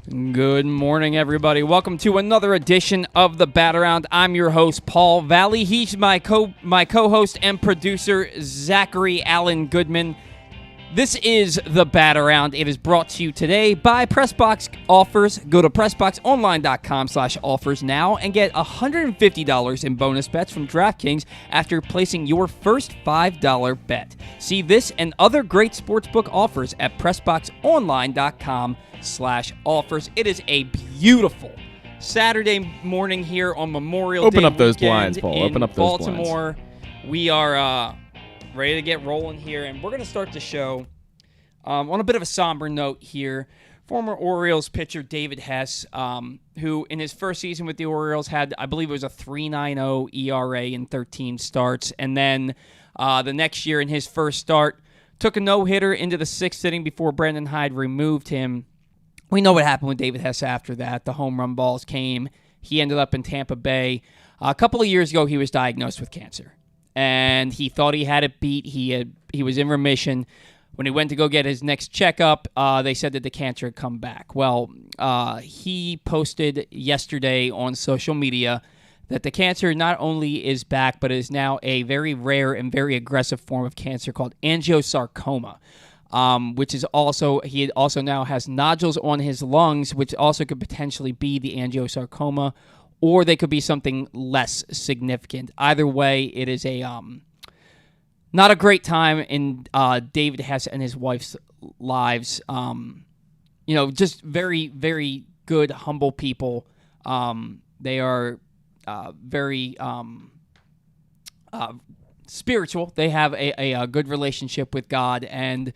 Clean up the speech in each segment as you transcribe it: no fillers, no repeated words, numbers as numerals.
Good morning, everybody. Welcome to another edition of the Bat Around. I'm your host, Paul Valley. He's my co-host and producer, Zachary Allen Goodman. This is the Bat Around. It is brought to you today by PressBox Offers. Go to PressBoxOnline.com/offers now and get $150 in bonus bets from DraftKings after placing your first $5 bet. See this and other great sportsbook offers at PressBoxOnline.com/offers. It is a beautiful Saturday morning here on Memorial Day. Open up those blinds, Paul. Open up those Baltimore. We are ready to get rolling here, and we're going to start the show on a bit of a somber note here. Former Orioles pitcher David Hess, who in his first season with the Orioles had, I believe it was a 3.90 ERA in 13 starts, and then the next year in his first start, took a no-hitter into the sixth inning before Brandon Hyde removed him. We know what happened with David Hess after that. The home run balls came. He ended up in Tampa Bay. A couple of years ago, he was diagnosed with cancer, and he thought he had it beat. He was in remission. When he went to go get his next checkup, they said that the cancer had come back. Well, he posted yesterday on social media that the cancer not only is back, but is now a very rare and very aggressive form of cancer called angiosarcoma, which is also, he also now has nodules on his lungs, which also could potentially be the angiosarcoma, or they could be something less significant. Either way, it is a not a great time in David Hess and his wife's lives. Just very, very good, humble people. They are very spiritual. They have a good relationship with God, and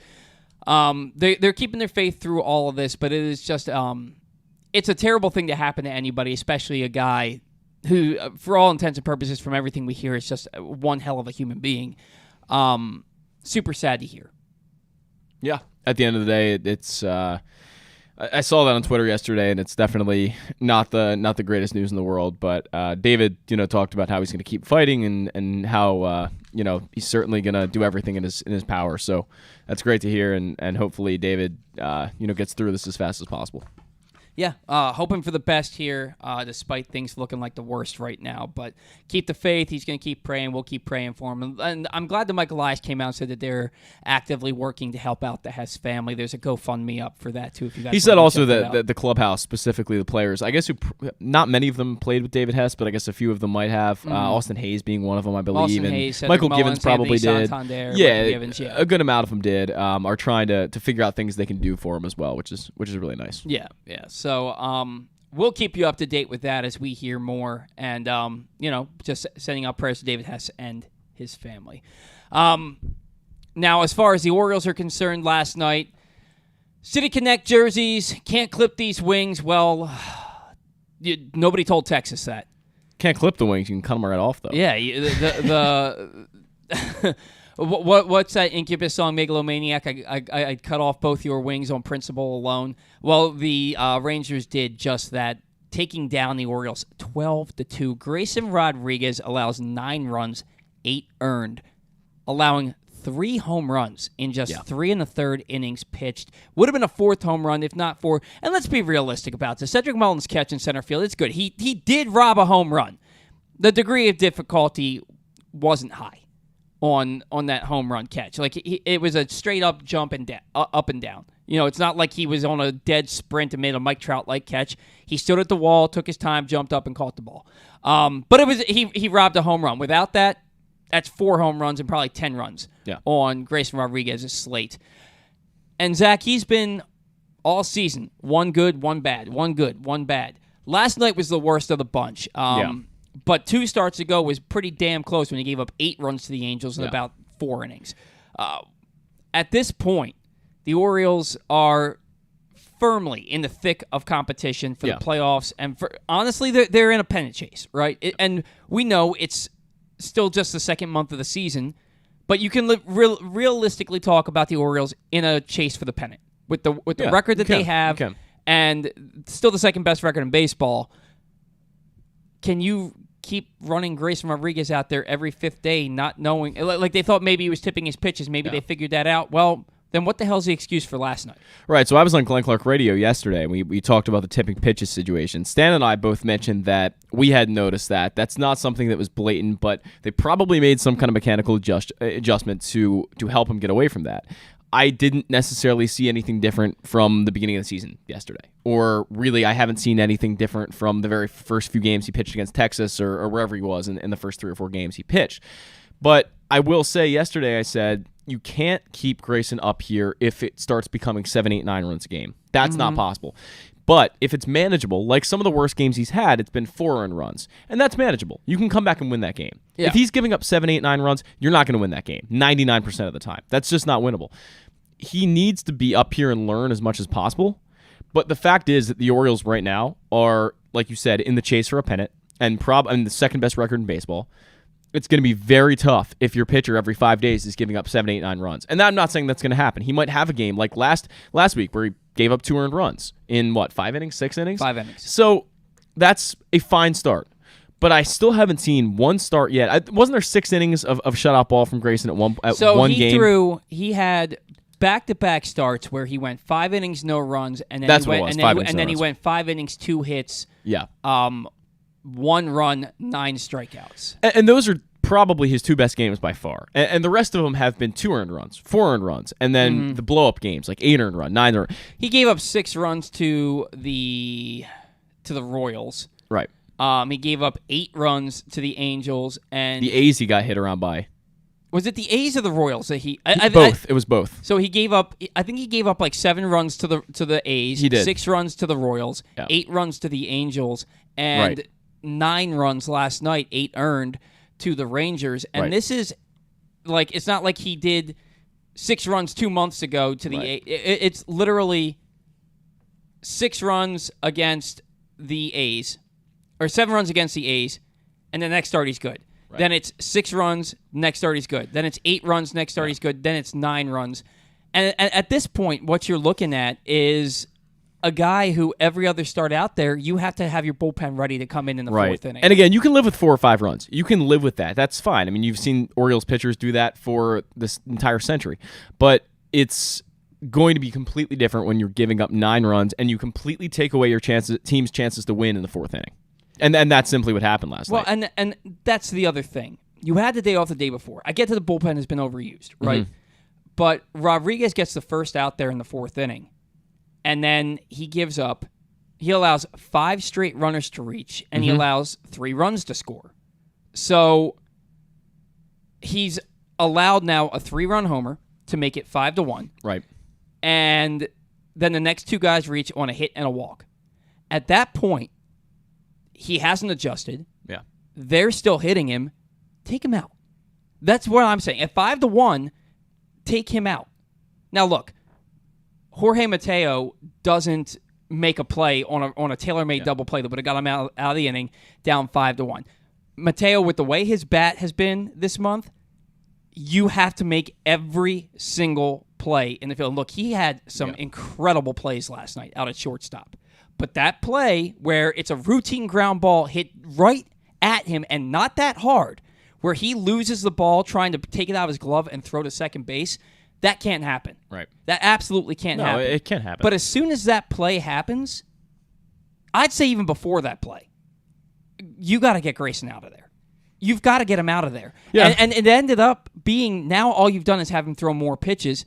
they're keeping their faith through all of this, but it is just it's a terrible thing to happen to anybody, especially a guy who, for all intents and purposes, from everything we hear, is just one hell of a human being. Super sad to hear. Yeah. At the end of the day, it's I saw that on Twitter yesterday, and it's definitely not the greatest news in the world. But David, talked about how he's going to keep fighting and how he's certainly going to do everything in his power. So that's great to hear, and hopefully David gets through this as fast as possible. Yeah, hoping for the best here, despite things looking like the worst right now. But keep the faith. He's going to keep praying. We'll keep praying for him. And I'm glad that Mike Elias came out and said that they're actively working to help out the Hess family. There's a GoFundMe up for that, too. If you guys he said also that the clubhouse, specifically the players, I guess not many of them played with David Hess, but I guess a few of them might have. Mm-hmm. Austin Hayes being one of them, I believe. Austin Hayes, Michael Givens probably did. Santander, yeah, a good amount of them did. Are trying to figure out things they can do for him as well, which is really nice. Yeah. So, we'll keep you up to date with that as we hear more, and just sending out prayers to David Hess and his family. Now, as far as the Orioles are concerned, last night, City Connect jerseys, can't clip these wings. Well, nobody told Texas that. Can't clip the wings. You can cut them right off, though. Yeah, What's that Incubus song, Megalomaniac? I cut off both your wings on principle alone. Well, the Rangers did just that, taking down the Orioles 12-2. Grayson Rodriguez allows 9 runs, 8 earned, allowing 3 home runs in just 3 1/3 innings pitched. Would have been a 4th home run if not for, and let's be realistic about this, Cedric Mullins' catch in center field, it's good. He did rob a home run. The degree of difficulty wasn't high on that home run catch. Like, it was a straight up jump and up and down. It's not like he was on a dead sprint and made a Mike Trout-like catch. He stood at the wall, took his time, jumped up, and caught the ball. But it was he robbed a home run. Without that, that's 4 home runs and probably 10 runs on Grayson Rodriguez's slate. And Zach, he's been all season, 1 good, 1 bad, 1 good, 1 bad. Last night was the worst of the bunch. But 2 starts ago was pretty damn close when he gave up 8 runs to the Angels in about 4 innings. At this point, the Orioles are firmly in the thick of competition for the playoffs, and honestly, they're in a pennant chase, right? And we know it's still just the second month of the season, but you can realistically talk about the Orioles in a chase for the pennant with the record that they have, and still the second best record in baseball. Can you keep running Grayson Rodriguez out there every 5th day, not knowing, like they thought maybe he was tipping his pitches, maybe they figured that out? Well, then what the hell's the excuse for last night? Right, so I was on Glenn Clark Radio yesterday, and we talked about the tipping pitches situation. Stan and I both mentioned that we had noticed that. That's not something that was blatant, but they probably made some kind of mechanical adjustment to help him get away from that. I didn't necessarily see anything different from the beginning of the season yesterday. Or really, I haven't seen anything different from the very first few games he pitched against Texas or wherever he was in the first 3 or 4 games he pitched. But I will say yesterday I said, you can't keep Grayson up here if it starts becoming 7, 8, 9 runs a game. That's not possible. But if it's manageable, like some of the worst games he's had, it's been 4 earned runs. And that's manageable. You can come back and win that game. Yeah. If he's giving up 7, 8, 9 runs, you're not going to win that game 99% of the time. That's just not winnable. He needs to be up here and learn as much as possible. But the fact is that the Orioles right now are, like you said, in the chase for a pennant and the second best record in baseball. It's going to be very tough if your pitcher every 5 days is giving up 7, 8, 9 runs. And I'm not saying that's going to happen. He might have a game like last week where he gave up 2 earned runs in 5 innings, 6 innings? 5 innings. So that's a fine start. But I still haven't seen one start yet. Wasn't there 6 innings of shutout ball from Grayson at one game? He had back-to-back starts where he went 5 innings, no runs, and then That's he what went, it was, and then he went 5 innings, 2 hits. Yeah. 1 run, 9 strikeouts. And those are probably his 2 best games by far. And the rest of them have been 2 earned runs, 4 earned runs, and then the blow-up games, like 8 earned run, 9 earned. He gave up 6 runs to the Royals. Right. He gave up 8 runs to the Angels. And the A's he got hit around by. Was it the A's or the Royals that both. It was both. So he gave up. I think he gave up like 7 runs to the A's. He did. 6 runs to the Royals. Yeah. 8 runs to the Angels, and 9 runs last night. 8 earned to the Rangers. And this is like, it's not like he did 6 runs 2 months ago to the A's. It's literally 6 runs against the A's, or 7 runs against the A's, and the next start he's good. Right. Then it's 6 runs, next start he's good. Then it's 8 runs, next start he's good. Then it's 9 runs. And at this point, what you're looking at is a guy who every other start out there, you have to have your bullpen ready to come in the 4th inning. And again, you can live with 4 or 5 runs. You can live with that. That's fine. I mean, you've seen Orioles pitchers do that for this entire century. But it's going to be completely different when you're giving up 9 runs and you completely take away your team's chances to win in the 4th inning. And that's simply what happened last night. Well, and that's the other thing. You had the day off the day before. I get that the bullpen has been overused, right? But Rodriguez gets the first out there in the 4th inning, and then he allows 5 straight runners to reach, and he allows 3 runs to score. So he's allowed now a 3-run homer to make it 5-1. Right. And then the next 2 guys reach on a hit and a walk. At that point, he hasn't adjusted. Yeah. They're still hitting him. Take him out. That's what I'm saying. At 5-1, take him out. Now look, Jorge Mateo doesn't make a play on a tailor-made double play that would have got him out of the inning down 5-1. Mateo, with the way his bat has been this month, you have to make every single play in the field. Look, he had some incredible plays last night out at shortstop. But that play where it's a routine ground ball hit right at him and not that hard, where he loses the ball trying to take it out of his glove and throw to second base, that can't happen. Right. That absolutely can't happen. No, it can't happen. But as soon as that play happens, I'd say even before that play, you got to get Grayson out of there. You've got to get him out of there. Yeah. And it ended up being, now all you've done is have him throw more pitches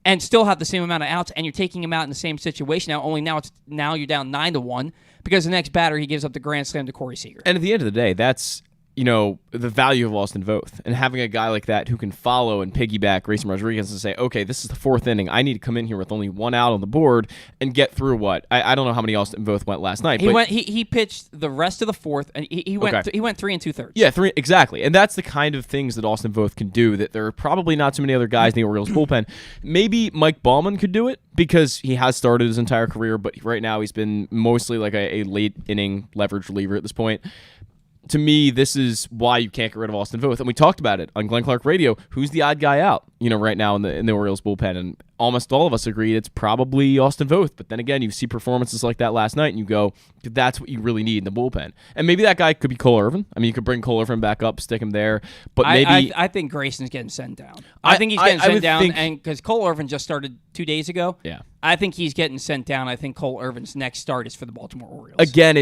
and still have the same amount of outs, and you're taking him out in the same situation. Now you're down 9-1 because the next batter he gives up the grand slam to Corey Seager. And at the end of the day, that's the value of Austin Voth, and having a guy like that who can follow and piggyback Grayson Rodriguez and say, okay, this is the 4th inning. I need to come in here with only 1 out on the board and get through what I don't know how many Austin Voth went last night. He pitched the rest of the 4th, and he went 3 2/3. Yeah, 3 exactly, and that's the kind of things that Austin Voth can do that there are probably not too many other guys in the Orioles bullpen. Maybe Mike Baumann could do it because he has started his entire career, but right now he's been mostly like a late inning leverage reliever at this point. To me, this is why you can't get rid of Austin Voth. And we talked about it on Glenn Clark Radio. Who's the odd guy out? right now in the Orioles bullpen, and almost all of us agreed it's probably Austin Voth. But then again, you see performances like that last night, and you go, that's what you really need in the bullpen. And maybe that guy could be Cole Irvin. I mean, you could bring Cole Irvin back up, stick him there. But maybe I think Grayson's getting sent down. I think he's getting sent down, and because Cole Irvin just started 2 days ago. Yeah. I think he's getting sent down. I think Cole Irvin's next start is for the Baltimore Orioles. Again,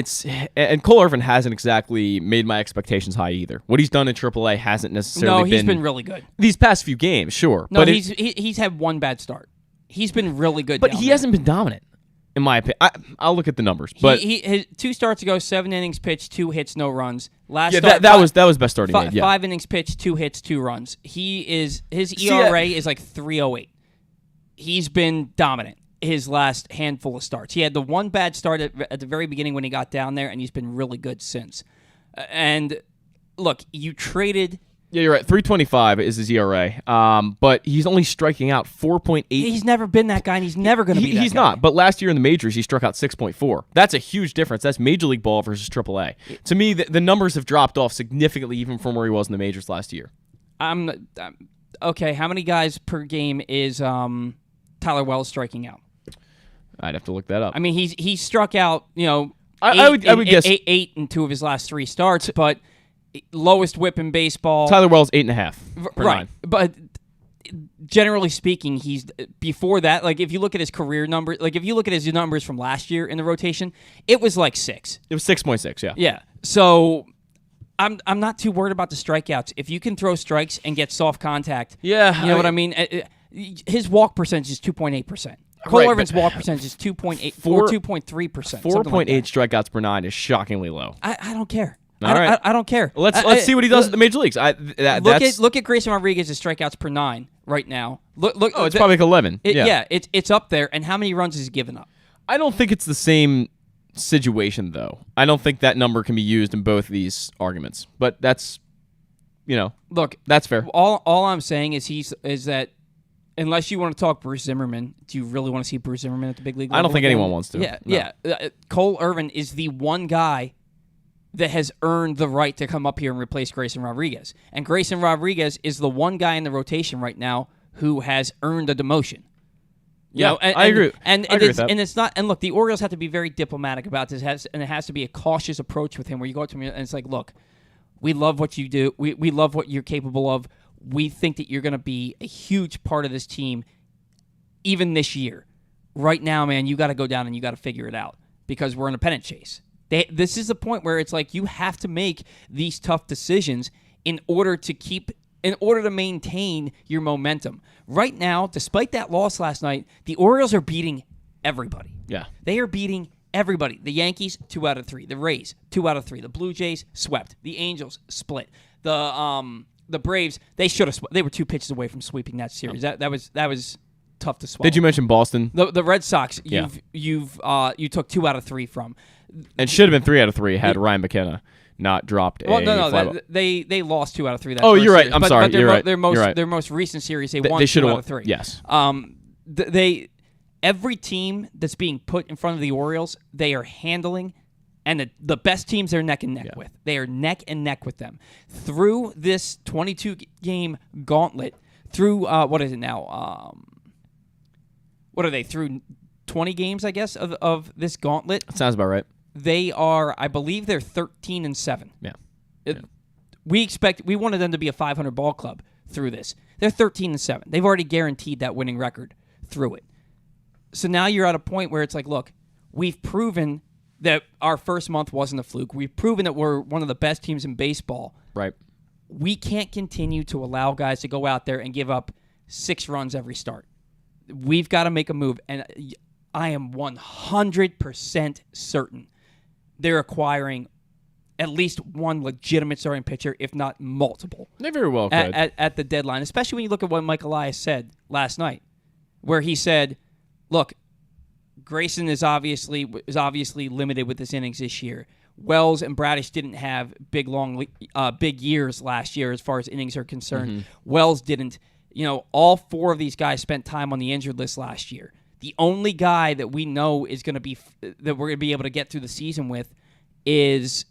and Cole Irvin hasn't exactly made my expectations high either. What he's done in AAA hasn't necessarily been... No, he's been really good. These past few games, sure. No, but he's had one bad start. He's been really good. But he hasn't been dominant, in my opinion. I'll look at the numbers. But his 2 starts ago, 7 innings pitched, 2 hits, no runs. That was best starting game. Yeah. 5 innings pitched, 2 hits, 2 runs. His ERA is like 3.08. He's been dominant his last handful of starts. He had the one bad start at the very beginning when he got down there, and he's been really good since. And look, you traded... Yeah, you're right. 3.25 is his ERA, but he's only striking out 4.8. He's never been that guy, and he's never going to be that guy. He's not, but last year in the majors, he struck out 6.4. That's a huge difference. That's Major League Ball versus AAA. To me, the numbers have dropped off significantly even from where he was in the majors last year. Okay, how many guys per game is Tyler Wells striking out? I'd have to look that up. I mean, he struck out, I would guess eight in 2 of his last 3 starts, but lowest whip in baseball. Tyler Wells 8.5. Right, 9. but generally speaking, he's before that. Like if you look at his career number, like if you look at his numbers from last year in the rotation, it was like 6. It was 6.6. Yeah. Yeah. So I'm not too worried about the strikeouts. If you can throw strikes and get soft contact, you know what I mean. His walk percentage is 2.8%. Cole Irvin's walk percentage is 2.8 or 2.3%. 4.8 strikeouts per 9 is shockingly low. I don't care. All right. I don't care. Let's see what he does at the major leagues. Look at Grayson Rodriguez's strikeouts per 9 right now. Look. Oh, it's probably like 11. It's up there. And how many runs has he given up? I don't think it's the same situation though. I don't think that number can be used in both of these arguments. But that's, look, that's fair. All I'm saying is that. Unless you want to talk Bruce Zimmerman, do you really want to see Bruce Zimmerman at the big league level? I don't think anyone wants to. Yeah. Cole Irvin is the one guy that has earned the right to come up here and replace Grayson Rodriguez. And Grayson Rodriguez is the one guy in the rotation right now who has earned a demotion. I agree. And I agree with that. And it's not. And look, the Orioles have to be very diplomatic about this, and it has to be a cautious approach with him, where you go up to him and it's like, look, we love what you do. We love what you're capable of. We think that you're going to be a huge part of this team even this year. Right now, man, you got to go down and you got to figure it out because we're in a pennant chase. This is the point where it's like you have to make these tough decisions in order to maintain your momentum. Right now, despite that loss last night, the Orioles are beating everybody. Yeah. They are beating everybody. The Yankees, 2 out of 3. The Rays, 2 out of 3. The Blue Jays, swept. The Angels, split. The Braves, they were 2 pitches away from sweeping that series. That was tough to swallow. Did you mention Boston? The Red Sox, you took 2 out of 3 from. And should have been 3 out of 3 had Ryan McKenna not dropped fly ball. They lost 2 out of 3. You're right. Series. I'm sorry. You're right. Their most recent series, they won 2 out of 3. Yes. Every team that's being put in front of the Orioles, they are handling. And the best teams they're neck and neck with. They are neck and neck with them. Through this 22-game gauntlet, through, what is it now? What are they, through 20 games, I guess, of this gauntlet? That sounds about right. They are, I believe they're 13-7. Yeah. We wanted them to be a 500 ball club through this. They're 13-7. They've already guaranteed that winning record through it. So now you're at a point where it's like, look, we've proven that our first month wasn't a fluke. We've proven that we're one of the best teams in baseball. Right. We can't continue to allow guys to go out there and give up 6 runs every start. We've got to make a move, and I am 100% certain they're acquiring at least one legitimate starting pitcher, if not multiple. They very well could. At the deadline, especially when you look at what Mike Elias said last night, where he said, look, Grayson is obviously limited with his innings this year. Wells and Bradish didn't have big years last year as far as innings are concerned. Mm-hmm. Wells didn't. All 4 of these guys spent time on the injured list last year. The only guy that we know is going to be that we're going to be able to get through the season with is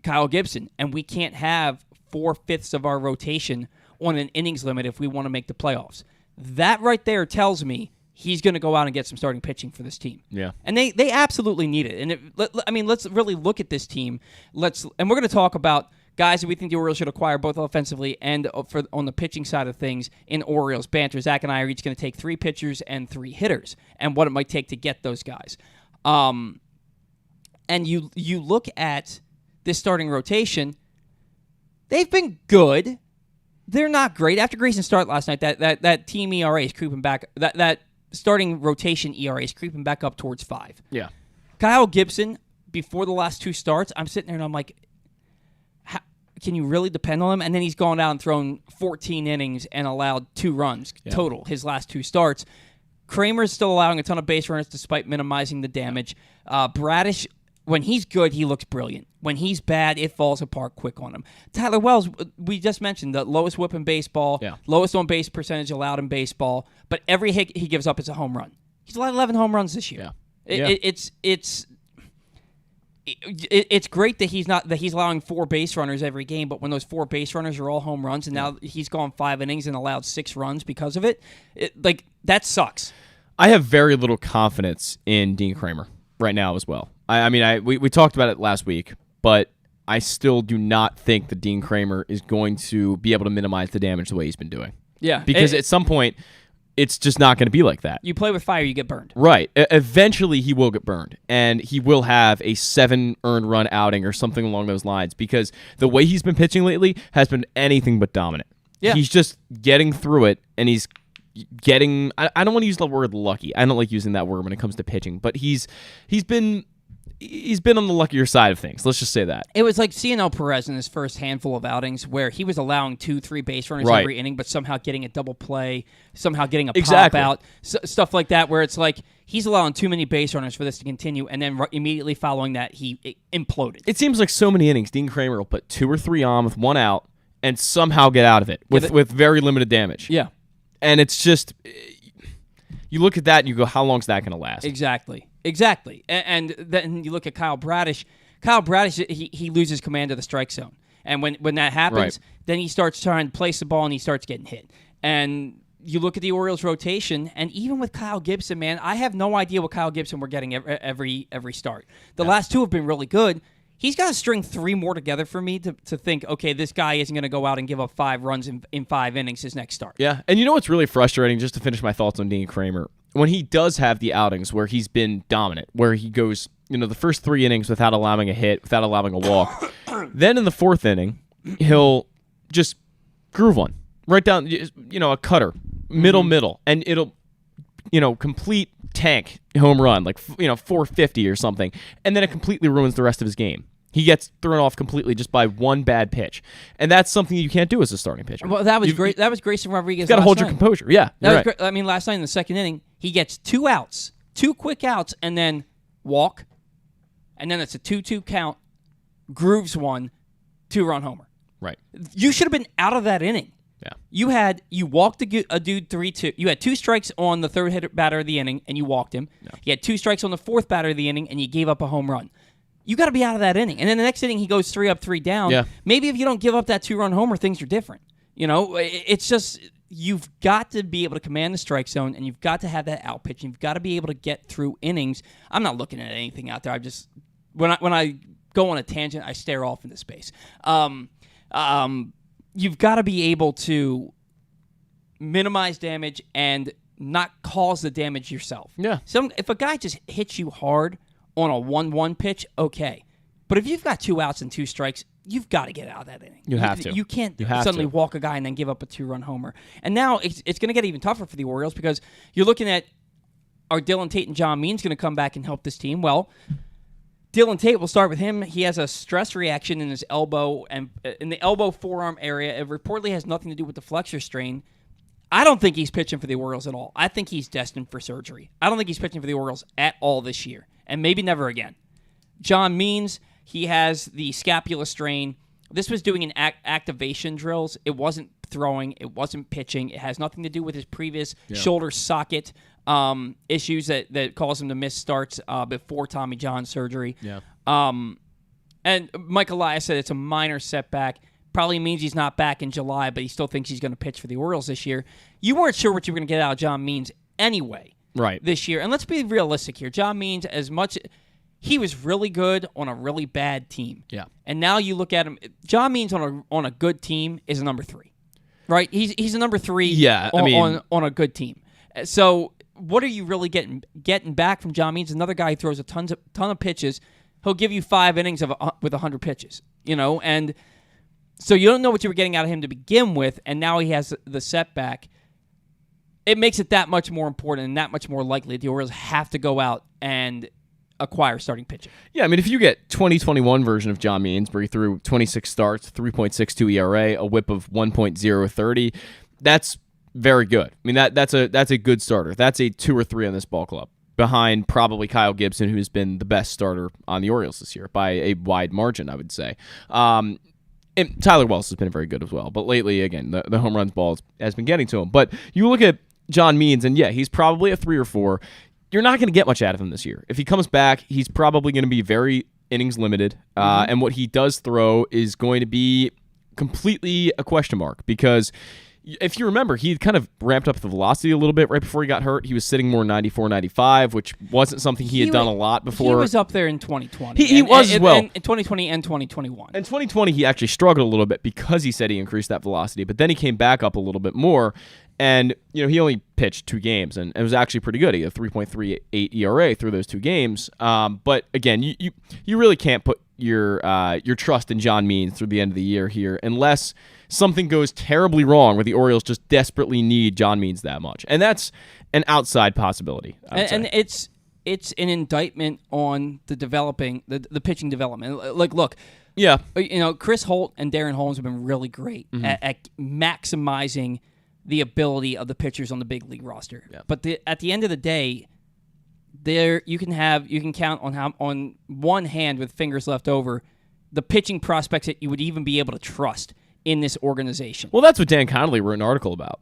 Kyle Gibson, and we can't have 4/5 of our rotation on an innings limit if we want to make the playoffs. That right there tells me he's going to go out and get some starting pitching for this team. Yeah. And they absolutely need it. And let's really look at this team. And we're going to talk about guys that we think the Orioles should acquire both offensively and on the pitching side of things in Orioles banter. Zach and I are each going to take 3 pitchers and 3 hitters and what it might take to get those guys. And you look at this starting rotation, they've been good. They're not great. After Grayson start last night, that team ERA is creeping back. That starting rotation ERA is creeping back up towards 5. Yeah. Kyle Gibson, before the last 2 starts, I'm sitting there and I'm like, can you really depend on him? And then he's gone out and thrown 14 innings and allowed 2 runs total his last 2 starts. Kramer's still allowing a ton of base runners despite minimizing the damage. Bradish, when he's good, he looks brilliant. When he's bad, it falls apart quick on him. Tyler Wells, we just mentioned, the lowest whip in baseball, lowest on-base percentage allowed in baseball, but every hit he gives up is a home run. He's allowed 11 home runs this year. Yeah. It's great that he's allowing 4 base runners every game, but when those 4 base runners are all home runs, and now he's gone 5 innings and allowed 6 runs because of it, that sucks. I have very little confidence in Dean Kramer right now as well. We talked about it last week, but I still do not think that Dean Kramer is going to be able to minimize the damage the way he's been doing. Yeah, because at some point, it's just not going to be like that. You play with fire, you get burned. Right. Eventually, he will get burned, and he will have a 7 earned run outing or something along those lines because the way he's been pitching lately has been anything but dominant. Yeah. He's just getting through it, and he's getting... I don't want to use the word lucky. I don't like using that word when it comes to pitching, but he's been on the luckier side of things. Let's just say that. It was like Cionel Perez in his first handful of outings where he was allowing 2-3 base runners every inning, but somehow getting a double play, somehow getting a pop out, stuff like that, where it's like he's allowing too many base runners for this to continue, and then immediately following that, he imploded. It seems like so many innings, Dean Kramer will put 2 or 3 on with 1 out and somehow get out of it with very limited damage. Yeah. And it's just... You look at that and you go, how long is that going to last? Exactly. And then you look at Kyle Bradish. He loses command of the strike zone. And when that happens, then he starts trying to place the ball and he starts getting hit. And you look at the Orioles rotation, and even with Kyle Gibson, man, I have no idea what Kyle Gibson we're getting every start. The last 2 have been really good. He's got to string 3 more together for me to think, okay, this guy isn't going to go out and give up 5 runs in 5 innings his next start. Yeah, and you know what's really frustrating, just to finish my thoughts on Dean Kramer, when he does have the outings where he's been dominant, where he goes, the first 3 innings without allowing a hit, without allowing a walk, then in the 4th inning, he'll just groove one, right down, a cutter, middle, and it'll, complete tank home run, like, 450 or something, and then it completely ruins the rest of his game. He gets thrown off completely just by 1 bad pitch, and that's something you can't do as a starting pitcher. Well, that was great. That was Grayson Rodriguez. You got to hold your composure. Yeah, that was great. I mean, last night in the 2nd inning, he gets 2 outs, 2 quick outs, and then walk, and then it's a 2-2 count, grooves 1, 2-run homer. Right. You should have been out of that inning. Yeah. You walked a dude 3-2. You had 2 strikes on the 3rd batter of the inning, and you walked him. Yeah. You had 2 strikes on the 4th batter of the inning, and you gave up a home run. You got to be out of that inning. And then the next inning, he goes 3 up, 3 down. Yeah. Maybe if you don't give up that 2-run homer, things are different. It's just you've got to be able to command the strike zone, and you've got to have that out pitch. You've got to be able to get through innings. I'm not looking at anything out there. I just when I go on a tangent, I stare off into space. You've got to be able to minimize damage and not cause the damage yourself. Yeah. If a guy just hits you hard on a 1-1 pitch, okay. But if you've got 2 outs and 2 strikes, you've got to get out of that inning. You have to. You can't suddenly walk a guy and then give up a 2-run homer. And now it's going to get even tougher for the Orioles because you're looking at, are Dillon, Tate, and John Means going to come back and help this team? Well, Dillon Tate, we'll start with him. He has a stress reaction in his elbow and in the elbow forearm area. It reportedly has nothing to do with the flexor strain. I don't think he's pitching for the Orioles at all. I think he's destined for surgery. I don't think he's pitching for the Orioles at all this year, and maybe never again. John Means, he has the scapula strain. This was doing an activation drills. It wasn't throwing. It wasn't pitching. It has nothing to do with his previous shoulder socket issues that caused him to miss starts before Tommy John surgery. Yeah. And Mike Elias said it's a minor setback. Probably means he's not back in July, but he still thinks he's going to pitch for the Orioles this year. You weren't sure what you were going to get out of John Means anyway this year. And let's be realistic here. John Means, he was really good on a really bad team. Yeah. And now you look at him, John Means on a good team is a number 3. Right? He's a number 3 on a good team. So what are you really getting back from John Means? Another guy who throws a ton of pitches. He'll give you 5 innings with 100 pitches, and so you don't know what you were getting out of him to begin with, and now he has the setback. It makes it that much more important and that much more likely that the Orioles have to go out and acquire starting pitching. Yeah, I mean, if you get 2021 version of John Means, where he threw 26 starts, 3.62 ERA, a whip of 1.030, that's very good. I mean, that's a good starter. That's a 2 or 3 on this ball club, behind probably Kyle Gibson, who's been the best starter on the Orioles this year by a wide margin, I would say. And Tyler Wells has been very good as well. But lately, again, the home runs ball has been getting to him. But you look at John Means, and yeah, he's probably a 3 or 4. You're not going to get much out of him this year. If he comes back, he's probably going to be very innings limited. And what he does throw is going to be completely a question mark, because if you remember, he kind of ramped up the velocity a little bit right before he got hurt. He was sitting more 94, 95, which wasn't something he had done a lot before. He was up there in 2020. He was as well. In 2020 and 2021. In 2020, he actually struggled a little bit because he said he increased that velocity, but then he came back up a little bit more, and he only pitched 2 games, and it was actually pretty good. He had a 3.38 ERA through those 2 games. But again, you really can't put your trust in John Means through the end of the year here unless something goes terribly wrong where the Orioles just desperately need John Means that much. And that's an outside possibility. And it's an indictment on the pitching development. Like, look, Chris Holt and Darren Holmes have been really great at maximizing the ability of the pitchers on the big league roster. Yeah. But at the end of the day, you can count on one hand with fingers left over the pitching prospects that you would even be able to trust in this organization. Well, that's what Dan Connolly wrote an article about,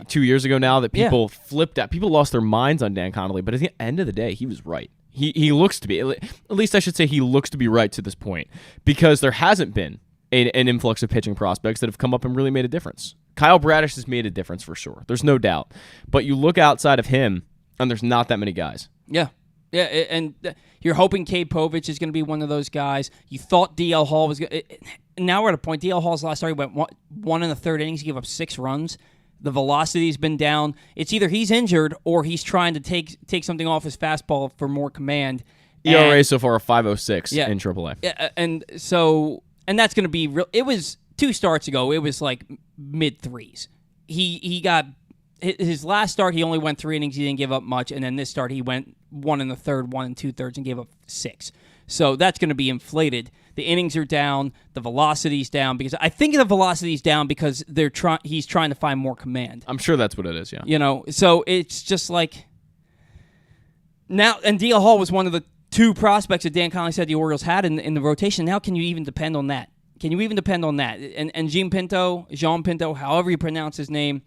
2 years ago now, that people flipped out. People lost their minds on Dan Connolly, but at the end of the day, he was right. He looks to be, at least I should say he looks to be right to this point, because there hasn't been an influx of pitching prospects that have come up and really made a difference. Kyle Bradish has made a difference for sure. There's no doubt. But you look outside of him, and there's not that many guys. Yeah. Yeah, and you're hoping Cade Povich is going to be one of those guys. You thought DL Hall was going to... Now we're at a point. DL Hall's last start, he went 1 in the 3rd innings. He gave up 6 runs. The velocity's been down. It's either he's injured or he's trying to take something off his fastball for more command. ERA so far a 5.06 in AAA. Yeah, and that's going to be real. It was 2 starts ago. It was like mid-3s. He got... His last start, he only went 3 innings. He didn't give up much. And then this start, he went 1 in the 3rd, 1 2/3, and gave up 6. So that's going to be inflated. The innings are down. The velocity's down. Because I think the velocity's down because he's trying to find more command. I'm sure that's what it is, yeah. So it's just like... Now, and DL Hall was one of the 2 prospects that Dan Connolly said the Orioles had in the rotation. Now can you even depend on that? And Jean Pinto, however you pronounce his name...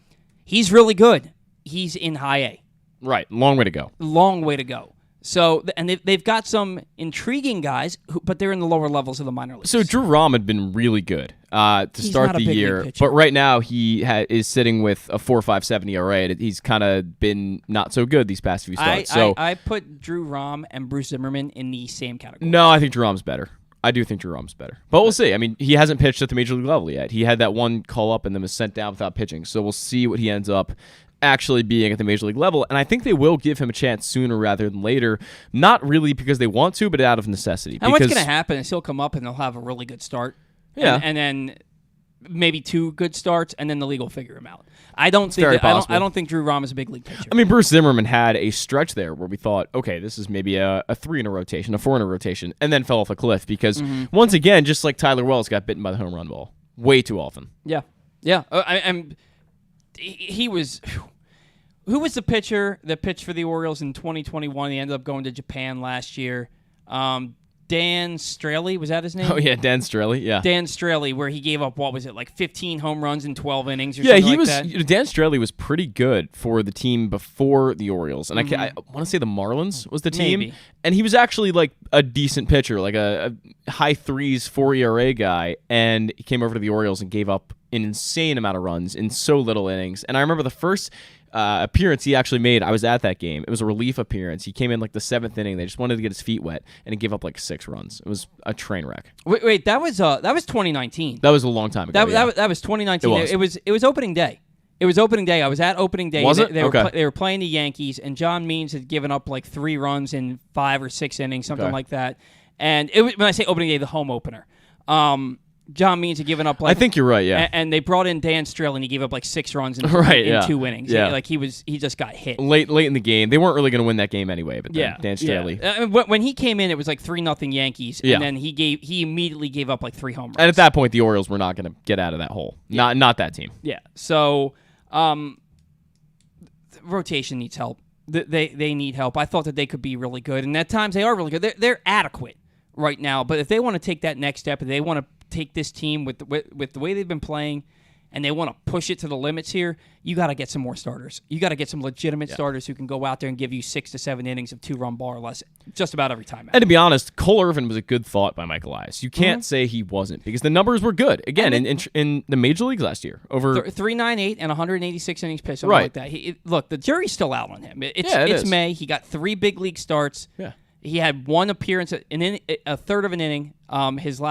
He's really good. He's in high A. Right. Long way to go. So, and they've got some intriguing guys, but they're in the lower levels of the minor leagues. So Drew Rahm had been really good to start the year, but right now he is sitting with a 4.57 ERA. He's kind of been not so good these past few starts. I put Drew Rahm and Bruce Zimmerman in the same category. No, I think Drew Rahm's better. I do think Drew Rahm's better. But we'll see. I mean, he hasn't pitched at the major league level yet. He had that one call-up and then was sent down without pitching. So we'll see what he ends up actually being at the major league level. And I think they will give him a chance sooner rather than later. Not really because they want to, but out of necessity. And what's going to happen is he'll come up and they'll have a really good start. Yeah. And then maybe 2 good starts, and then the league will figure him out. I don't think Drew Rahm is a big league pitcher. I mean, Bruce Zimmerman had a stretch there where we thought, okay, this is maybe a 3 in a rotation, a 4 in a rotation, and then fell off a cliff because once again, just like Tyler Wells got bitten by the home run ball way too often. Yeah. He was. Who was the pitcher that pitched for the Orioles in 2021? He ended up going to Japan last year. Dan Straley, was that his name? Oh, yeah, Dan Straley, yeah. Dan Straley, where he gave up, 15 home runs in 12 innings or something like that? Dan Straley was pretty good for the team before the Orioles. And I want to say the Marlins was the team. Maybe. And he was actually like a decent pitcher, like a high 3s, 4 ERA guy. And he came over to the Orioles and gave up an insane amount of runs in so little innings. And I remember the first appearance he actually made, I was at that game. It was a relief appearance. He came in like the 7th inning. They just wanted to get his feet wet, and he gave up like 6 runs. It was a train wreck. Wait, that was 2019. That was a long time ago. That was 2019. It was opening day. It was opening day. I was at opening day. Was it? They were playing the Yankees, and John Means had given up like 3 runs in 5 or 6 innings, something like that. And it was, when I say opening day, the home opener. John Means had given up like, I think you're right, yeah. And they brought in Dan Straley, and he gave up like 6 runs in 2 innings. Yeah. He just got hit. Late in the game. They weren't really going to win that game anyway, but then Dan Straley. Yeah. When he came in, it was like 3-0 Yankees, and then he immediately gave up like 3 home runs. And at that point, the Orioles were not going to get out of that hole. Yeah. Not that team. Yeah. So rotation needs help. They need help. I thought that they could be really good, and at times they are really good. They're adequate right now, but if they want to take that next step, if they want to take this team with the way they've been playing, and they want to push it to the limits here, you got to get some more starters. You got to get some legitimate starters who can go out there and give you 6 to 7 innings of 2-run ball or less just about every time. And to be honest, Cole Irvin was a good thought by Michael Elias. You can't say he wasn't, because the numbers were good. Again, in the major leagues last year. Over 398 and 186 innings pitched, something like that. Look, the jury's still out on him. It's May. He got 3 big league starts. Yeah. He had 1 appearance, a third of an inning, his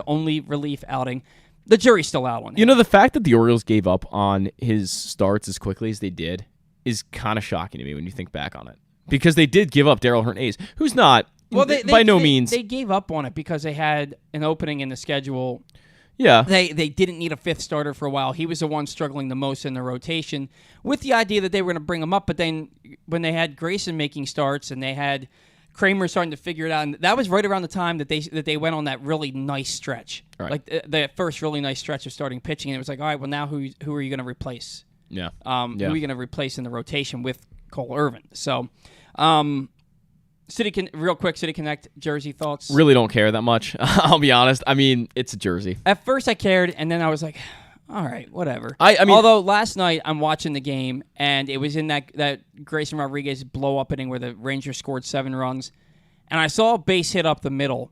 only relief outing. The jury's still out on him. You know, the fact that the Orioles gave up on his starts as quickly as they did is kind of shocking to me when you think back on it. Because they did give up Daryl Hernandez, who's not, by no means. They gave up on it because they had an opening in the schedule. Yeah. They didn't need a 5th starter for a while. He was the one struggling the most in the rotation with the idea that they were going to bring him up. But then when they had Grayson making starts and they had Kramer starting to figure it out, and that was right around the time that they went on that really nice stretch, like the first really nice stretch of starting pitching. And it was like, all right, well now who are you going to replace? Yeah. Who are you going to replace in the rotation with Cole Irvin? So, City Connect jersey thoughts. Really don't care that much. I'll be honest. I mean, it's a jersey. At first I cared, and then I was like, all right, whatever. I mean, although last night I'm watching the game, and it was in that Grayson Rodriguez blow-up inning where the Rangers scored 7 runs, and I saw a base hit up the middle,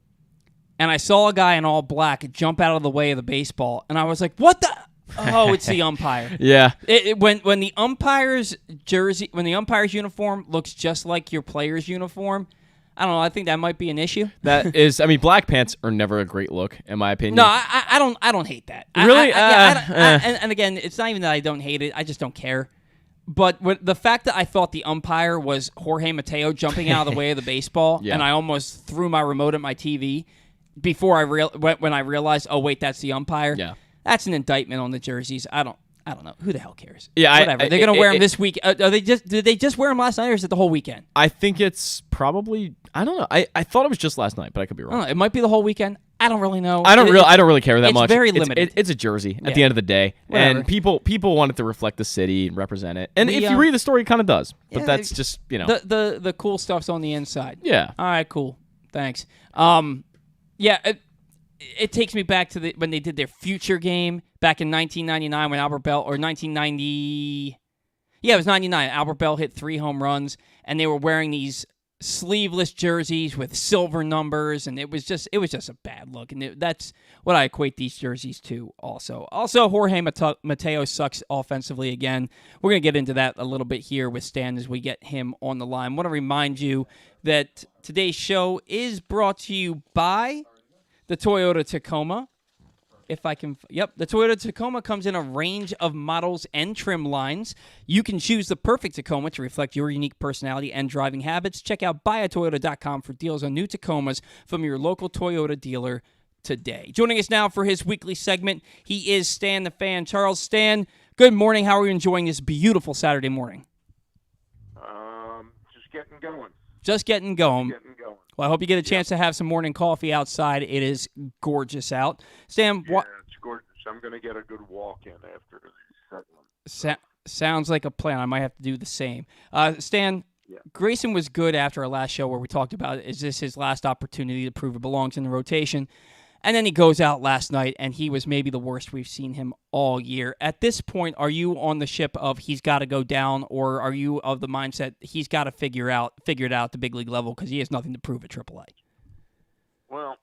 and I saw a guy in all black jump out of the way of the baseball, and I was like, what the? Oh, it's the umpire. Yeah. When the umpire's jersey, when the umpire's uniform looks just like your player's uniform, I don't know. I think that might be an issue. That is, I mean, black pants are never a great look, in my opinion. No, I don't hate that. Really? And again, it's not even that I don't hate it. I just don't care. But the fact that I thought the umpire was Jorge Mateo jumping out of the way of the baseball, and I almost threw my remote at my TV before when I realized, oh wait, that's the umpire. Yeah. That's an indictment on the jerseys. I don't know. Who the hell cares? Yeah, whatever. They're gonna wear them this week. Did they just wear them last night, or is it the whole weekend? I think it's probably. I don't know. I thought it was just last night, but I could be wrong. I don't know. It might be the whole weekend. I don't really know. I don't really care that much. It's very limited. It's a jersey at the end of the day, Whatever. and people want it to reflect the city and represent it. And if you read the story, it kind of does. But that's just the cool stuff's on the inside. Yeah. All right. Cool. Thanks. Yeah. It takes me back to when they did their future game back in 1999 when Albert Bell, or 1990. Yeah, it was 99. Albert Bell hit 3 home runs, and they were wearing these sleeveless jerseys with silver numbers, and it was just a bad look, and that's what I equate these jerseys to. Also, Jorge Mateo sucks offensively again. We're gonna get into that a little bit here with Stan as we get him on the line. I want to remind you that today's show is brought to you by the Toyota Tacoma. The Toyota Tacoma comes in a range of models and trim lines. You can choose the perfect Tacoma to reflect your unique personality and driving habits. Check out buyatoyota.com for deals on new Tacomas from your local Toyota dealer today. Joining us now for his weekly segment, he is Stan the Fan. Charles, Stan, good morning. How are you enjoying this beautiful Saturday morning? Just getting going. Just getting going. Well, I hope you get a chance to have some morning coffee outside. It is gorgeous out. Stan, it's gorgeous. I'm going to get a good walk in after this segment. Sounds like a plan. I might have to do the same. Stan, Grayson was good after our last show where we talked about, is this his last opportunity to prove it belongs in the rotation? And then he goes out last night, and he was maybe the worst we've seen him all year. At this point, are you on the ship of he's got to go down, or are you of the mindset he's got to figure it out at the big league level because he has nothing to prove at AAA? Well,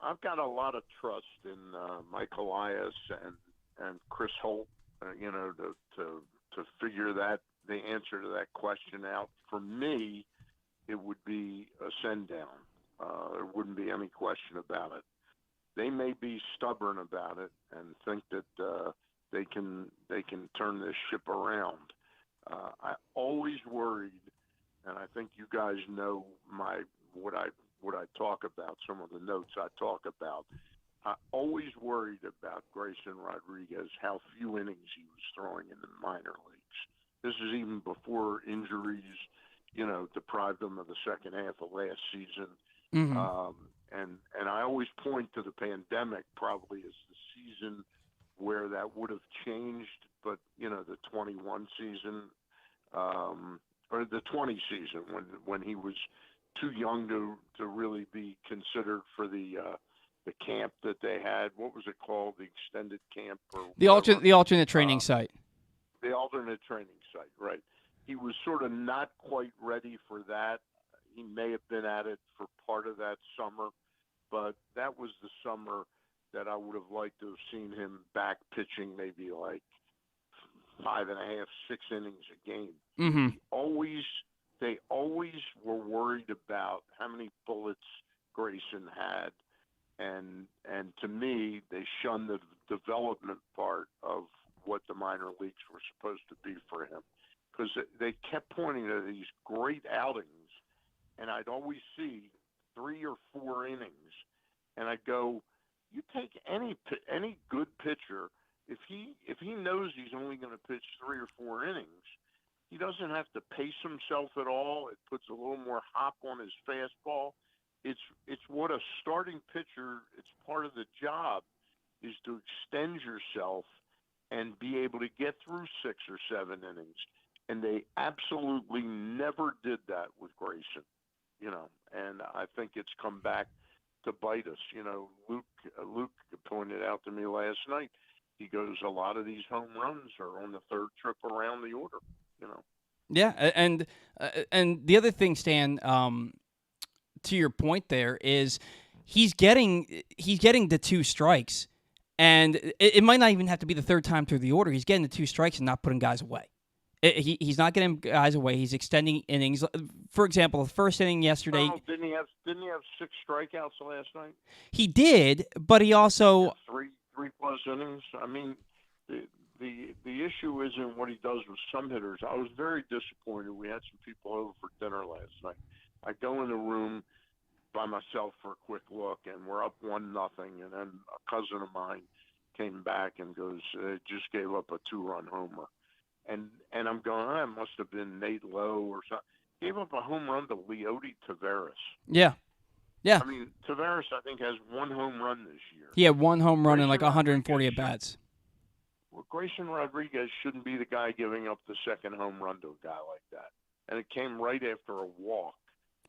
I've got a lot of trust in Mike Elias and Chris Holt, to figure the answer to that question out. For me, it would be a send down. There wouldn't be any question about it. They may be stubborn about it and think that they can turn this ship around. I always worried, and I think you guys know what I talk about, some of the notes I talk about. I always worried about Grayson Rodriguez, how few innings he was throwing in the minor leagues. This is even before injuries, deprived him of the second half of last season. Mm-hmm. And I always point to the pandemic probably as the season where that would have changed, but the 21 season or the 20 season when he was too young to really be considered for the camp that they had. What was it called? The extended camp or the alternate training site. The alternate training site, right? He was sort of not quite ready for that. He may have been at it for part of that summer, but that was the summer that I would have liked to have seen him back pitching maybe like 5.5, 6 innings a game. Mm-hmm. They always were worried about how many bullets Grayson had, and to me, they shunned the development part of what the minor leagues were supposed to be for him, because they kept pointing to these great outings. And I'd always see 3 or 4 innings, and I'd go, you take any good pitcher, if he knows he's only going to pitch 3 or 4 innings, he doesn't have to pace himself at all. It puts a little more hop on his fastball. It's what a starting pitcher, it's part of the job, is to extend yourself and be able to get through 6 or 7 innings. And they absolutely never did that with Grayson. And I think it's come back to bite us. Luke pointed out to me last night, he goes, a lot of these home runs are on the third trip around the order, Yeah, and the other thing, Stan, to your point there, is he's getting the 2 strikes, and it might not even have to be the third time through the order. He's getting the 2 strikes and not putting guys away. He's not getting guys away. He's extending innings. For example, the first inning yesterday. Oh, didn't he have 6 strikeouts last night? He did, but he also 3+ innings. I mean, the issue isn't what he does with some hitters. I was very disappointed. We had some people over for dinner last night. I go in the room by myself for a quick look, and we're up 1-0, and then a cousin of mine came back and goes, just gave up a 2-run homer. And I'm going, it must have been Nate Lowe or something. Gave up a home run to Leody Taveras. Yeah. I mean, Taveras, I think, has 1 home run this year. He had 1 home run in like Grayson 140 at-bats. Well, Grayson Rodriguez shouldn't be the guy giving up the second home run to a guy like that. And it came right after a walk.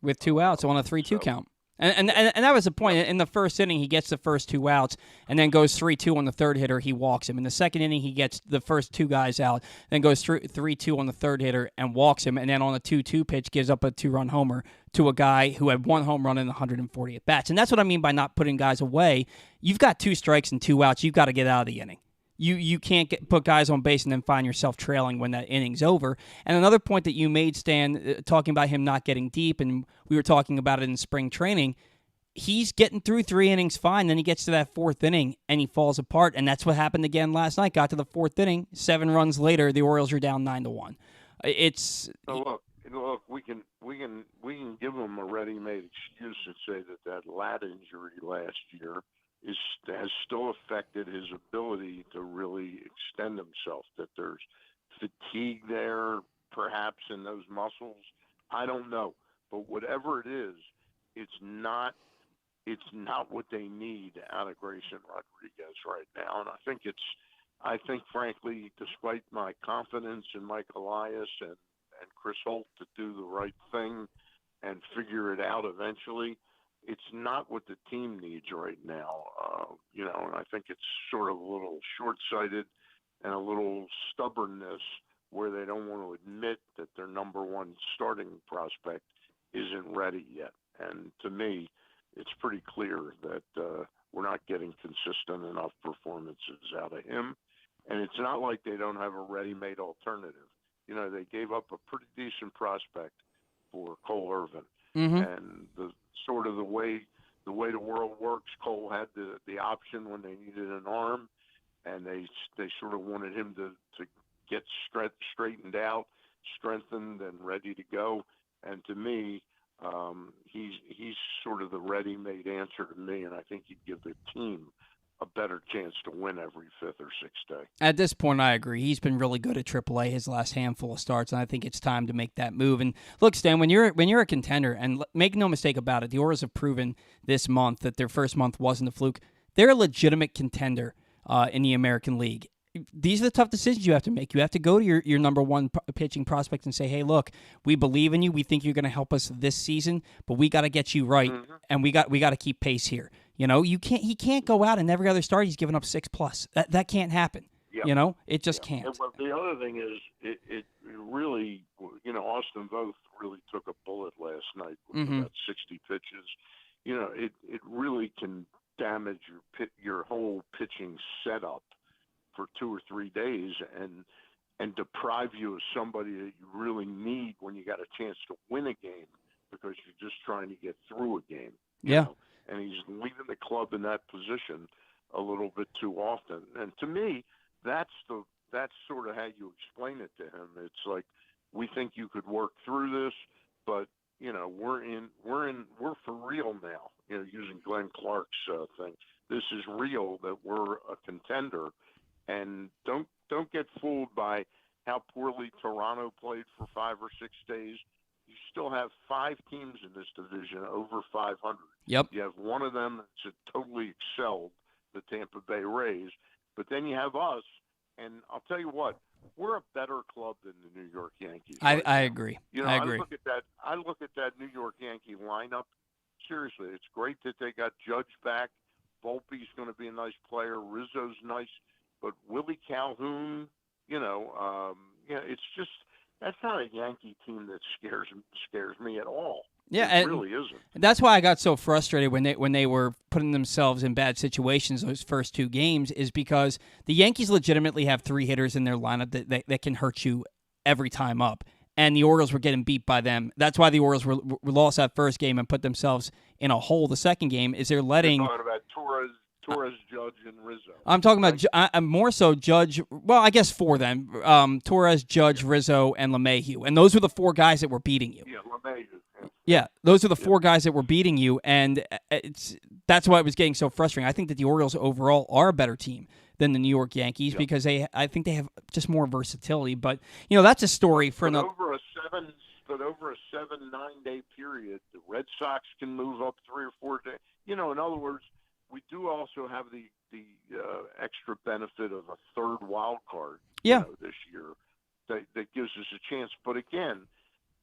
With 2 outs on a 3-2 count. And that was the point. In the first inning, he gets the first 2 outs and then goes 3-2 on the third hitter. He walks him. In the second inning, he gets the first 2 guys out, then goes 3-2 on the third hitter and walks him. And then on the 2-2 pitch, gives up a 2-run homer to a guy who had 1 home run in 140 at-bats. And that's what I mean by not putting guys away. You've got 2 strikes and 2 outs. You've got to get out of the inning. You can't put guys on base and then find yourself trailing when that inning's over. And another point that you made, Stan, talking about him not getting deep, and we were talking about it in spring training, he's getting through 3 innings fine. Then he gets to that 4th inning, and he falls apart. And that's what happened again last night. Got to the 4th inning, 7 runs later, the Orioles are down 9-1. It's look. We can give him a ready-made excuse and say that lat injury last year has still affected his ability to really extend himself, that there's fatigue there perhaps in those muscles. I don't know. But whatever it is, it's not what they need out of Grayson Rodriguez right now. And I think frankly, despite my confidence in Mike Elias Chris Holt to do the right thing and figure it out eventually. It's not what the team needs right now, and I think it's sort of a little short-sighted and a little stubbornness where they don't want to admit that their number one starting prospect isn't ready yet. And to me, it's pretty clear that we're not getting consistent enough performances out of him. And it's not like they don't have a ready-made alternative. They gave up a pretty decent prospect for Cole Irvin. Mm-hmm. And the way the world works, Cole had the option when they needed an arm, and they sort of wanted him to get straightened out, strengthened, and ready to go. And to me, he's sort of the ready-made answer to me, and I think he'd give the team a better chance to win every fifth or sixth day. At this point, I agree. He's been really good at AAA his last handful of starts, and I think it's time to make that move. And look, Stan, when you're a contender, and make no mistake about it, the Orioles have proven this month that their first month wasn't a fluke. They're a legitimate contender in the American League. These are the tough decisions you have to make. You have to go to your number one pitching prospect and say, hey, look, we believe in you. We think you're going to help us this season, but we got to get you right, and we got to keep pace here. He can't go out and every other start he's giving up 6+. That can't happen. Yep. It just can't. Well, the other thing is, it really, Austin Voth really took a bullet last night with about 60 pitches. It really can damage your whole pitching setup for 2 or 3 days and deprive you of somebody that you really need when you got a chance to win a game because you're just trying to get through a game. Yeah. And he's leaving the club in that position a little bit too often. And to me, that's sort of how you explain it to him. It's like, we think you could work through this, but we're for real now. Using Glenn Clark's thing, this is real that we're a contender. And don't get fooled by how poorly Toronto played for 5 or 6 days. You still have 5 teams in this division over 500. Yep. You have one of them that's totally excelled, the Tampa Bay Rays. But then you have us, and I'll tell you what, we're a better club than the New York Yankees. I agree. I agree. I look at that New York Yankee lineup. Seriously, it's great that they got Judge back. Volpe's going to be a nice player. Rizzo's nice. But Willie Calhoun, it's just, that's not a Yankee team that scares me at all. Yeah, it really isn't. That's why I got so frustrated when they were putting themselves in bad situations those first 2 games, is because the Yankees legitimately have 3 hitters in their lineup that can hurt you every time up, and the Orioles were getting beat by them. That's why the Orioles were lost that first game and put themselves in a hole the second game. Is they're letting. You're talking about Torres, Judge, and Rizzo. I'm talking about more so Judge. Well, I guess 4 then. Torres, Judge, Rizzo, and LeMahieu. And those were the 4 guys that were beating you. Yeah, LeMahieu. Yeah, those are the 4 guys that were beating you, and that's why it was getting so frustrating. I think that the Orioles overall are a better team than the New York Yankees because I think they have just more versatility. But, that's a story for another. Over a 7-9 day period, the Red Sox can move up 3 or 4 days. In other words, we do also have the extra benefit of a third wild card this year that gives us a chance. But again,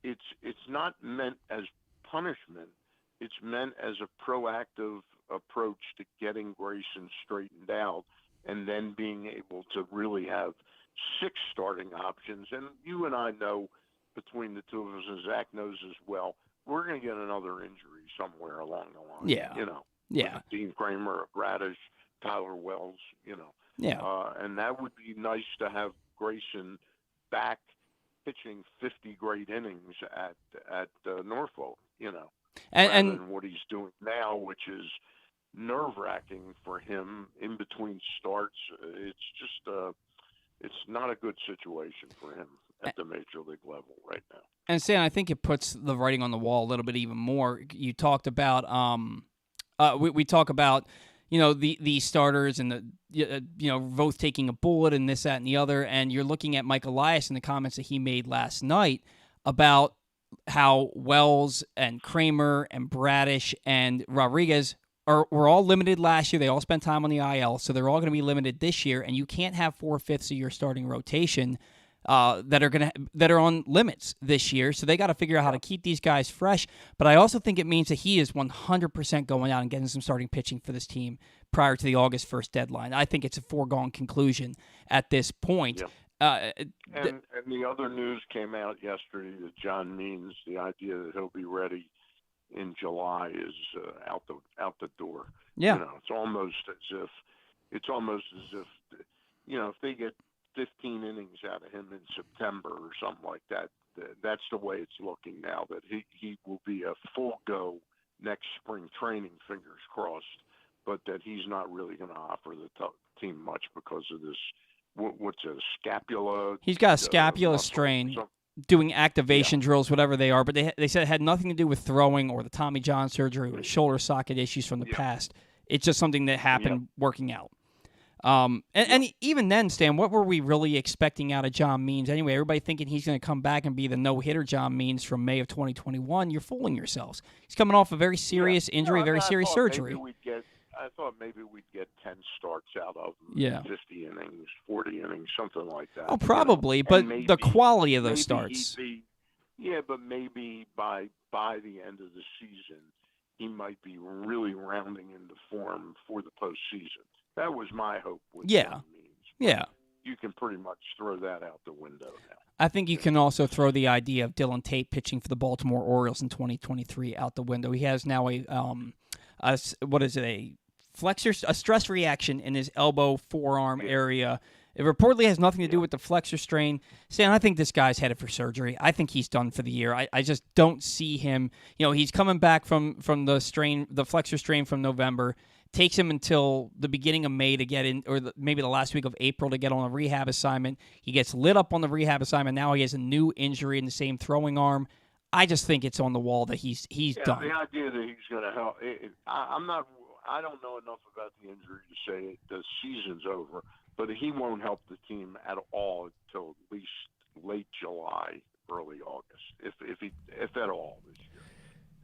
it's not meant as punishment. It's meant as a proactive approach to getting Grayson straightened out and then being able to really have 6 starting options. And you and I know, between the two of us, and Zach knows as well, we're going to get another injury somewhere along the line. Yeah. Yeah. Dean Kramer, Bradish, Tyler Wells, Yeah. And that would be nice to have Grayson back pitching 50 great innings at Norfolk, and what he's doing now, which is nerve-wracking for him in between starts. It's just it's not a good situation for him at the major league level right now. And Stan, I think it puts the writing on the wall a little bit even more. You talked about we talk about the starters and the both taking a bullet and this, that, and the other, and you're looking at Mike Elias and the comments that he made last night about how Wells and Kramer and Bradish and Rodriguez were all limited last year. They all spent time on the IL, so they're all going to be limited this year, and you can't have 4/5 of your starting rotation that are on limits this year. So they got to figure out how to keep these guys fresh. But I also think it means that he is 100% going out and getting some starting pitching for this team prior to the August 1st deadline. I think it's a foregone conclusion at this point. Yeah. And the other news came out yesterday that John Means, the idea that he'll be ready in July is out the door. Yeah. You know, it's almost as if if they get 15 innings out of him in September or something like that, that's the way it's looking now, that he will be a full go next spring training, fingers crossed, but that he's not really going to offer the team much because of this, what's a scapula? He's got a scapula strain. Doing activation drills, whatever they are, but they said it had nothing to do with throwing or the Tommy John surgery or shoulder socket issues from the past. It's just something that happened working out. And even then, Stan, what were we really expecting out of John Means anyway? Everybody thinking he's going to come back and be the no-hitter John Means from May of 2021. You're fooling yourselves. He's coming off a very serious injury, very serious surgery. I thought maybe we'd get 10 starts out of him, 50 innings, 40 innings, something like that. Oh, probably, but maybe, the quality of those starts. But maybe by the end of the season, he might be really rounding into form for the postseason. That was my hope with John Means. Yeah. You can pretty much throw that out the window now. I think you can also throw the idea of Dillon Tate pitching for the Baltimore Orioles in 2023 out the window. He has now a stress reaction in his elbow, forearm area. It reportedly has nothing to do with the flexor strain. Stan, I think this guy's headed for surgery. I think he's done for the year. I just don't see him. You know, he's coming back from the flexor strain from November. Takes him until the beginning of May to get in, or maybe the last week of April to get on a rehab assignment. He gets lit up on the rehab assignment. Now he has a new injury in the same throwing arm. I just think it's on the wall that he's done. The idea that he's going to help. I don't know enough about the injury to say the season's over, but he won't help the team at all until at least late July, early August, if at all this year.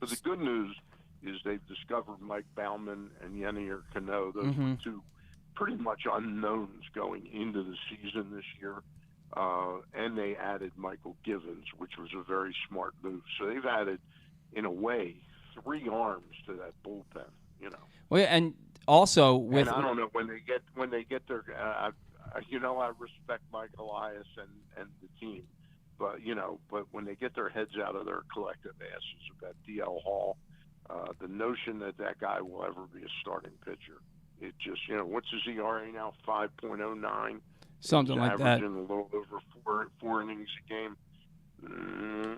But the good news is they've discovered Mike Baumann and Yennier Cano. Those were two pretty much unknowns going into the season this year. And they added Michael Givens, which was a very smart move. So they've added, in a way, 3 arms to that bullpen, you know. Well, and also with... And I don't know, when they get their... I respect Mike Elias and the team. But when they get their heads out of their collective asses about D.L. Hall, the notion that guy will ever be a starting pitcher, it just, what's his ERA now? 5.09? Something like that. Averaging a little over four innings a game.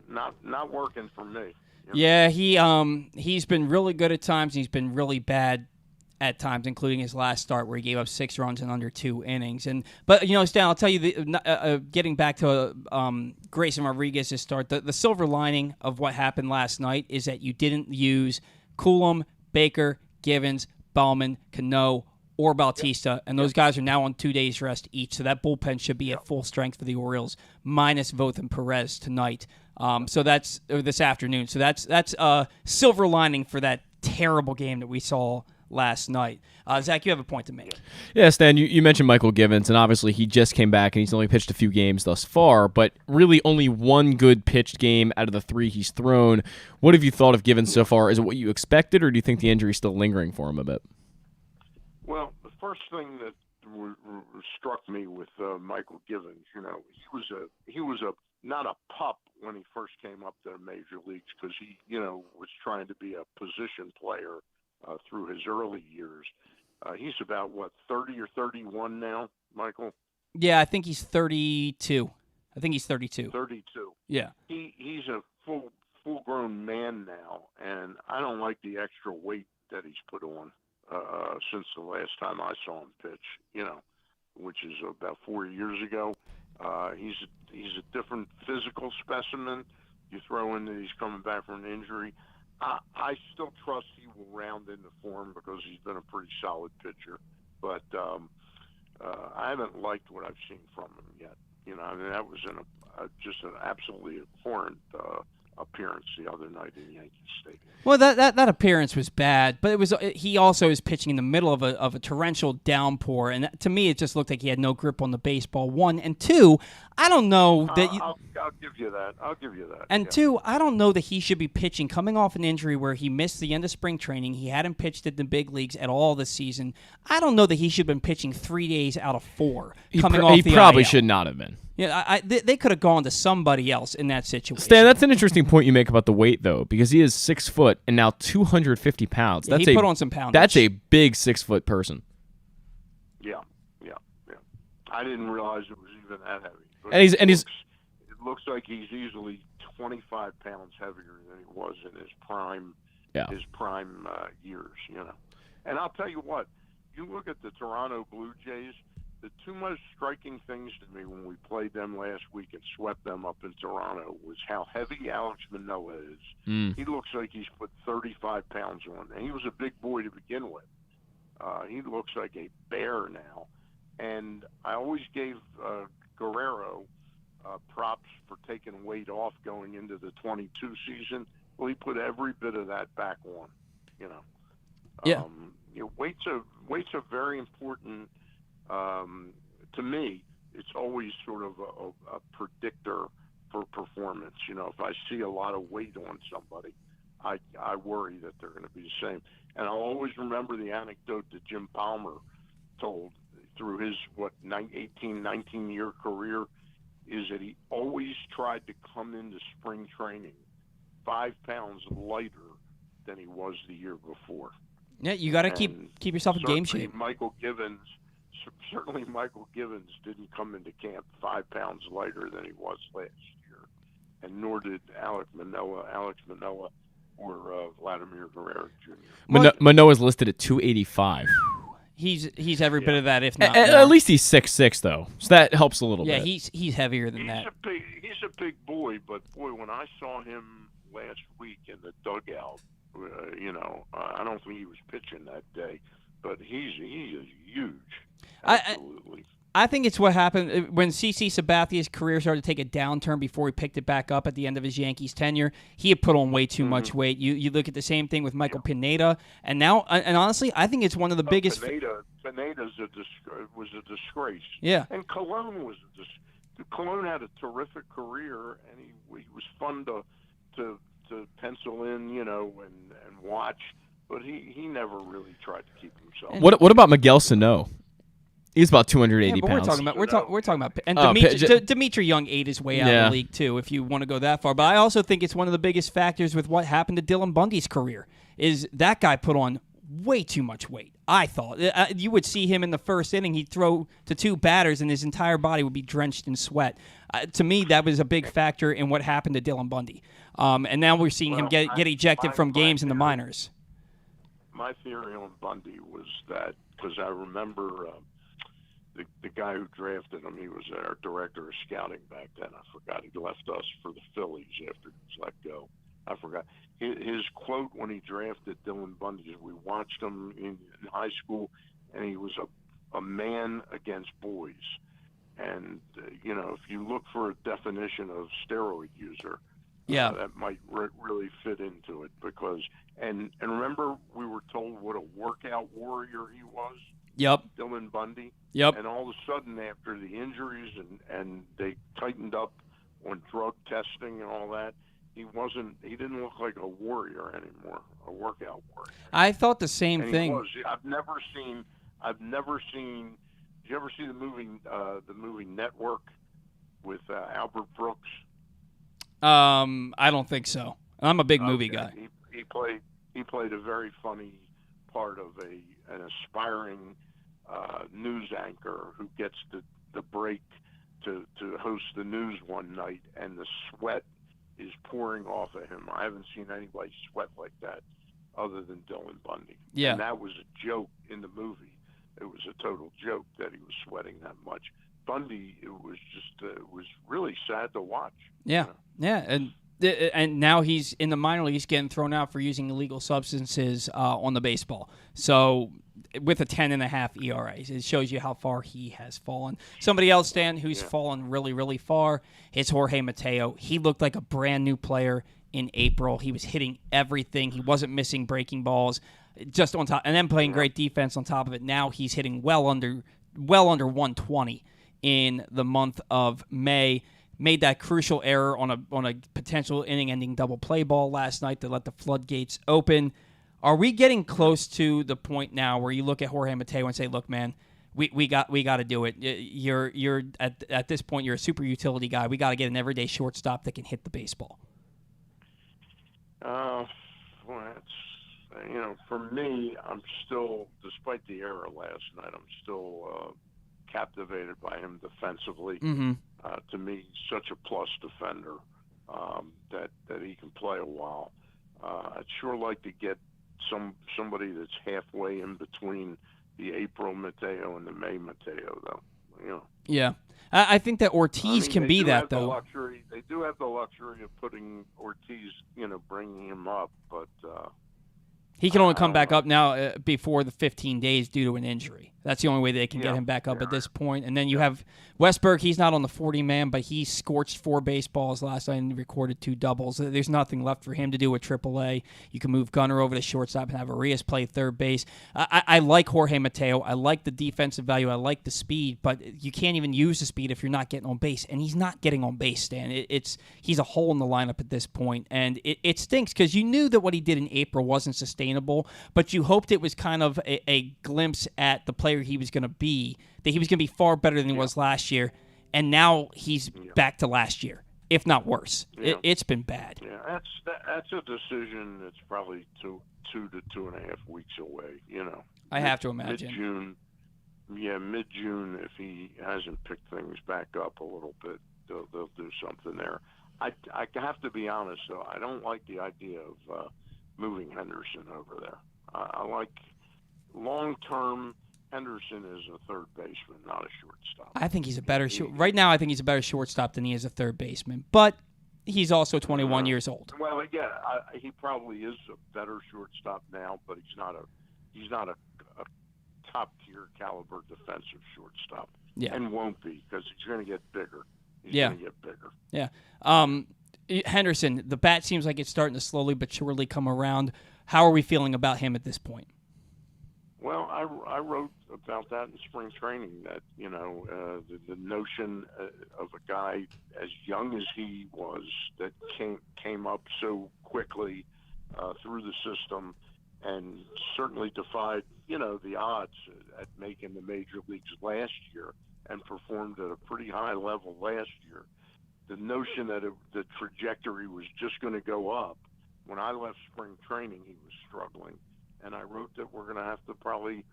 Not working for me. Yeah, he's been really good at times, and he's been really bad at times, including his last start where he gave up 6 runs in under 2 innings. But Stan, I'll tell you, getting back to Grayson Rodriguez's start, the silver lining of what happened last night is that you didn't use Coulomb, Baker, Givens, Baumann, Cano, or Bautista, and those guys are now on 2 days rest each, so that bullpen should be at full strength for the Orioles, minus Voth and Perez tonight. So that's this afternoon. So that's a silver lining for that terrible game that we saw last night. Zach, you have a point to make. Yeah, Stan, you mentioned Michael Givens, and obviously he just came back, and he's only pitched a few games thus far, but really only one good pitched game out of the 3 he's thrown. What have you thought of Givens so far? Is it what you expected, or do you think the injury's still lingering for him a bit? Well, the first thing that struck me with Michael Givens, he was not a pup when he first came up to the major leagues, because he, was trying to be a position player through his early years. He's about, 30 or 31 now, Michael? Yeah, I think he's 32. 32. Yeah. He's a full-grown man now, and I don't like the extra weight that he's put on since the last time I saw him pitch, which is about 4 years ago. He's a different physical specimen. You throw in that he's coming back from an injury. I still trust he will round into form because he's been a pretty solid pitcher. But I haven't liked what I've seen from him yet. That was just an absolutely abhorrent appearance the other night in Yankee Stadium. Well, that appearance was bad, but he also is pitching in the middle of a torrential downpour, and to me, it just looked like he had no grip on the baseball. One and two, I don't know that. I'll give you that. I'll give you that. And two, I don't know that he should be pitching coming off an injury where he missed the end of spring training. He hadn't pitched in the big leagues at all this season. I don't know that he should have been pitching 3 days out of 4 coming off the He probably IL. should not have been. Yeah, they could have gone to somebody else in that situation. Stan, that's an interesting point you make about the weight, though, because he is 6 foot and now 250 pounds. Yeah, he put on some poundage. That's a big 6 foot person. Yeah. I didn't realize it was even that heavy. But It looks like he's easily 25 pounds heavier than he was in his prime. Yeah. His prime years, And I'll tell you what, you look at the Toronto Blue Jays. The two most striking things to me when we played them last week and swept them up in Toronto was how heavy Alex Manoah is. He looks like he's put 35 pounds on, and he was a big boy to begin with. He looks like a bear now. And I always gave Guerrero props for taking weight off going into the 22 season. Well, he put every bit of that back on, Yeah. Weight's a very important. To me, it's always sort of a predictor for performance. If I see a lot of weight on somebody, I worry that they're going to be the same. And I'll always remember the anecdote that Jim Palmer told through his 18, 19-year career, is that he always tried to come into spring training 5 pounds lighter than he was the year before. Yeah, you got to keep yourself in game shape. Certainly Michael Givens didn't come into camp 5 pounds lighter than he was last year, and nor did Alex Manoah or Vladimir Guerrero Jr. Manoah's listed at 285. He's every bit of that, if not At least he's 6'6", though, so that helps a little bit. Yeah, he's heavier than that. He's a big boy, but boy, when I saw him last week in the dugout, I don't think he was pitching that day, but he is huge. Absolutely. I think it's what happened when CC Sabathia's career started to take a downturn before he picked it back up at the end of his Yankees tenure. He had put on way too much weight. You look at the same thing with Michael Pineda, and now, and honestly, I think it's one of the biggest. Pineda was a disgrace. Yeah, and Colon Colon had a terrific career, and he was fun to pencil in, and watch. But he never really tried to keep himself. What about Miguel Sano? He's about 280 but pounds. We're talking about, and Dimitri Young ate his way out of the league too. If you want to go that far, but I also think it's one of the biggest factors with what happened to Dillon Bundy's career is that guy put on way too much weight. I thought you would see him in the first inning, he'd throw to 2 batters, and his entire body would be drenched in sweat. To me, that was a big factor in what happened to Dillon Bundy. And now we're seeing him get ejected from games in the minors. My theory on Bundy was that, because I remember the guy who drafted him, he was our director of scouting back then. I forgot. He left us for the Phillies after he was let go. I forgot. His quote when he drafted Dillon Bundy is, we watched him in high school, and he was a man against boys. And, if you look for a definition of steroid user, that might really fit into it. Because, and remember, we were told what a workout warrior he was. Yep. Dillon Bundy. Yep. And all of a sudden, after the injuries and they tightened up on drug testing and all that, he didn't look like a warrior anymore, a workout warrior. I thought the same thing. He was. I've never seen. Did you ever see the movie Network with Albert Brooks? I don't think so. I'm a big movie guy. He played a very funny part of an aspiring news anchor who gets the break to host the news one night, and the sweat is pouring off of him. I haven't seen anybody sweat like that other than Dillon Bundy. Yeah. And that was a joke in the movie. It was a total joke that he was sweating that much. Bundy, it was really sad to watch. Yeah. Yeah, and now he's in the minor leagues getting thrown out for using illegal substances on the baseball. So with a 10.5 ERA, it shows you how far he has fallen. Somebody else, Stan, who's fallen really, really far is Jorge Mateo. He looked like a brand new player in April. He was hitting everything. He wasn't missing breaking balls, just on top, and then playing great defense on top of it. Now he's hitting well under 120 in the month of May. Made that crucial error on a potential inning-ending double play ball last night to let the floodgates open. Are we getting close to the point now where you look at Jorge Mateo and say, "Look, man, we got to do it. You're at this point, you're a super utility guy. We got to get an everyday shortstop that can hit the baseball." Well, it's, for me, I'm still, despite the error last night, I'm still captivated by him defensively. Mm-hmm. To me, he's such a plus defender that he can play a while. I'd sure like to get somebody that's halfway in between the April Mateo and the May Mateo, though. Yeah, I think that Ortiz can be that, though. They do have the luxury of putting Ortiz, bringing him up, but he can only come back up now before the 15 days due to an injury. That's the only way they can get him back up at this point. And then you have Westberg. He's not on the 40-man, but he scorched 4 baseballs last night and recorded 2 doubles. There's nothing left for him to do with AAA. You can move Gunnar over to shortstop and have Arias play third base. I like Jorge Mateo. I like the defensive value. I like the speed, but you can't even use the speed if you're not getting on base. And he's not getting on base, Stan. He's a hole in the lineup at this point. And it stinks because you knew that what he did in April wasn't sustainable, but you hoped it was kind of a glimpse at the player he was going to be, that he was going to be far better than he was last year, and now he's back to last year, if not worse. It's been bad. Yeah, that's a decision that's probably 2 to 2.5 weeks away. I have to imagine mid-June. If he hasn't picked things back up a little bit, they'll do something there. I have to be honest though, I don't like the idea of moving Henderson over there. I like long-term. Henderson is a third baseman, not a shortstop. I think he's a better right now. I think he's a better shortstop than he is a third baseman, but he's also 21 years old. Well, yeah, he probably is a better shortstop now, but he's not a top tier caliber defensive shortstop, and won't be because he's going to get bigger. He's going to get bigger. Yeah. Henderson, the bat seems like it's starting to slowly but surely come around. How are we feeling about him at this point? Well, I wrote about that in spring training, that, the notion of a guy as young as he was that came up so quickly through the system and certainly defied, the odds at making the major leagues last year and performed at a pretty high level last year. The notion that the trajectory was just going to go up. When I left spring training, he was struggling. And I wrote that we're going to have to probably,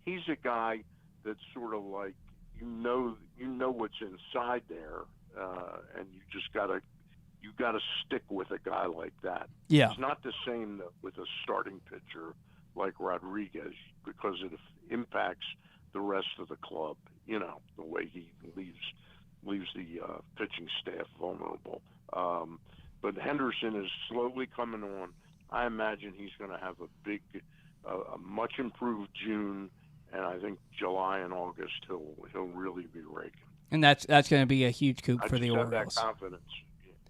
he's a guy that's sort of like, you know what's inside there, and you just got to stick with a guy like that. Yeah. It's not the same with a starting pitcher like Rodriguez, because it impacts the rest of the club, the way he leaves the pitching staff vulnerable. But Henderson is slowly coming on. I imagine he's going to have a much improved June, and I think July and August he'll really be raking. And that's going to be a huge coup for the Orioles. I just have that confidence.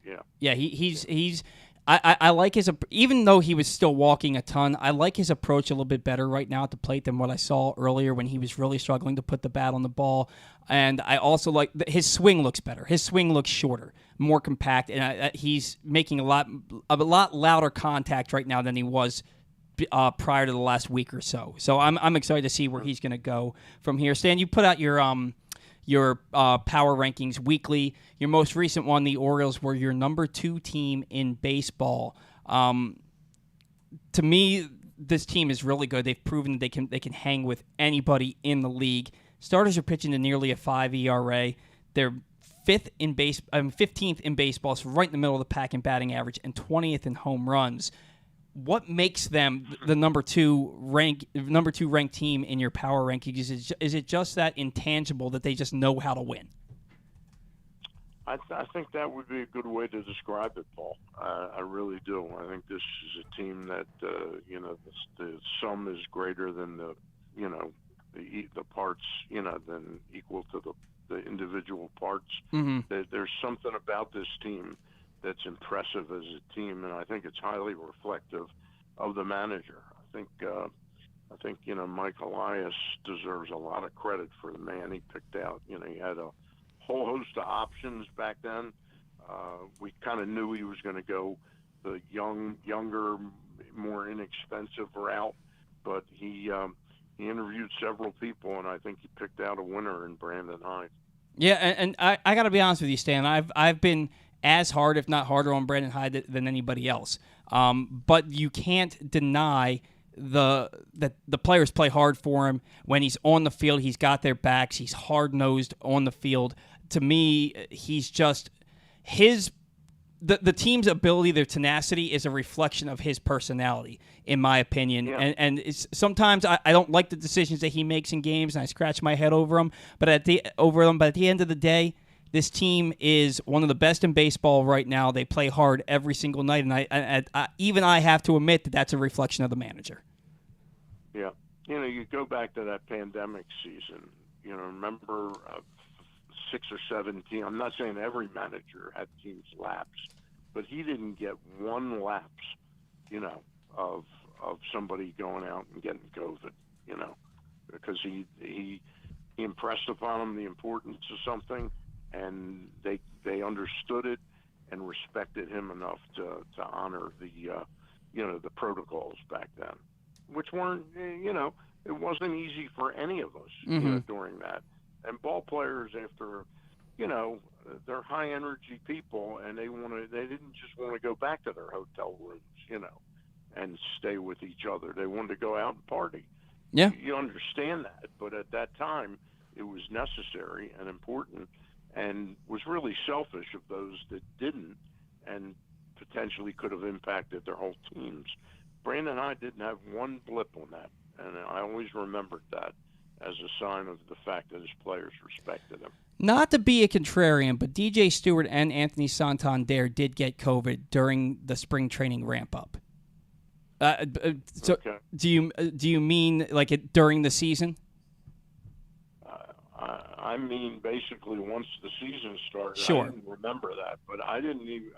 Yeah. Yeah, he's. I like his, even though he was still walking a ton, I like his approach a little bit better right now at the plate than what I saw earlier when he was really struggling to put the bat on the ball. And I also like his swing looks better. His swing looks shorter, more compact, and he's making a lot louder contact right now than he was prior to the last week or so. So I'm excited to see where he's going to go from here. Stan, you put out your power rankings weekly. Your most recent one, the Orioles were your number 2 team in baseball. To me, this team is really good. They've proven that they can hang with anybody in the league. Starters are pitching to nearly a 5 ERA. They're 15th in baseball, so right in the middle of the pack in batting average, and 20th in home runs. What makes them the number 2 ranked team in your power rankings? Is it just that intangible that they just know how to win? I think that would be a good way to describe it, Paul. I really do. I think this is a team that the sum is greater than the parts, than equal to the individual parts. Mm-hmm. There's something about this team that's impressive as a team, and I think it's highly reflective of the manager. I think Mike Elias deserves a lot of credit for the man he picked out. He had a whole host of options back then. We kind of knew he was going to go the younger, more inexpensive route, but he interviewed several people, and I think he picked out a winner in Brandon Hyde. Yeah, and I got to be honest with you, Stan. I've been as hard, if not harder, on Brandon Hyde than anybody else. But you can't deny that the players play hard for him. When he's on the field, he's got their backs. He's hard-nosed on the field. To me, he's just the team's ability, their tenacity, is a reflection of his personality, in my opinion. Yeah. And it's, sometimes I don't like the decisions that he makes in games, and I scratch my head over them. But at the end of the day, this team is one of the best in baseball right now. They play hard every single night, and I have to admit that that's a reflection of the manager. Yeah. You go back to that pandemic season, remember 6 or 7 teams. I'm not saying every manager had teams lapse, but he didn't get one lapse, of somebody going out and getting COVID, because he impressed upon them the importance of something, and they understood it and respected him enough to honor the protocols back then, which weren't, it wasn't easy for any of us during that. And ball players, after, they're high energy people, and they didn't just want to go back to their hotel rooms, and stay with each other. They wanted to go out and party. Yeah. You understand that, but at that time it was necessary and important, and was really selfish of those that didn't, and potentially could have impacted their whole teams. Brandon Hyde didn't have one blip on that, and I always remembered that as a sign of the fact that his players respected him. Not to be a contrarian, but DJ Stewart and Anthony Santander did get COVID during the spring training ramp-up. Okay. Do you mean like it during the season? I mean, basically, once the season started. Sure. I didn't remember that, but I didn't even.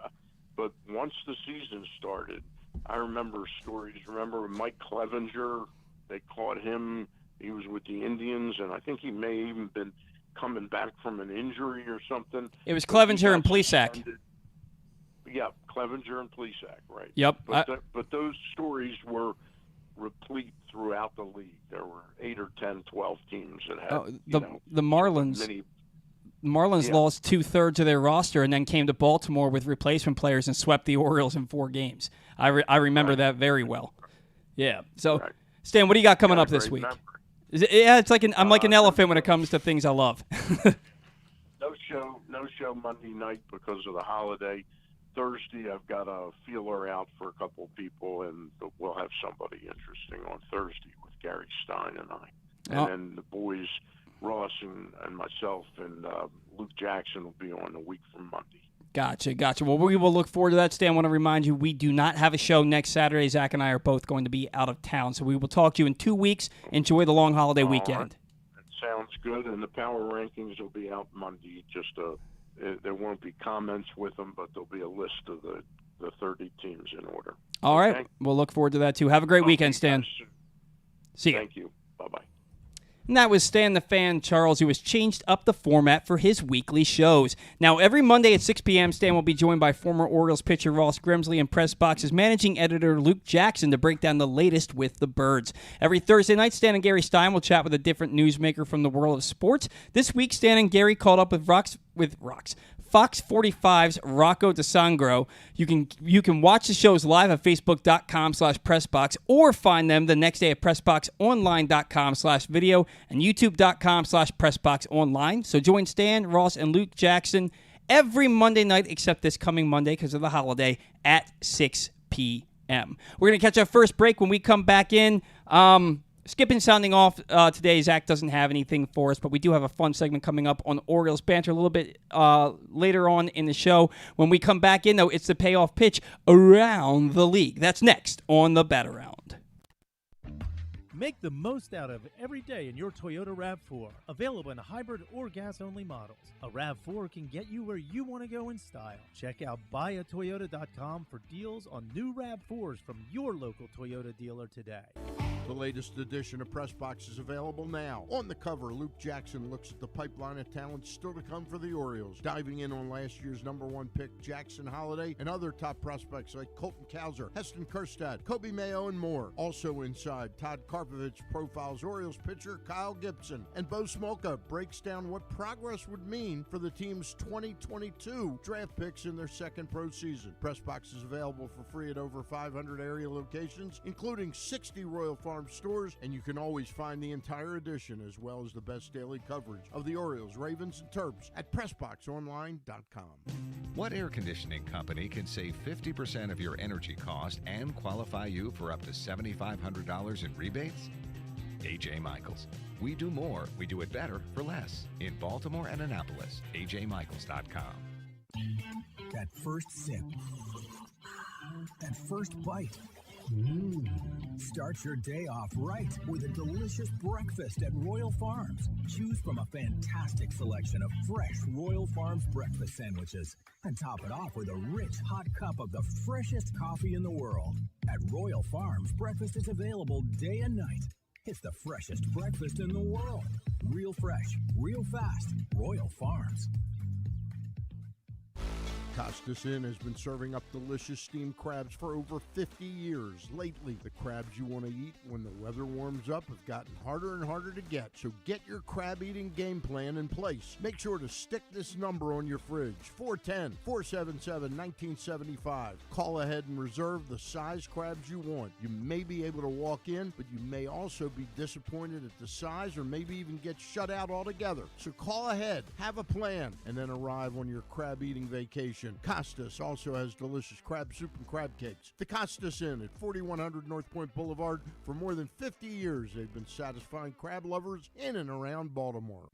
But once the season started, I remember stories. Remember Mike Clevenger? They caught him. He was with the Indians, and I think he may even been coming back from an injury or something. It was Clevenger and Plesac. Yeah, Clevenger and Plesac, right? Yep. But those stories were replete throughout the league. There were 8 or 10, 12 teams that had the Marlins. Marlins lost 2/3 of their roster and then came to Baltimore with replacement players and swept the Orioles in 4 games. I remember that very well. Yeah. So, right. Stan, what do you got coming up this week? It's like I'm like an elephant when it comes to things I love. No show Monday night because of the holiday. Thursday, I've got a feeler out for a couple people, and we'll have somebody interesting on Thursday with Gary Stein and I. And then the boys, Ross and myself, and Luke Jackson will be on a week from Monday. Gotcha. Well, we will look forward to that, Stan. I want to remind you, we do not have a show next Saturday. Zach and I are both going to be out of town, so we will talk to you in 2 weeks. Enjoy the long holiday weekend. Right. That sounds good, and the power rankings will be out Monday. There won't be comments with them, but there'll be a list of the 30 teams in order. All right. We'll look forward to that, too. Have a great weekend, Stan. See you. Thank you. Bye-bye. And that was Stan the Fan Charles, who has changed up the format for his weekly shows. Now, every Monday at 6 p.m., Stan will be joined by former Orioles pitcher Ross Grimsley and Press Box's managing editor Luke Jackson to break down the latest with the Birds. Every Thursday night, Stan and Gary Stein will chat with a different newsmaker from the world of sports. This week, Stan and Gary caught up with Fox 45's Rocco DeSangro. You can watch the shows live at facebook.com/pressbox or find them the next day at pressboxonline.com/video and youtube.com/pressboxonline. So join Stan, Ross, and Luke Jackson every Monday night except this coming Monday because of the holiday at 6 p.m. We're going to catch our first break. When we come back in, skipping sounding off today, Zach doesn't have anything for us, but we do have a fun segment coming up on Orioles banter a little bit later on in the show. When we come back in, though, it's the payoff pitch around the league. That's next on the Bet Around. Make the most out of every day in your Toyota RAV4. Available in hybrid or gas-only models. A RAV4 can get you where you want to go in style. Check out buyatoyota.com for deals on new RAV4s from your local Toyota dealer today. The latest edition of Press Box is available now. On the cover, Luke Jackson looks at the pipeline of talent still to come for the Orioles, diving in on last year's #1 pick Jackson Holliday and other top prospects like Colton Cowser, Heston Kjerstad, Kobe Mayo, and more. Also inside, Todd Karpovich profiles Orioles pitcher Kyle Gibson, and Bo Smolka breaks down what progress would mean for the team's 2022 draft picks in their second pro season. Press Box is available for free at over 500 area locations, including 60 Royal Farm stores, and you can always find the entire edition as well as the best daily coverage of the Orioles, Ravens, and Terps at PressBoxOnline.com. What air conditioning company can save 50% of your energy cost and qualify you for up to $7,500 in rebates? AJ Michaels. We do more, we do it better for less. In Baltimore and Annapolis, ajmichaels.com. That first sip. That first bite. Start your day off right with a delicious breakfast at Royal Farms. Choose from a fantastic selection of fresh Royal Farms breakfast sandwiches and top it off with a rich hot cup of the freshest coffee in the world. At Royal Farms, breakfast is available day and night. It's the freshest breakfast in the world. Real fresh, real fast. Royal Farms. Costas Inn has been serving up delicious steamed crabs for over 50 years. Lately, the crabs you want to eat when the weather warms up have gotten harder and harder to get. So get your crab eating game plan in place. Make sure to stick this number on your fridge, 410-477-1975. Call ahead and reserve the size crabs you want. You may be able to walk in, but you may also be disappointed at the size or maybe even get shut out altogether. So call ahead, have a plan, and then arrive on your crab eating vacation. Costas also has delicious crab soup and crab cakes. The Costas Inn at 4100 North Point Boulevard. For more than 50 years, they've been satisfying crab lovers in and around Baltimore.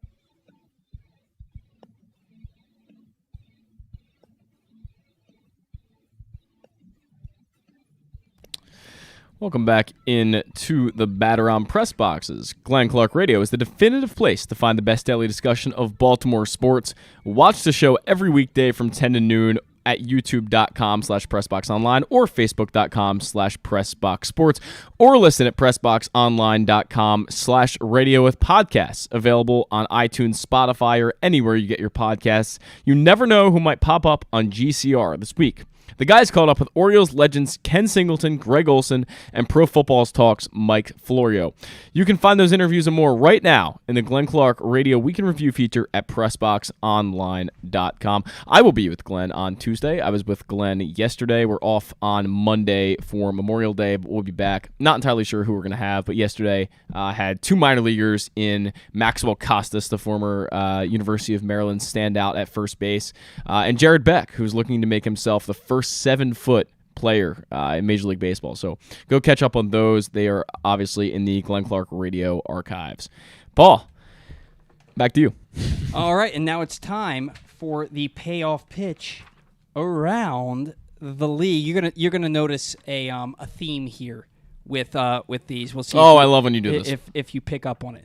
Welcome back into the Batter on Press Boxes. Glenn Clark Radio is the definitive place to find the best daily discussion of Baltimore sports. Watch the show every weekday from 10 to noon at youtube.com/pressboxonline or facebook.com/pressboxsports, or listen at pressboxonline.com/radio with podcasts available on iTunes, Spotify, or anywhere you get your podcasts. You never know who might pop up on GCR this week. The guys caught up with Orioles legends Ken Singleton, Greg Olson, and Pro Football Talk's Mike Florio. You can find those interviews and more right now in the Glenn Clark Radio Weekend Review feature at PressBoxOnline.com. I will be with Glenn on Tuesday. I was with Glenn yesterday. We're off on Monday for Memorial Day, but we'll be back. Not entirely sure who we're going to have, but yesterday I had two minor leaguers in Maxwell Costas, the former University of Maryland standout at first base, and Jared Beck, who's looking to make himself the first 7-foot player in Major League Baseball. So go catch up on those. They are obviously in the Glenn Clark Radio archives. Paul, back to you. All right, and now it's time for the payoff pitch around the league. You're gonna notice a theme here with these. We'll see. I love when you do this. If you pick up on it.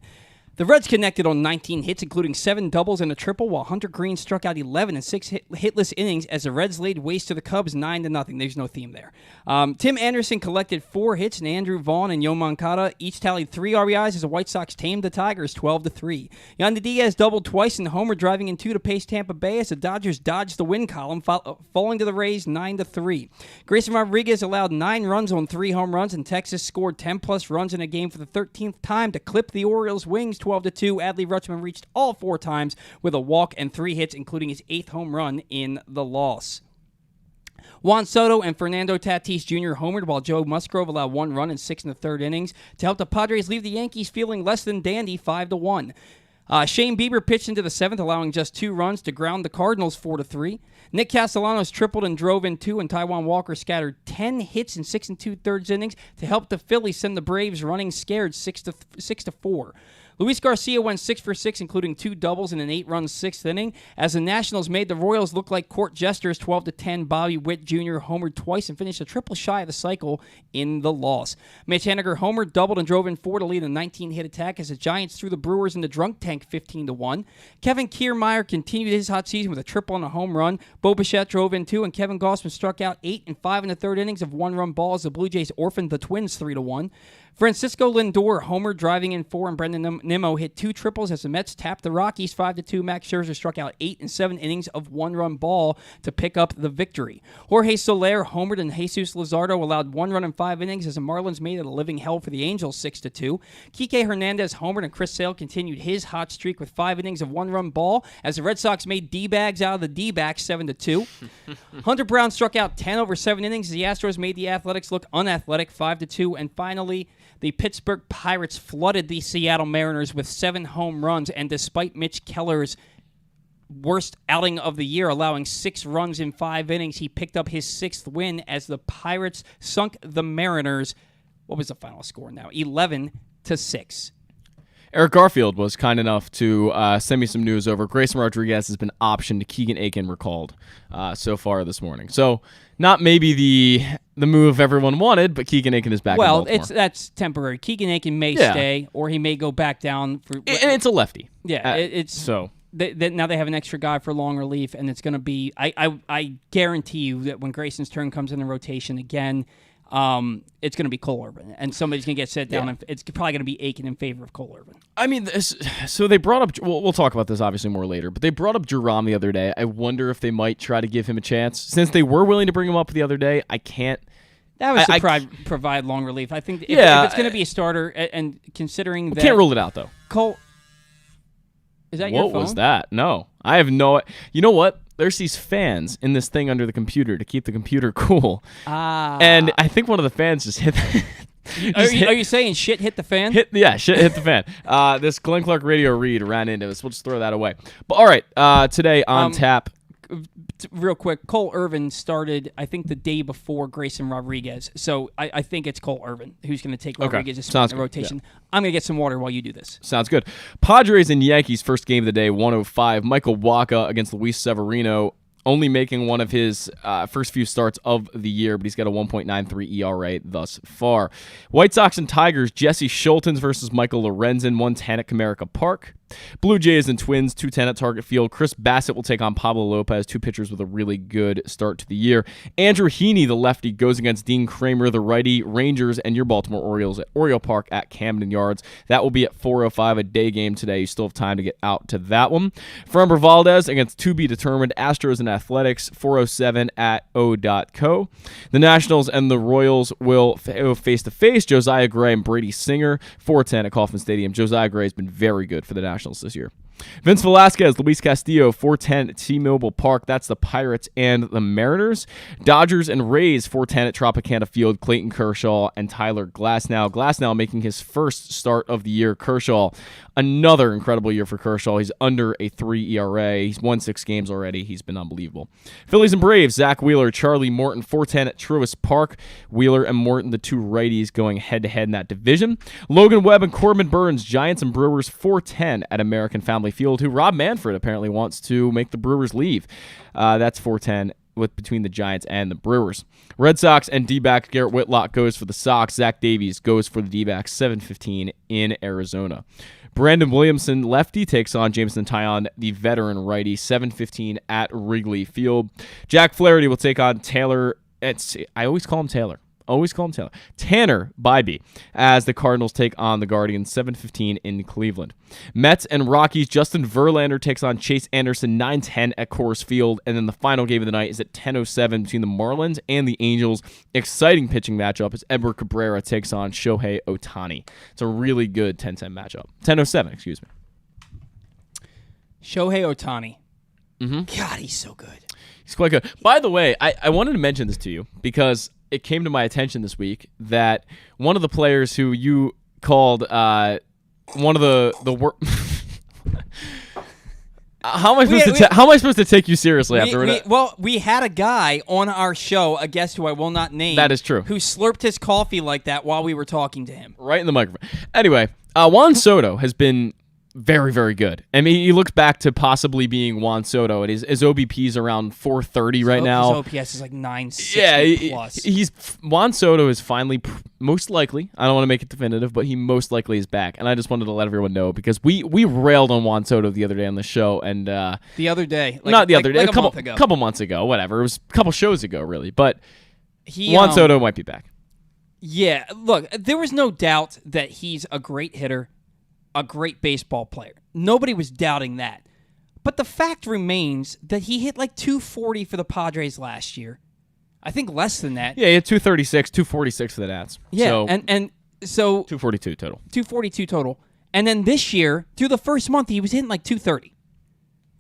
The Reds connected on 19 hits, including 7 doubles and a triple, while Hunter Green struck out 11 in 6 hitless innings as the Reds laid waste to the Cubs 9-0. There's no theme there. Tim Anderson collected 4 hits, and Andrew Vaughn and Yo Moncada each tallied 3 RBIs as the White Sox tamed the Tigers 12-3. Yandy Diaz doubled twice and homer, driving in 2 to pace Tampa Bay as the Dodgers dodged the win column, falling to the Rays 9-3. Grayson Rodriguez allowed 9 runs on 3 home runs, and Texas scored 10-plus runs in a game for the 13th time to clip the Orioles' wings 12-2. Adley Rutschman reached all 4 times with a walk and 3 hits, including his 8th home run in the loss. Juan Soto and Fernando Tatis Jr. homered, while Joe Musgrove allowed 1 run in 6 1/3 innings to help the Padres leave the Yankees feeling less than dandy 5-1. Shane Bieber pitched into the 7th, allowing just 2 runs to ground the Cardinals 4-3. Nick Castellanos tripled and drove in 2, and Taijuan Walker scattered 10 hits in 6 2/3 innings to help the Phillies send the Braves running scared 6-4. Luis Garcia went 6 for 6, including 2 doubles in an 8-run 6th inning, as the Nationals made the Royals look like court jesters. 12-10, Bobby Witt Jr. homered twice and finished a triple shy of the cycle in the loss. Mitch Haniger homered, doubled, and drove in 4 to lead a 19-hit attack as the Giants threw the Brewers in the drunk tank 15-1. Kevin Kiermaier continued his hot season with a triple and a home run. Bo Bichette drove in 2, and Kevin Gausman struck out 8 and 5 in the third innings of 1-run ball as the Blue Jays orphaned the Twins 3-1. Francisco Lindor homer, driving in 4, and Brendan Nimmo hit 2 triples as the Mets tapped the Rockies 5-2. Max Scherzer struck out 8 and 7 innings of 1-run ball to pick up the victory. Jorge Soler homered, and Jesus Luzardo allowed 1 run in 5 innings as the Marlins made it a living hell for the Angels 6-2. Kike Hernandez homered, and Chris Sale continued his hot streak with 5 innings of 1-run ball as the Red Sox made D-bags out of the D-backs 7-2. Hunter Brown struck out 10 over 7 innings as the Astros made the Athletics look unathletic 5-2. And finally, the Pittsburgh Pirates flooded the Seattle Mariners with 7 home runs, and despite Mitch Keller's worst outing of the year, allowing 6 runs in 5 innings, he picked up his 6th win as the Pirates sunk the Mariners. What was the final score now? 11-6. Eric Garfield was kind enough to send me some news over. Grayson Rodriguez has been optioned. Keegan Aiken recalled so far this morning. So not maybe the move everyone wanted, but Keegan Aiken is back. Well, that's temporary. Keegan Aiken may stay, or he may go back down for. And it's a lefty. Yeah, it's so. Now they have an extra guy for long relief, and it's going to be. I guarantee you that when Grayson's turn comes in the rotation again, it's going to be Cole Irvin, and somebody's going to get set down. And it's probably going to be Aiken in favor of Cole Irvin. I mean, so they brought up. We'll talk about this obviously more later, but they brought up Jerome the other day. I wonder if they might try to give him a chance since they were willing to bring him up the other day. I can't. That was to provide long relief. I think if it's going to be a starter, and considering that can't rule it out though. Cole, is that your phone? What was that? No, I have no. You know what? There's these fans in this thing under the computer to keep the computer cool. And I think one of the fans just hit. Are you saying shit hit the fan? Shit hit the fan. This Glenn Clark radio read ran into us. We'll just throw that away. But all right, today on tap. Real quick, Cole Irvin started, I think, the day before Grayson Rodriguez. So I think it's Cole Irvin who's going to take Rodriguez's spot in the rotation. Yeah. I'm going to get some water while you do this. Sounds good. Padres and Yankees first game of the day, 105. Michael Wacha against Luis Severino, only making one of his first few starts of the year, but he's got a 1.93 ERA thus far. White Sox and Tigers, Jesse Schultens versus Michael Lorenzen, 110 at Comerica Park. Blue Jays and Twins, 210 at Target Field. Chris Bassett will take on Pablo Lopez, 2 pitchers with a really good start to the year. Andrew Heaney, the lefty, goes against Dean Kramer, the righty. Rangers and your Baltimore Orioles at Oriole Park at Camden Yards. That will be at 4:05, a day game today. You still have time to get out to that one. Framber Valdez against to be determined Astros and Athletics, 4:07 at O.co. The Nationals and the Royals will face-to-face. Josiah Gray and Brady Singer, 4:10 at Kauffman Stadium. Josiah Gray has been very good for the Nationals this year. Vince Velasquez, Luis Castillo, 4:10 at T-Mobile Park. That's the Pirates and the Mariners. Dodgers and Rays, 4:10 at Tropicana Field. Clayton Kershaw and Tyler Glasnow. Glasnow making his first start of the year. Kershaw, another incredible year for Kershaw. He's under a 3 ERA. He's won 6 games already. He's been unbelievable. Phillies and Braves, Zach Wheeler, Charlie Morton, 4:10 at Truist Park. Wheeler and Morton, the 2 righties, going head-to-head in that division. Logan Webb and Corbin Burns, Giants and Brewers, 4:10 at American Family Field, who Rob Manfred apparently wants to make the Brewers leave. That's 4:10 between the Giants and the Brewers. Red Sox and D-backs, Garrett Whitlock goes for the Sox. Zach Davies goes for the D-backs, 7:15 in Arizona. Brandon Williamson, lefty, takes on Jameson Taillon, the veteran righty, 7:15 at Wrigley Field. Jack Flaherty will take on Taylor. I always call him Taylor. Tanner Bybee, as the Cardinals take on the Guardians, 7:15 in Cleveland. Mets and Rockies, Justin Verlander takes on Chase Anderson, 9:10 at Coors Field. And then the final game of the night is at 10:07 between the Marlins and the Angels. Exciting pitching matchup as Edward Cabrera takes on Shohei Ohtani. It's a really good 10-10 matchup. 10:07, excuse me. Shohei Ohtani. Mm-hmm. God, he's so good. He's quite good. By the way, I wanted to mention this to you because it came to my attention this week that one of the players who you called one of the How am I supposed to take you seriously after that? Well, we had a guy on our show, a guest who I will not name. That is true. Who slurped his coffee like that while we were talking to him. Right in the microphone. Anyway, Juan Soto has been very, very good. I mean, he looks back to possibly being Juan Soto, and his OBP is around 430 right now. His OPS is like 960 plus. Juan Soto is finally, most likely, I don't want to make it definitive, but he most likely is back. And I just wanted to let everyone know because we railed on Juan Soto the other day on the show. And the other day? Not the other day. Like a couple months ago, whatever. It was a couple shows ago, really. But Juan Soto might be back. Yeah, look, there was no doubt that he's a great hitter, a great baseball player. Nobody was doubting that. But the fact remains that he hit like 240 for the Padres last year. I think less than that. Yeah, he had 236, 246 for the Nats. Yeah, so, and so 242 total. 242 total. And then this year, through the first month, he was hitting like 230.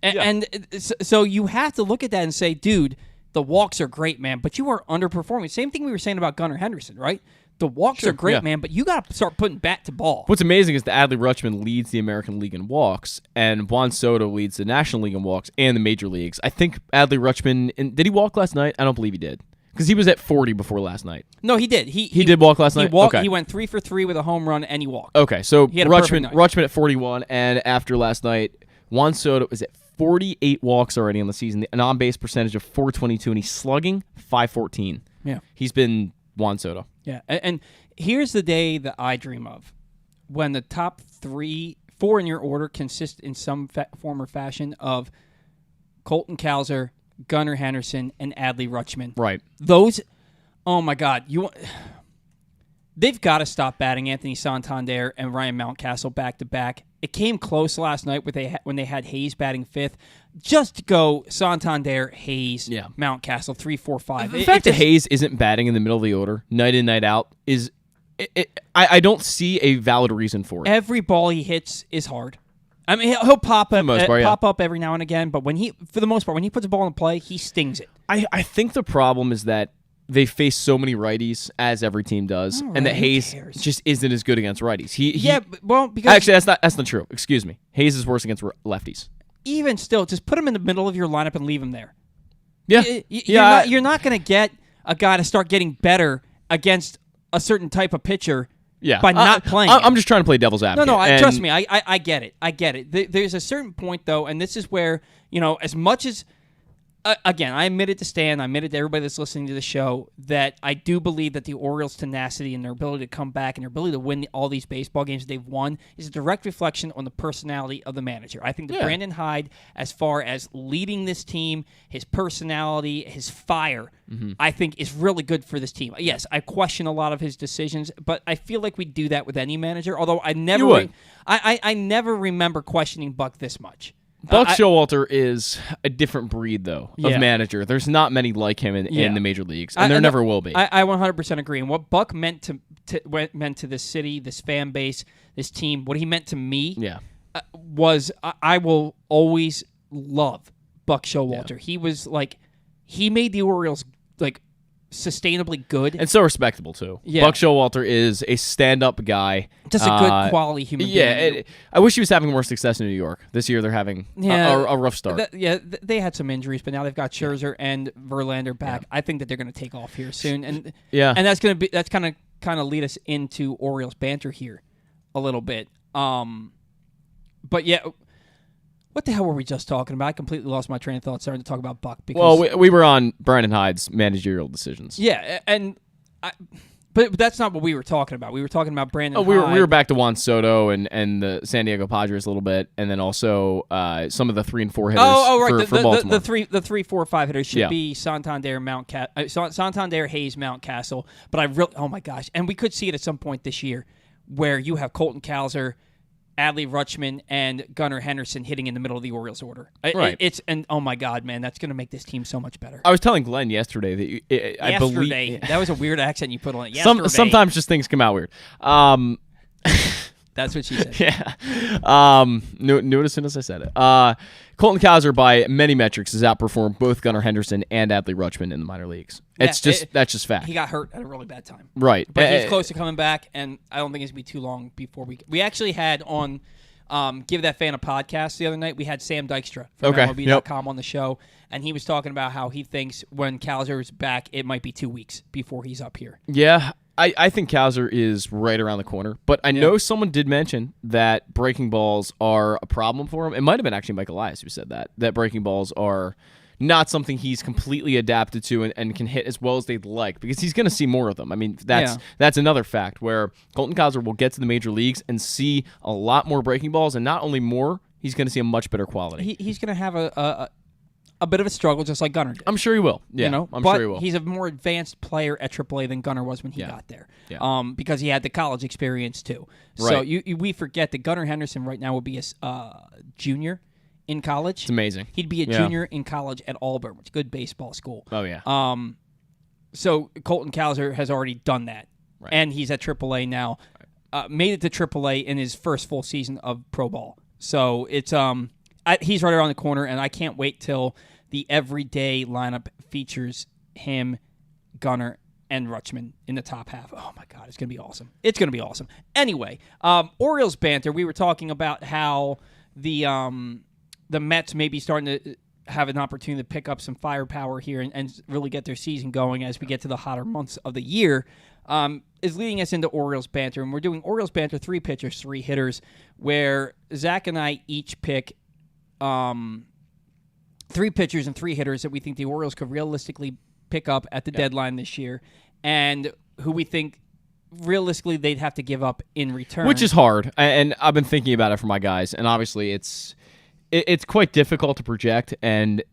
And so you have to look at that and say, dude, the walks are great, man, but you are underperforming. Same thing we were saying about Gunnar Henderson, right? The walks are great, man, but you got to start putting bat to ball. What's amazing is that Adley Rutschman leads the American League in walks, and Juan Soto leads the National League in walks and the major leagues. I think Adley Rutschman, did he walk last night? I don't believe he did, because he was at 40 before last night. No, he did. He did walk last night? He walked. Okay. He went 3 for 3 with a home run, and he walked. Okay, so he had a perfect night. Rutschman at 41, and after last night, Juan Soto is at 48 walks already on the season, an on-base percentage of 422, and he's slugging 514. Yeah. He's been Juan Soto. Yeah, and here's the day that I dream of, when the top 4 in your order consist in some form or fashion of Colton Cowser, Gunnar Henderson, and Adley Rutschman. Right. Those, oh my God, they've got to stop batting Anthony Santander and Ryan Mountcastle back to back. It came close last night when they had Hayes batting 5th. Just go Santander, Hayes, Mountcastle, 3, 4, 5. The fact that Hayes isn't batting in the middle of the order, night in, night out, is I don't see a valid reason for it. Every ball he hits is hard. I mean, he'll pop up every now and again, but for the most part, when he puts a ball in play, he stings it. I think the problem is that they face so many righties, as every team does, and that Hayes just isn't as good against righties. Because actually that's not true. Excuse me. Hayes is worse against lefties. Even still, just put him in the middle of your lineup and leave him there. Yeah, you're not going to get a guy to start getting better against a certain type of pitcher. By not playing. I'm just trying to play devil's advocate. No, trust me. I get it. I get it. There's a certain point though, and this is where as much as. Again, I admit it to Stan, I admit it to everybody that's listening to the show, that I do believe that the Orioles' tenacity and their ability to come back and their ability to win all these baseball games they've won is a direct reflection on the personality of the manager. I think that Brandon Hyde, as far as leading this team, his personality, his fire, I think is really good for this team. Yes, I question a lot of his decisions, but I feel like we do that with any manager, although I never remember questioning Buck this much. Buck Showalter is a different breed, though, of manager. There's not many like him in the major leagues, and there never will be. I 100% agree. And what Buck meant to this city, this fan base, this team, what he meant to me was I will always love Buck Showalter. Yeah. He was he made the Orioles sustainably good. And so respectable, too. Yeah. Buck Showalter is a stand-up guy. Just a good quality human being. Yeah, I wish he was having more success in New York. This year they're having a rough start. They had some injuries, but now they've got Scherzer and Verlander back. Yeah. I think that they're going to take off here soon. And that's going to kind of lead us into Orioles banter here a little bit. But yeah, what the hell were we just talking about? I completely lost my train of thought starting to talk about Buck. Well, we were on Brandon Hyde's managerial decisions. Yeah, but that's not what we were talking about. We were talking about Brandon Hyde. We were back to Juan Soto and the San Diego Padres a little bit, and then also some of the 3 and 4 hitters. Right. For Baltimore. The 3, 4, 5 hitters should be Santander, Santander, Hayes, Mountcastle. But oh my gosh, and we could see it at some point this year where you have Colton Cowser, Adley Rutschman, and Gunnar Henderson hitting in the middle of the Orioles order. Right. And oh my God, man, that's going to make this team so much better. I was telling Glenn yesterday that I believe that was a weird accent you put on it. Yesterday. Sometimes just things come out weird. That's what she said. Yeah. Knew it as soon as I said it. Colton Cowser, by many metrics, has outperformed both Gunnar Henderson and Adley Rutschman in the minor leagues. That's just fact. He got hurt at a really bad time. Right. But he's close to coming back, and I don't think it's going to be too long before we actually had on Give That Fan a Podcast the other night. We had Sam Dykstra from MLB.com on the show, and he was talking about how he thinks when Cowser's back, it might be 2 weeks before he's up here. Yeah, I think Cowser is right around the corner, but I know someone did mention that breaking balls are a problem for him. It might have been actually Mike Elias who said that breaking balls are not something he's completely adapted to and can hit as well as they'd like, because he's going to see more of them. I mean, that's another fact where Colton Cowser will get to the major leagues and see a lot more breaking balls, and not only more, he's going to see a much better quality. He's going to have a bit of a struggle, just like Gunnar did. I'm sure he will. Yeah, I'm sure he will. He's a more advanced player at AAA than Gunnar was when he got there. Yeah. Because he had the college experience too. Right. So we forget that Gunnar Henderson right now will be a junior in college. It's amazing. He'd be a junior in college at Auburn, which is a good baseball school. Oh yeah. So Colton Cowser has already done that, and he's at AAA now. Made it to AAA in his first full season of pro ball. So it's he's right around the corner, and I can't wait till the everyday lineup features him, Gunnar, and Rutschman in the top half. Oh, my God, it's going to be awesome. It's going to be awesome. Anyway, Orioles banter, we were talking about how the Mets may be starting to have an opportunity to pick up some firepower here and really get their season going as we get to the hotter months of the year, is leading us into Orioles banter. And we're doing Orioles banter, 3 pitchers, 3 hitters, where Zach and I each pick 3 pitchers and 3 hitters that we think the Orioles could realistically pick up at the deadline this year, and who we think realistically they'd have to give up in return. Which is hard, and I've been thinking about it for my guys, and obviously it's quite difficult to project, and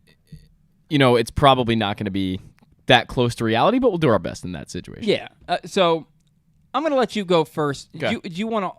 it's probably not going to be that close to reality, but we'll do our best in that situation. Yeah. So I'm going to let you go first. Okay. Do you want to?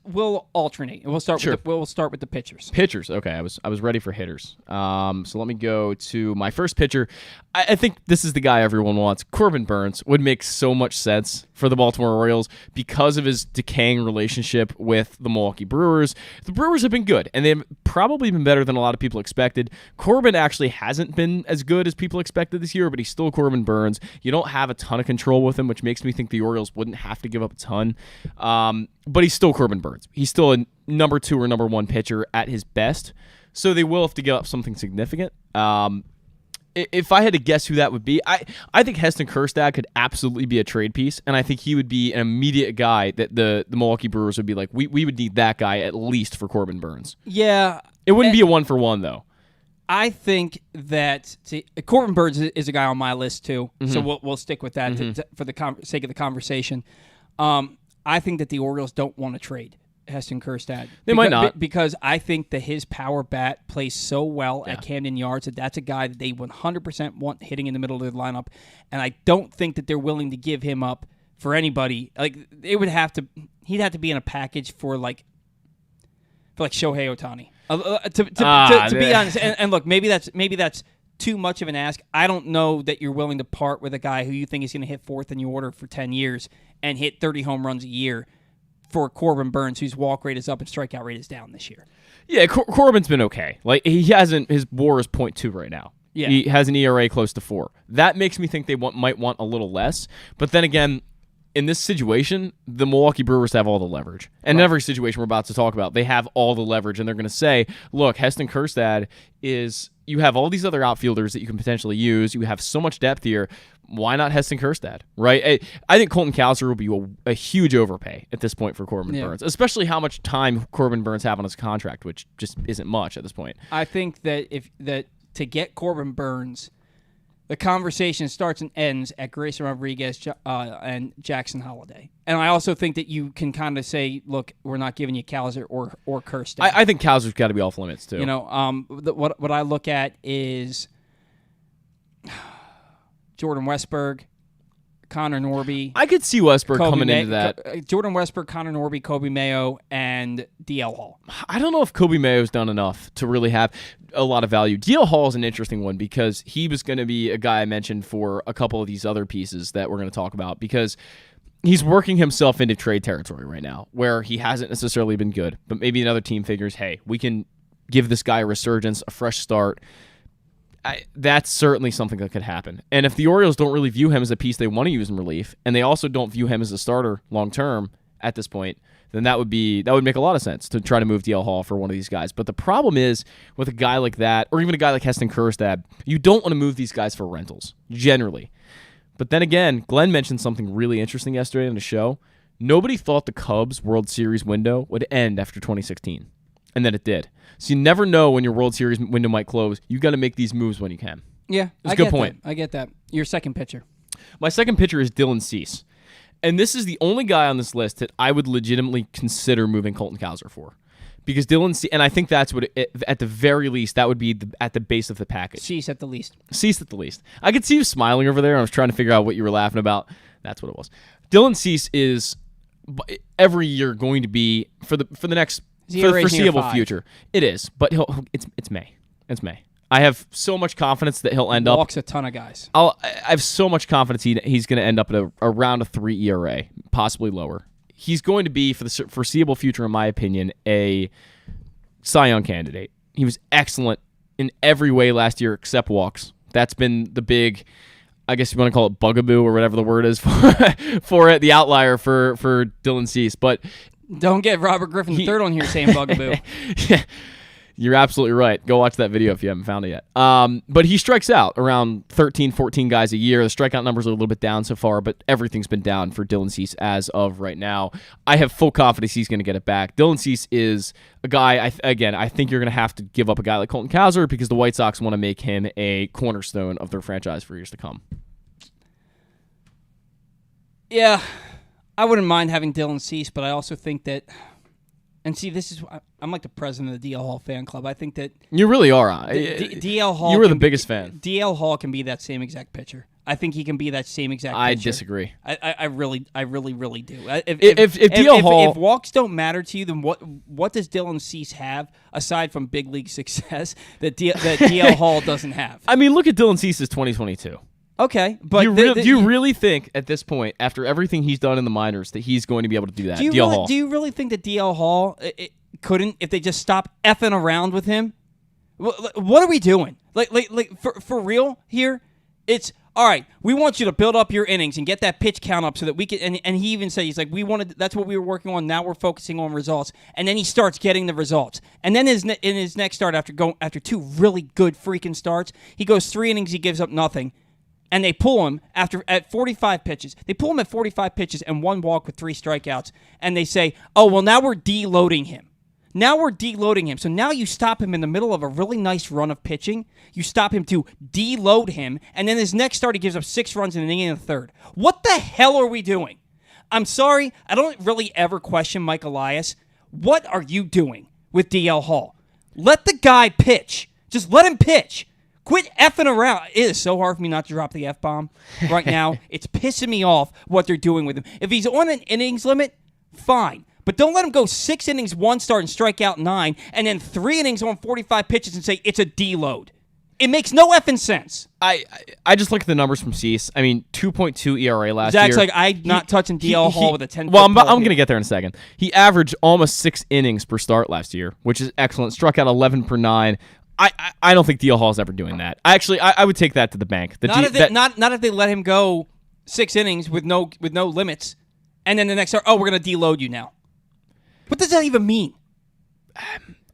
We'll alternate. We'll start. Sure. We'll start with the pitchers. Pitchers. Okay, I was ready for hitters. So let me go to my first pitcher. I think this is the guy everyone wants. Corbin Burnes would make so much sense for the Baltimore Orioles because of his decaying relationship with the Milwaukee Brewers. The Brewers have been good, and they've probably been better than a lot of people expected. Corbin actually hasn't been as good as people expected this year, but he's still Corbin Burnes. You don't have a ton of control with him, which makes me think the Orioles wouldn't have to give up a ton. But he's still Corbin Burnes. He's still a number 2 or number 1 pitcher at his best, so they will have to give up something significant. If I had to guess who that would be, I think Heston Kjerstad could absolutely be a trade piece, and I think he would be an immediate guy that the Milwaukee Brewers would be like, we would need that guy at least for Corbin Burnes. Yeah. It wouldn't be a 1-for-1, though. I think that Corbin Burnes is a guy on my list, too, so we'll stick with that for the sake of the conversation. I think that the Orioles don't want to trade Heston Kjerstad. They might not. Because I think that his power bat plays so well at Camden Yards that's a guy that they 100% want hitting in the middle of the lineup. And I don't think that they're willing to give him up for anybody. Like, he'd have to be in a package for like Shohei Ohtani. To be honest, and look, maybe that's too much of an ask. I don't know that you're willing to part with a guy who you think is going to hit 4th in your order for 10 years and hit 30 home runs a year for Corbin Burnes, whose walk rate is up and strikeout rate is down this year. Yeah, Corbin's been okay. Like, his WAR is 0.2 right now. Yeah. He has an ERA close to 4. That makes me think they might want a little less. But then again, in this situation, the Milwaukee Brewers have all the leverage. And in every situation we're about to talk about, they have all the leverage, and they're going to say, look, Heston Kjerstad is... You have all these other outfielders that you can potentially use. You have so much depth here. Why not Heston Kjerstad, right? I think Colton Cowser will be a huge overpay at this point for Corbin Burnes, especially how much time Corbin Burnes have on his contract, which just isn't much at this point. I think that to get Corbin Burnes, the conversation starts and ends at Grayson Rodriguez and Jackson Holliday. And I also think that you can kind of say, look, we're not giving you Cowser or Kjerstad. I think Cowser's got to be off limits, too. What I look at is Jordan Westburg, Connor Norby. I could see Westburg coming into that. Jordan Westburg, Connor Norby, Kobe Mayo, and DL Hall. I don't know if Kobe Mayo's done enough to really have a lot of value. DL Hall is an interesting one because he was going to be a guy I mentioned for a couple of these other pieces that we're going to talk about because he's working himself into trade territory right now where he hasn't necessarily been good, but maybe another team figures, hey, we can give this guy a resurgence, a fresh start. That's certainly something that could happen. And if the Orioles don't really view him as a piece they want to use in relief, and they also don't view him as a starter long-term, at this point, then that would make a lot of sense to try to move DL Hall for one of these guys. But the problem is with a guy like that, or even a guy like Heston Kjerstad, you don't want to move these guys for rentals generally. But then again, Glenn mentioned something really interesting yesterday on the show. Nobody thought the Cubs World Series window would end after 2016, and then it did. So you never know when your World Series window might close. You got to make these moves when you can. Yeah, it's a good point. I get that. Your second pitcher. My second pitcher is Dillon Cease. And this is the only guy on this list that I would legitimately consider moving Colton Cowser for. Because Dillon Cease, and I think that's what, at the very least, that would be at the base of the package. Cease at the least. Cease at the least. I could see you smiling over there. I was trying to figure out what you were laughing about. That's what it was. Dillon Cease is every year going to be, for the foreseeable future. It is, but it's May. It's May. I have so much confidence that he'll end up. Walks a ton of guys. I have so much confidence he's going to end up at around a 3 ERA, possibly lower. He's going to be, for the foreseeable future, in my opinion, a Cy Young candidate. He was excellent in every way last year except walks. That's been the big, I guess you want to call it bugaboo or whatever the word is for it, the outlier for Dillon Cease. But don't get Robert Griffin III on here saying bugaboo. Yeah. You're absolutely right. Go watch that video if you haven't found it yet. But he strikes out around 13, 14 guys a year. The strikeout numbers are a little bit down so far, but everything's been down for Dillon Cease as of right now. I have full confidence he's going to get it back. Dillon Cease is a guy, I think you're going to have to give up a guy like Colton Cowser because the White Sox want to make him a cornerstone of their franchise for years to come. Yeah, I wouldn't mind having Dillon Cease, but I also think that... And see, I'm like the president of the DL Hall fan club. I think that... You really are. DL Hall... You were the biggest fan. DL Hall can be that same exact pitcher. I think he can be that same exact pitcher. I disagree. I really do. If walks don't matter to you, then what does Dillon Cease have, aside from big league success, that DL Hall doesn't have? I mean, look at Dillon Cease's 2022. Okay, but do you really think at this point, after everything he's done in the minors, that he's going to be able to do that? Do you really think that DL Hall couldn't if they just stop effing around with him? What are we doing? Like for real here? It's all right. We want you to build up your innings and get that pitch count up so that we can. And he even said he's like, we wanted. That's what we were working on. Now we're focusing on results. And then he starts getting the results. And then in his next start, after two really good freaking starts, he goes 3 innings. He gives up nothing. And they pull him at 45 pitches. They pull him at 45 pitches and 1 walk with 3 strikeouts. And they say, oh, well, now we're deloading him. So now you stop him in the middle of a really nice run of pitching. You stop him to deload him. And then his next start, he gives up 6 runs in an inning and a third. What the hell are we doing? I'm sorry. I don't really ever question Mike Elias. What are you doing with DL Hall? Let the guy pitch. Just let him pitch. Quit effing around. It is so hard for me not to drop the F-bomb right now. It's pissing me off what they're doing with him. If he's on an innings limit, fine. But don't let him go 6 innings, 1 start, and strike out 9, and then 3 innings on 45 pitches and say it's a deload. It makes no effing sense. I just look at the numbers from Cease. I mean, 2.2 ERA last Zach's year. like, I'm not touching DL Hall with a 10. Well, I'm going to get there in a second. He averaged almost 6 innings per start last year, which is excellent. Struck out 11 per 9. I don't think DL Hall's ever doing that. I would take that to the bank. Not if they let him go 6 innings with no limits, and then the next start, we're going to deload you now. What does that even mean?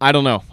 I don't know.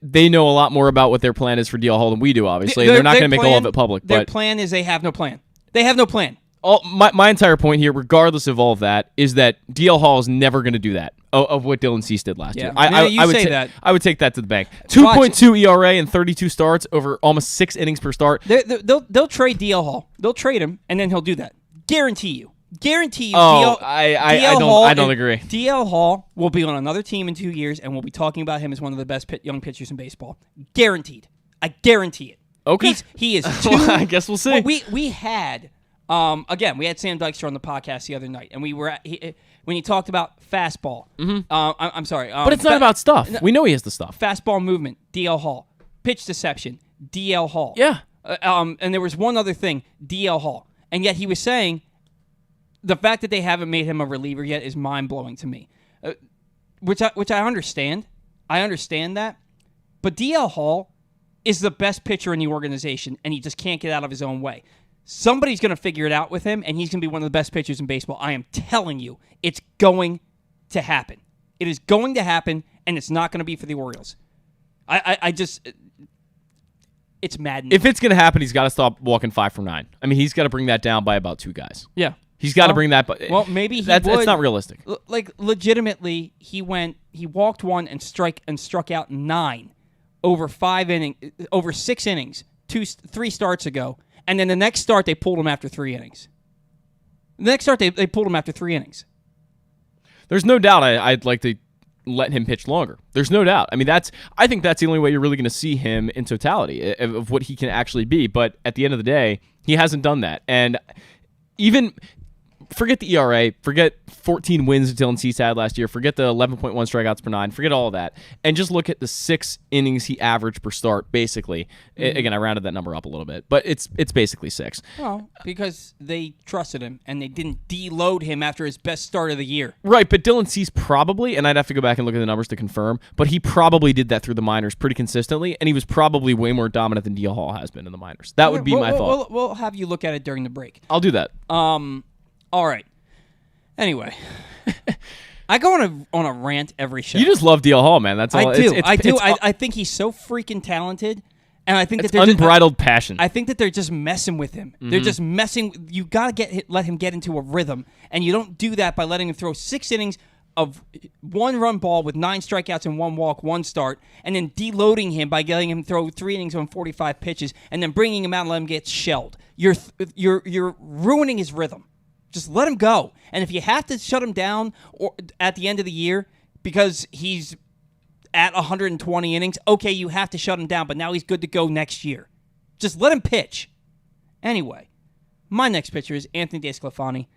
They know a lot more about what their plan is for DL Hall than we do. Obviously, they're not going to make all of it public. Their plan is they have no plan. They have no plan. My entire point here, regardless of all of that, is that DL Hall is never going to do that of what Dillon Cease did last year. I would say that. I would take that to the bank. 2.2 ERA and 32 starts over almost 6 innings per start. They'll trade DL Hall. They'll trade him, and then he'll do that. Guarantee you. I don't agree. DL Hall will be on another team in 2 years, and we'll be talking about him as one of the best young pitchers in baseball. Guaranteed. I guarantee it. Okay. He is too. Well, I guess we'll see. Well, we had Sam Dykstra on the podcast the other night, and when he talked about fastball. Mm-hmm. I'm sorry, but it's not about stuff. We know he has the stuff. Fastball movement, DL Hall. Pitch deception, DL Hall. Yeah. And there was one other thing, DL Hall, and yet he was saying. The fact that they haven't made him a reliever yet is mind-blowing to me, which I understand. I understand that. But DL Hall is the best pitcher in the organization, and he just can't get out of his own way. Somebody's going to figure it out with him, and he's going to be one of the best pitchers in baseball. I am telling you, it's going to happen. It is going to happen, and it's not going to be for the Orioles. It's maddening. If it's going to happen, he's got to stop walking 5 from 9. I mean, he's got to bring that down by about 2 guys. Yeah. He's got to bring that. Well, maybe that's not realistic. Legitimately, he walked 1 and struck out 9 over 6 innings, 3 starts ago, and then the next start they pulled him after 3 innings. The next start they pulled him after 3 innings. There's no doubt I'd like to let him pitch longer. There's no doubt. I mean, I think that's the only way you're really going to see him in totality of what he can actually be. But at the end of the day, he hasn't done that. And even forget the ERA, forget 14 wins that Dillon had last year, forget the 11.1 strikeouts per 9, forget all of that, and just look at the 6 innings he averaged per start, basically. Again, I rounded that number up a little bit, but it's basically 6. Well, because they trusted him, and they didn't deload him after his best start of the year. Right, but Dillon probably, and I'd have to go back and look at the numbers to confirm, but he probably did that through the minors pretty consistently, and he was probably way more dominant than DL Hall has been in the minors. That would be my thought. We'll have you look at it during the break. I'll do that. All right. Anyway, I go on a rant every show. You just love DL Hall, man. That's all. I do. I think he's so freaking talented, and I think it's that they're unbridled passion. I think that they're just messing with him. Mm-hmm. They're just messing. You gotta let him get into a rhythm, and you don't do that by letting him throw 6 innings of 1-run ball with 9 strikeouts and 1 walk, 1 start, and then deloading him by letting him throw 3 innings on 45 pitches, and then bringing him out and let him get shelled. You're ruining his rhythm. Just let him go. And if you have to shut him down or at the end of the year because he's at 120 innings, okay, you have to shut him down, but now he's good to go next year. Just let him pitch. Anyway, my next pitcher is Anthony DeSclafani,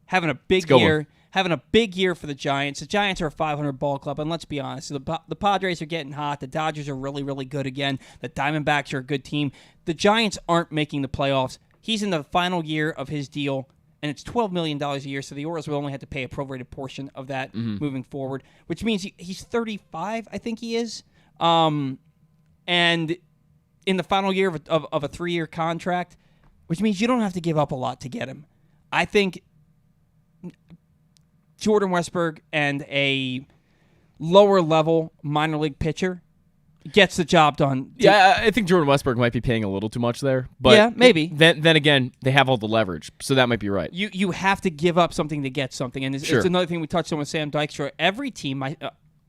having a big year. Having a big year for the Giants. The Giants are a 500 ball club, and let's be honest, the Padres are getting hot. The Dodgers are really, really good again. The Diamondbacks are a good team. The Giants aren't making the playoffs. He's in the final year of his deal, and it's $12 million a year, so the Orioles will only have to pay a prorated portion of that moving forward, which means he's 35, I think he is. And in the final year of a 3-year contract, which means you don't have to give up a lot to get him. I think Jordan Westburg and a lower-level minor league pitcher gets the job done. Yeah, I think Jordan Westburg might be paying a little too much there. But yeah, maybe. Then again, they have all the leverage, so that might be right. You have to give up something to get something, and it's another thing we touched on with Sam Dykstra. Every team,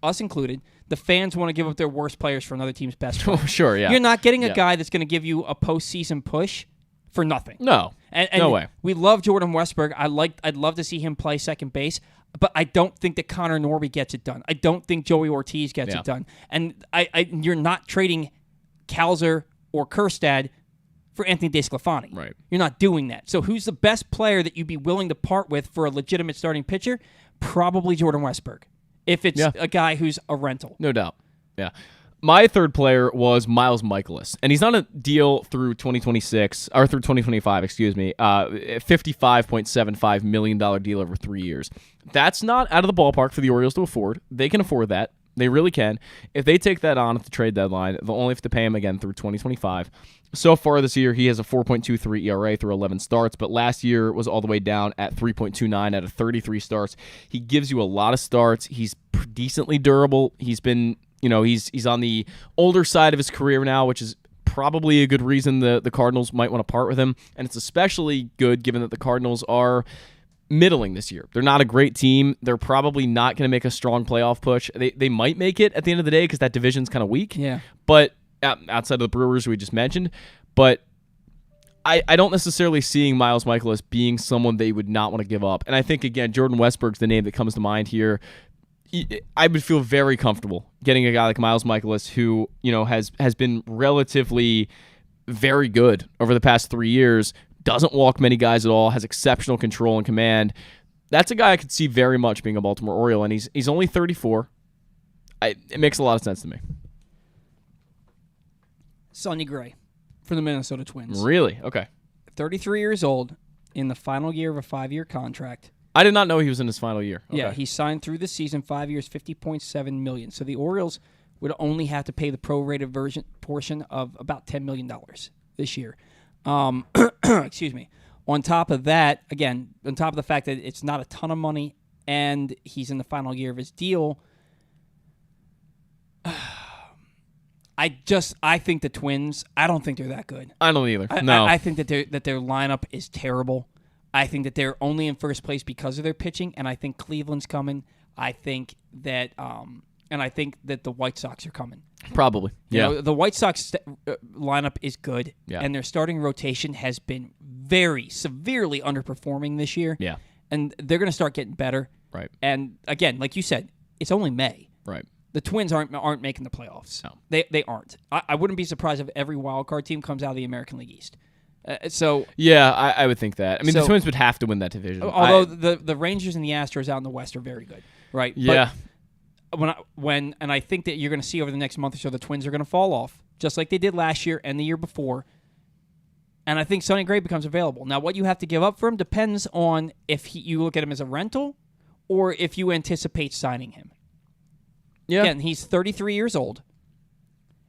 us included, the fans want to give up their worst players for another team's best player. Sure, yeah. You're not getting a guy that's going to give you a postseason push for nothing. No, and no way. We love Jordan Westburg. I'd love to see him play second base. But I don't think that Connor Norby gets it done. I don't think Joey Ortiz gets it done. And you're not trading Kalzer or Kjerstad for Anthony DeSclafani. Right. You're not doing that. So who's the best player that you'd be willing to part with for a legitimate starting pitcher? Probably Jordan Westburg. If it's a guy who's a rental. No doubt. Yeah. My third player was Miles Mikolas, and he's on a deal through 2026 or through 2025, excuse me, $55.75 million deal over 3 years. That's not out of the ballpark for the Orioles to afford. They can afford that. They really can. If they take that on at the trade deadline, they'll only have to pay him again through 2025. So far this year, he has a 4.23 ERA through 11 starts, but last year was all the way down at 3.29 out of 33 starts. He gives you a lot of starts. He's decently durable. He's been... he's on the older side of his career now, which is probably a good reason the Cardinals might want to part with him. And it's especially good given that the Cardinals are middling this year. They're not a great team. They're probably not going to make a strong playoff push. They might make it at the end of the day because that division's kind of weak. Yeah. But outside of the Brewers we just mentioned. But I don't necessarily seeing Miles Mikolas being someone they would not want to give up. And I think, again, Jordan Westburg's the name that comes to mind here. I would feel very comfortable getting a guy like Miles Mikolas who, has been relatively very good over the past 3 years, doesn't walk many guys at all, has exceptional control and command. That's a guy I could see very much being a Baltimore Oriole, and he's only 34. It makes a lot of sense to me. Sonny Gray for the Minnesota Twins. Really? Okay. 33 years old, in the final year of a 5-year contract. I did not know he was in his final year. Okay. Yeah, he signed through the season, 5 years, $50.7 million. So the Orioles would only have to pay the prorated portion of about $10 million this year. Excuse me. On top of that, again, on top of the fact that it's not a ton of money and he's in the final year of his deal, I think the Twins, I don't think they're that good. I don't either. No. I think that their lineup is terrible. I think that they're only in first place because of their pitching, and I think Cleveland's coming. I think that the White Sox are coming. Probably. Yeah. You know, the White Sox lineup is good, and their starting rotation has been very severely underperforming this year. Yeah. And they're going to start getting better. Right. And again, like you said, it's only May. Right. The Twins aren't making the playoffs. No. They aren't. I wouldn't be surprised if every wild card team comes out of the American League East. Yeah, I would think that. I mean, the Twins would have to win that division. Although the Rangers and the Astros out in the West are very good, right? Yeah. But I think that you're going to see over the next month or so the Twins are going to fall off, just like they did last year and the year before. And I think Sonny Gray becomes available. Now, what you have to give up for him depends on if you look at him as a rental or if you anticipate signing him. Yeah. Again, he's 33 years old.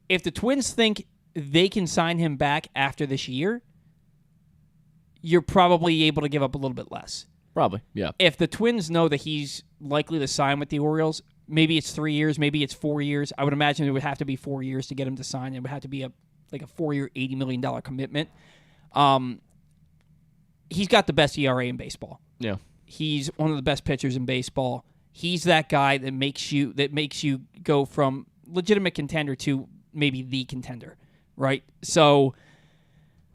If the Twins think they can sign him back after this year, you're probably able to give up a little bit less. Probably, yeah. If the Twins know that he's likely to sign with the Orioles, maybe it's 3 years, maybe it's 4 years. I would imagine it would have to be 4 years to get him to sign. It would have to be a 4-year, $80 million commitment. He's got the best ERA in baseball. Yeah. He's one of the best pitchers in baseball. He's that guy that makes you go from legitimate contender to maybe the contender, right? So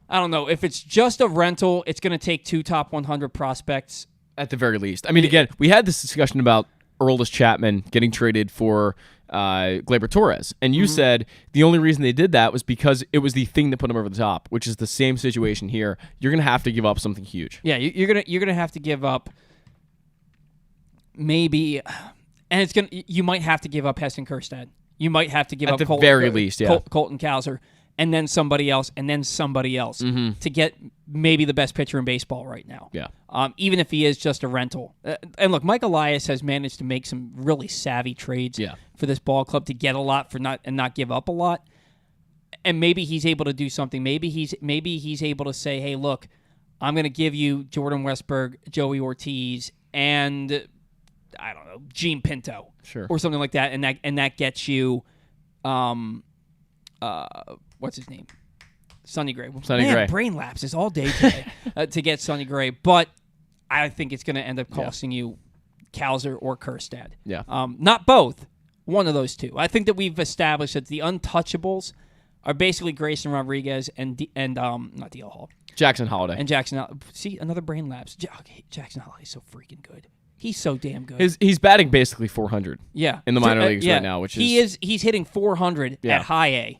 I don't know. If it's just a rental, it's going to take 2 top 100 prospects. At the very least. I mean, again, we had this discussion about Aroldis Chapman getting traded for Gleyber Torres, and you said the only reason they did that was because it was the thing that put him over the top, which is the same situation here. You're going to have to give up something huge. Yeah, you're gonna have to give up maybe, and you might have to give up Heston Kjerstad. You might have to give up at the very least, yeah, Colton Cowser, and then somebody else, to get maybe the best pitcher in baseball right now. Yeah. Even if he is just a rental. And look, Mike Elias has managed to make some really savvy trades for this ball club to get a lot and not give up a lot. And maybe he's able to do something. Maybe he's able to say, hey, look, I'm going to give you Jordan Westberg, Joey Ortiz, and I don't know, Gene Pinto, or something like that, and that gets you, what's his name, Sonny Gray. Gray. Brain lapses all day today to get Sonny Gray, but I think it's going to end up costing you Cowser or Kjerstad. Yeah, not both. One of those two. I think that we've established that the untouchables are basically Grayson Rodriguez and not D.L. Hall. Jackson Holiday. And Jackson. See, another brain lapse. Jackson Holiday is so freaking good. He's so damn good. He's batting basically 400. Yeah. In the minor leagues right now, which he's hitting 400 at high A,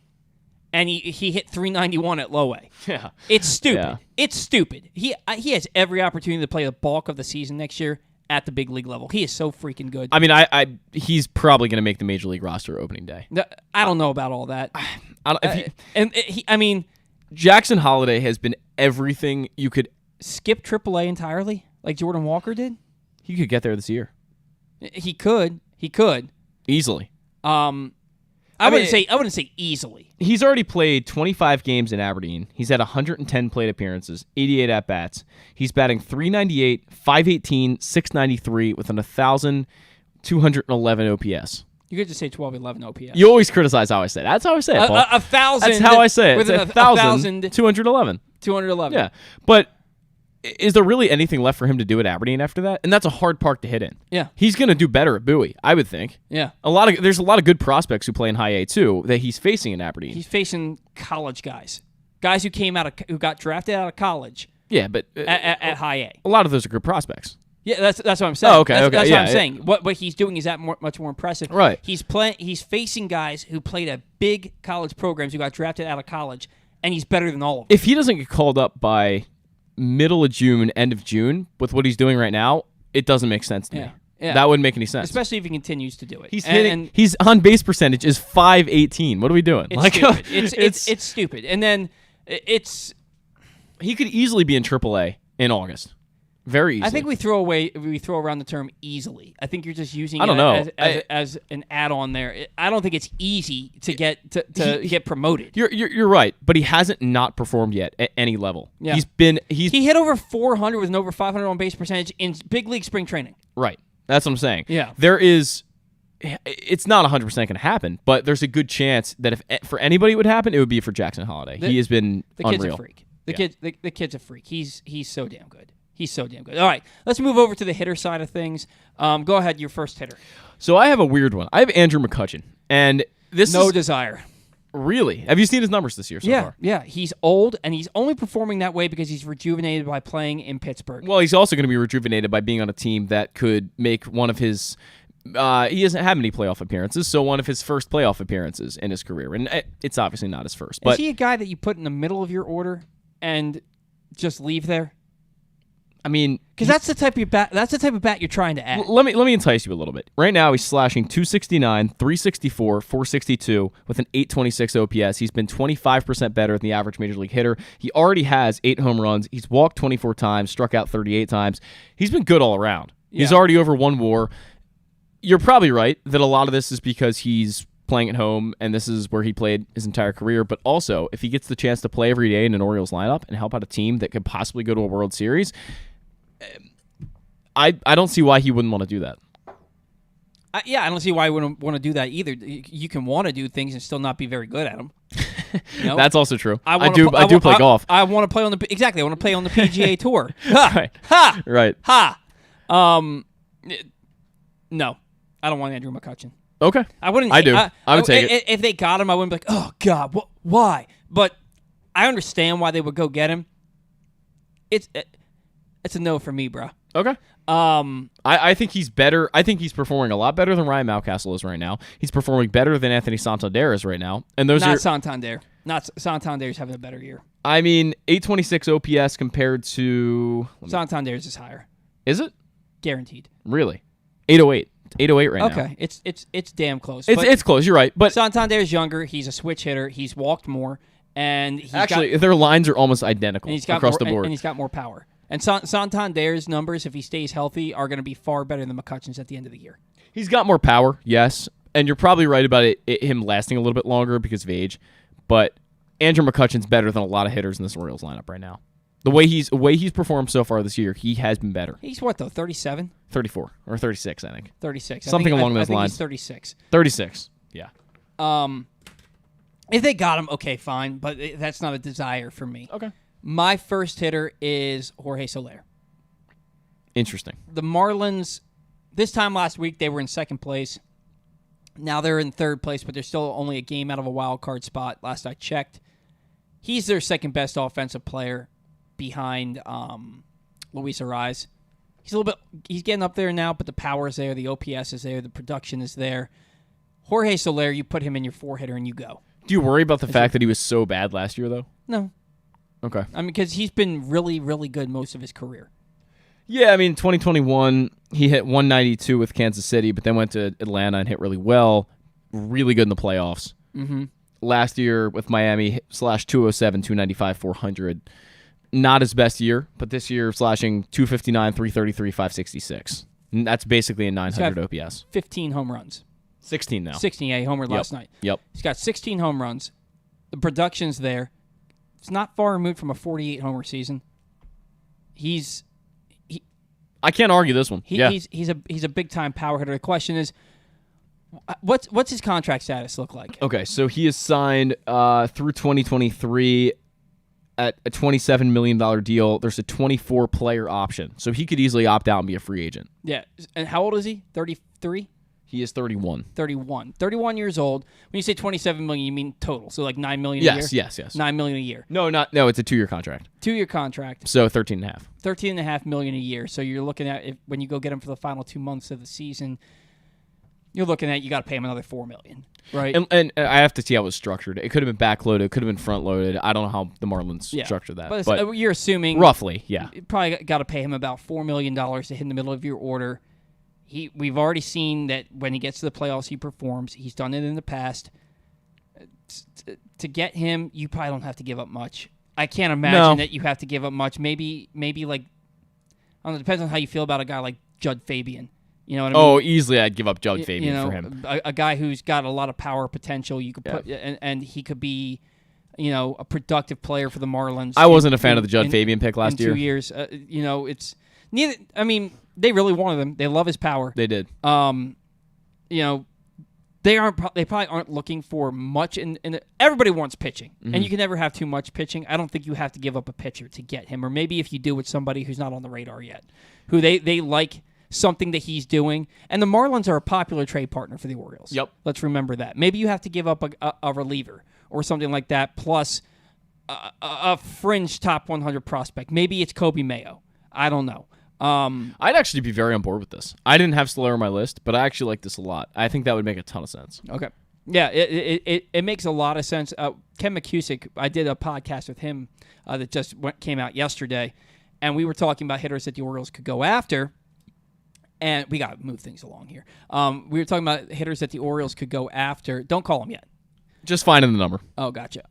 and he hit 391 at low A. Yeah. It's stupid. Yeah. It's stupid. He has every opportunity to play the bulk of the season next year at the big league level. He is so freaking good. I mean, he's probably going to make the major league roster opening day. I don't know about all that. Jackson Holiday has been everything you could skip AAA entirely, like Jordan Walker did. He could get there this year. He could easily. I wouldn't say easily. He's already played 25 games in Aberdeen. He's had 110 plate appearances, 88 at bats. He's batting .398, .518, .693 with an 1,211 OPS. You could just say 1211 OPS. You always criticize how I say it. That's how I say it, Paul. 1,000. That's how I say it. With it's 1,211. 211. Yeah, but is there really anything left for him to do at Aberdeen after that? And that's a hard park to hit in. Yeah. He's going to do better at Bowie, I would think. Yeah. There's a lot of good prospects who play in high A too that he's facing in Aberdeen. He's facing college guys who got drafted out of college. Yeah, but at high A. A lot of those are good prospects. Yeah, that's what I'm saying. Oh, okay, that's what yeah, I'm saying. What he's doing is much more impressive. Right. He's facing guys who played at big college programs who got drafted out of college, and he's better than all of them. If he doesn't get called up by middle of June, end of June, with what he's doing right now, it doesn't make sense to me. Yeah. That wouldn't make any sense. Especially if he continues to do it. His on base percentage is .518. What are we doing? It's stupid. It's stupid. And then he could easily be in AAA in August. Very easily. I think we throw around the term easily. I think you're just using as an add-on there. I don't think it's easy to get promoted. You're right, but he hasn't not performed yet at any level. Yeah. He hit over 400 with an over 500 on base percentage in big league spring training. Right. That's what I'm saying. Yeah. It's not 100% going to happen, but there's a good chance that if for anybody it would happen, it would be for Jackson Holiday. He has been unreal. Kid's a freak. The kid's a freak. He's so damn good. He's so damn good. All right, let's move over to the hitter side of things. Go ahead, your first hitter. So I have a weird one. I have Andrew McCutchen, and this no is desire. Really? Have you seen his numbers this year so far? Yeah. He's old, and he's only performing that way because he's rejuvenated by playing in Pittsburgh. Well, he's also going to be rejuvenated by being on a team that could make one of his. He doesn't have many playoff appearances, so one of his first playoff appearances in his career, and it's obviously not his first. But is he a guy that you put in the middle of your order and just leave there? I mean, because that's the type of bat. That's the type of bat you're trying to add. Let me entice you a little bit. Right now, he's slashing 269, 364, 462 with an 826 OPS. He's been 25% better than the average major league hitter. He already has 8 home runs. He's walked 24 times, struck out 38 times. He's been good all around. Yeah. He's already over 1 WAR. You're probably right that a lot of this is because he's playing at home, and this is where he played his entire career. But also, if he gets the chance to play every day in an Orioles lineup and help out a team that could possibly go to a World Series, I don't see why he wouldn't want to do that. I don't see why he wouldn't want to do that either. You can want to do things and still not be very good at them. You know? That's also true. I do play golf. I want to play on the I want to play on the PGA Tour. Ha! Right. Ha! Right. Ha! No, I don't want Andrew McCutchen. Okay. I wouldn't. I do. I would take it. If they got him, I wouldn't be like, oh God, why? But I understand why they would go get him. It's a no for me, bro. Okay. I think he's better. I think he's performing a lot better than Ryan Mountcastle is right now. He's performing better than Anthony Santander is right now. And those not Santander. Not Santander's having a better year. I mean, 826 OPS compared to Santander's is higher. Is it? Guaranteed. Really? 808. 808 right now. Okay, it's damn close. It's close. You're right. But Santander's younger. He's a switch hitter. He's walked more, and their lines are almost identical across the board. And he's got more power. And Santander's numbers, if he stays healthy, are going to be far better than McCutchen's at the end of the year. He's got more power, yes, and you're probably right about him lasting a little bit longer because of age. But Andrew McCutchen's better than a lot of hitters in this Orioles lineup right now. The way he's performed so far this year, he has been better. He's what, though, 37? 34 or 36, I think. 36. Something along those I think lines. He's 36. 36, yeah. If they got him, okay, fine, but that's not a desire for me. Okay. My first hitter is Jorge Soler. Interesting. The Marlins, this time last week, they were in second place. Now they're in third place, but they're still only a game out of a wild card spot, last I checked. He's their second best offensive player behind Luis Arraez. He's getting up there now, but the power is there, the OPS is there, the production is there. Jorge Soler, you put him in your 4-hitter and you go. Do you worry about the fact that he was so bad last year, though? No. Okay. I mean, because he's been really, really good most of his career. Yeah, I mean, 2021, he hit 192 with Kansas City, but then went to Atlanta and hit really well. Really good in the playoffs. Mm-hmm. Last year with Miami, /207, 295, 400. Not his best year, but this year slashing 259, 333, 566. And that's basically a 900 OPS. 15 home runs. 16 now. 16, yeah, he homered last night. Yep. He's got 16 home runs. The production's there. It's not far removed from a 48 homer season. I can't argue this one. He's a big time power hitter. The question is, what's his contract status look like? Okay, so he is signed through 2023 at a $27 million deal. There's a 24-player option, so he could easily opt out and be a free agent. Yeah, and how old is he? 33. He is 31. 31 years old. When you say $27 million, you mean total, so like $9 million a year? Yes. $9 million a year. No, it's a 2-year contract. 2-year contract. So 13.5. $13.5 million a year. So you're looking at, when you go get him for the final 2 months of the season, you're looking at, you got to pay him another $4 million, right? And I have to see how it was structured. It could have been backloaded. It could have been front-loaded. I don't know how the Marlins structured that. But you're assuming... Roughly, yeah. You probably got to pay him about $4 million to hit in the middle of your order. We've already seen that when he gets to the playoffs, he performs. He's done it in the past. To get him, you probably don't have to give up much. I can't imagine that you have to give up much. Maybe like I don't know, it depends on how you feel about a guy like Judd Fabian. You know what I mean? Oh, easily I'd give up Judd Fabian for him. A guy who's got a lot of power potential. You could put, and he could be, a productive player for the Marlins. I wasn't a fan of the Judd Fabian pick last year. 2 years. It's neither. I mean, they really wanted him. They love his power. They did. They probably aren't looking for much. Everybody wants pitching, and you can never have too much pitching. I don't think you have to give up a pitcher to get him, or maybe if you do, it's somebody who's not on the radar yet, who they like something that he's doing. And the Marlins are a popular trade partner for the Orioles. Yep. Let's remember that. Maybe you have to give up a reliever or something like that, plus a fringe top 100 prospect. Maybe it's Kobe Mayo. I don't know. I'd actually be very on board with this. I didn't have Solera on my list, but I actually like this a lot. I think that would make a ton of sense. Okay. Yeah, it makes a lot of sense. Ken McCusick, I did a podcast with him that just came out yesterday, and we were talking about hitters that the Orioles could go after. And we got to move things along here. We were talking about hitters that the Orioles could go after. Don't call them yet. Just finding the number. Oh, gotcha.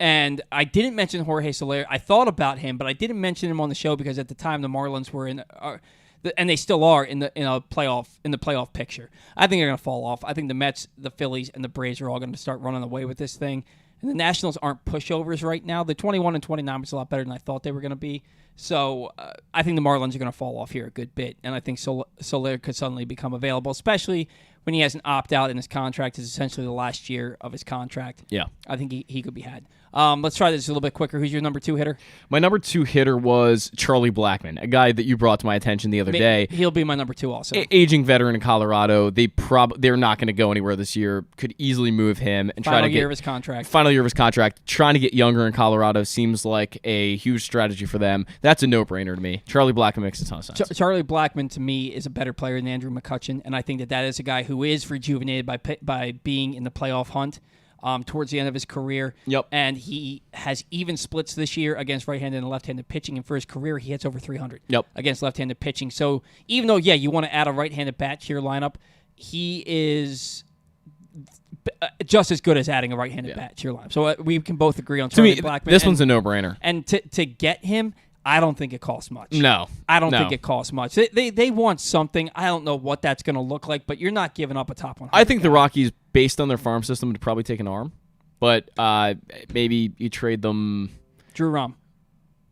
And I didn't mention Jorge Soler. I thought about him, but I didn't mention him on the show because at the time the Marlins were and they still are in the playoff picture. I think they're going to fall off. I think the Mets, the Phillies, and the Braves are all going to start running away with this thing. And the Nationals aren't pushovers right now. The 21 and 29 was a lot better than I thought they were going to be. So I think the Marlins are going to fall off here a good bit, and I think Soler could suddenly become available, especially when he has an opt-out and his contract is essentially the last year of his contract. Yeah. I think he could be had. Let's try this a little bit quicker. Who's your number 2 hitter? My number 2 hitter was Charlie Blackmon, a guy that you brought to my attention the other day. He'll be my number 2 also. Aging veteran in Colorado. They're not going to go anywhere this year. Could easily move him and try to get final year of his contract. Final year of his contract. Trying to get younger in Colorado seems like a huge strategy for them. That's a no-brainer to me. Charlie Blackmon makes a ton of sense. Charlie Blackmon to me is a better player than Andrew McCutchen, and I think that is a guy who is rejuvenated by being in the playoff hunt. Towards the end of his career. Yep. And he has even splits this year against right-handed and left-handed pitching. And for his career, he hits over 300 against left-handed pitching. So even though, you want to add a right-handed bat to your lineup, he is just as good as adding a right-handed bat to your lineup. So we can both agree on Charlie Blackmon. This one's a no-brainer. And to get him, I don't think it costs much. No. I don't think it costs much. They want something. I don't know what that's going to look like, but you're not giving up a top 100. I think the Rockies, based on their farm system, would probably take an arm. But maybe you trade them. Drew Rom.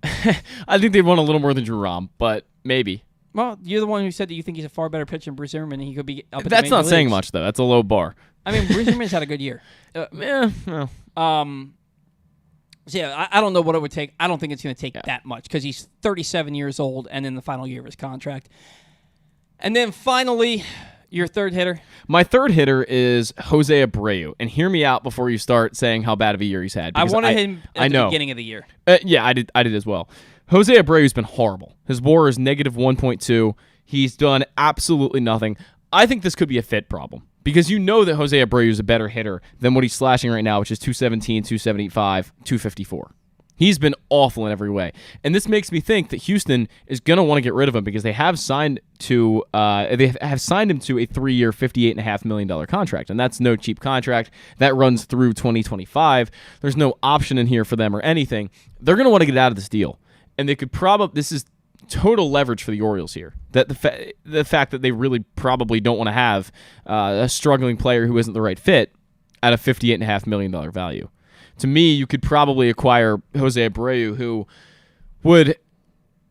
I think they'd want a little more than Drew Rom, but maybe. Well, you're the one who said that you think he's a far better pitcher than Bruce Zimmerman, and he could be up at That's the not major saying leagues. much, though. That's a low bar. I mean, Bruce Zimmerman's had a good year. So yeah, I don't know what it would take. I don't think it's going to take that much because he's 37 years old and in the final year of his contract. And then finally, your third hitter? My third hitter is Jose Abreu. And hear me out before you start saying how bad of a year he's had. I wanted him at the beginning of the year. Yeah, I did as well. Jose Abreu's been horrible. His WAR is negative 1.2. He's done absolutely nothing. I think this could be a fit problem. Because you know that Jose Abreu is a better hitter than what he's slashing right now, which is 217, 275, 254. He's been awful in every way. And this makes me think that Houston is going to want to get rid of him because they have signed him to a 3-year, $58.5 million contract. And that's no cheap contract. That runs through 2025. There's no option in here for them or anything. They're going to want to get out of this deal. And they could probably, this is total leverage for the Orioles here. That the fact that they really probably don't want to have a struggling player who isn't the right fit at a $58.5 million value. To me, you could probably acquire Jose Abreu, who would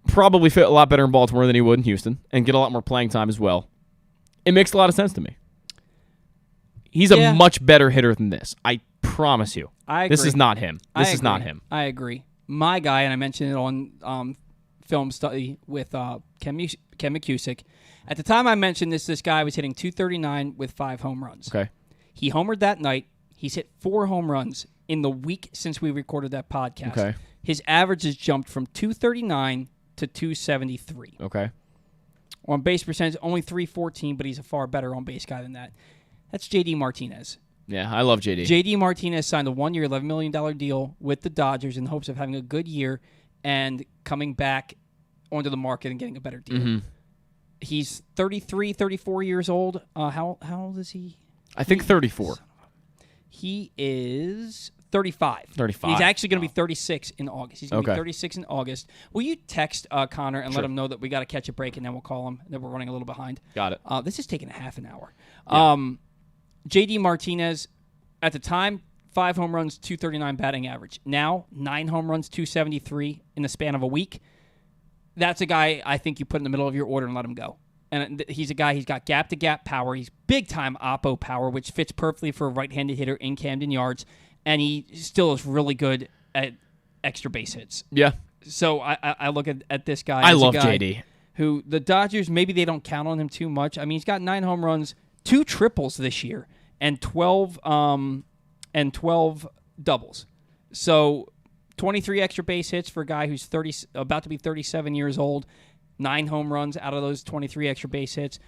probably fit a lot better in Baltimore than he would in Houston and get a lot more playing time as well. It makes a lot of sense to me. He's a much better hitter than this. I promise you. I agree. This is not him. This is not him. I agree. My guy, and I mentioned it on film study with Ken McCusick. At the time I mentioned this guy was hitting 239 with 5 home runs. Okay. He homered that night. He's hit 4 home runs in the week since we recorded that podcast. Okay. His average has jumped from 239 to 273. Okay. On base percentage, only 314, but he's a far better on base guy than that. That's J.D. Martinez. Yeah, I love J.D. J.D. Martinez signed a 1-year, $11 million deal with the Dodgers in hopes of having a good year and coming back onto the market and getting a better deal. Mm-hmm. He's 33, 34 years old. How old is he? I think 34. He is 35. 35. He's actually going to be 36 in August. He's going to Okay. be 36 in August. Will you text Connor and let him know that we got to catch a break, and then we'll call him, that we're running a little behind? Got it. This is taking a half an hour. Yeah. J.D. Martinez, at the time, 5 home runs, 239 batting average. Now, 9 home runs, 273 in the span of a week. That's a guy I think you put in the middle of your order and let him go. And he's a guy, he's got gap-to-gap power. He's big-time oppo power, which fits perfectly for a right-handed hitter in Camden Yards. And he still is really good at extra base hits. Yeah. So I look at this guy. I as a love guy JD. Who the Dodgers, maybe they don't count on him too much. I mean, he's got 9 home runs, 2 triples this year, and 12 doubles. So 23 extra base hits for a guy who's about to be 37 years old. 9 home runs out of those 23 extra base hits.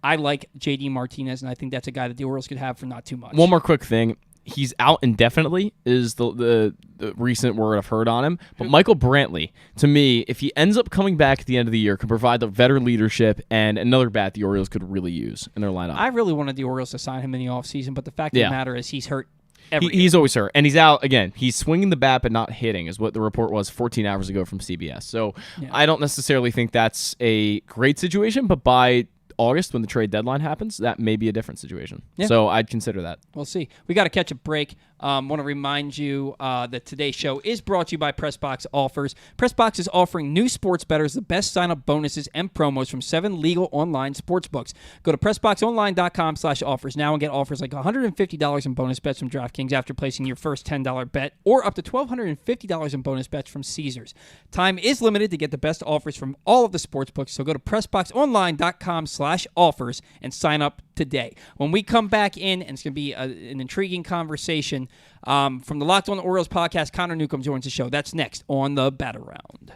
I like J.D. Martinez, and I think that's a guy that the Orioles could have for not too much. One more quick thing. He's out indefinitely is the recent word I've heard on him. But Michael Brantley, to me, if he ends up coming back at the end of the year, can provide the veteran leadership and another bat the Orioles could really use in their lineup. I really wanted the Orioles to sign him in the offseason, but the fact of the matter is he's hurt every year. He's always hurt. And he's out, again, he's swinging the bat but not hitting is what the report was 14 hours ago from CBS. So I don't necessarily think that's a great situation, but by August, when the trade deadline happens, that may be a different situation. Yeah. So I'd consider that. We'll see. We got to catch a break. Want to remind you that today's show is brought to you by PressBox Offers. PressBox is offering new sports bettors the best sign-up bonuses and promos from 7 legal online sportsbooks. Go to PressBoxOnline.com/offers now and get offers like $150 in bonus bets from DraftKings after placing your first $10 bet, or up to $1,250 in bonus bets from Caesars. Time is limited to get the best offers from all of the sportsbooks, so go to PressBoxOnline.com/offers and sign up today. When we come back in, and it's going to be an intriguing conversation from the Locked On Orioles podcast, Connor Newcomb joins the show. That's next on the Bat Around.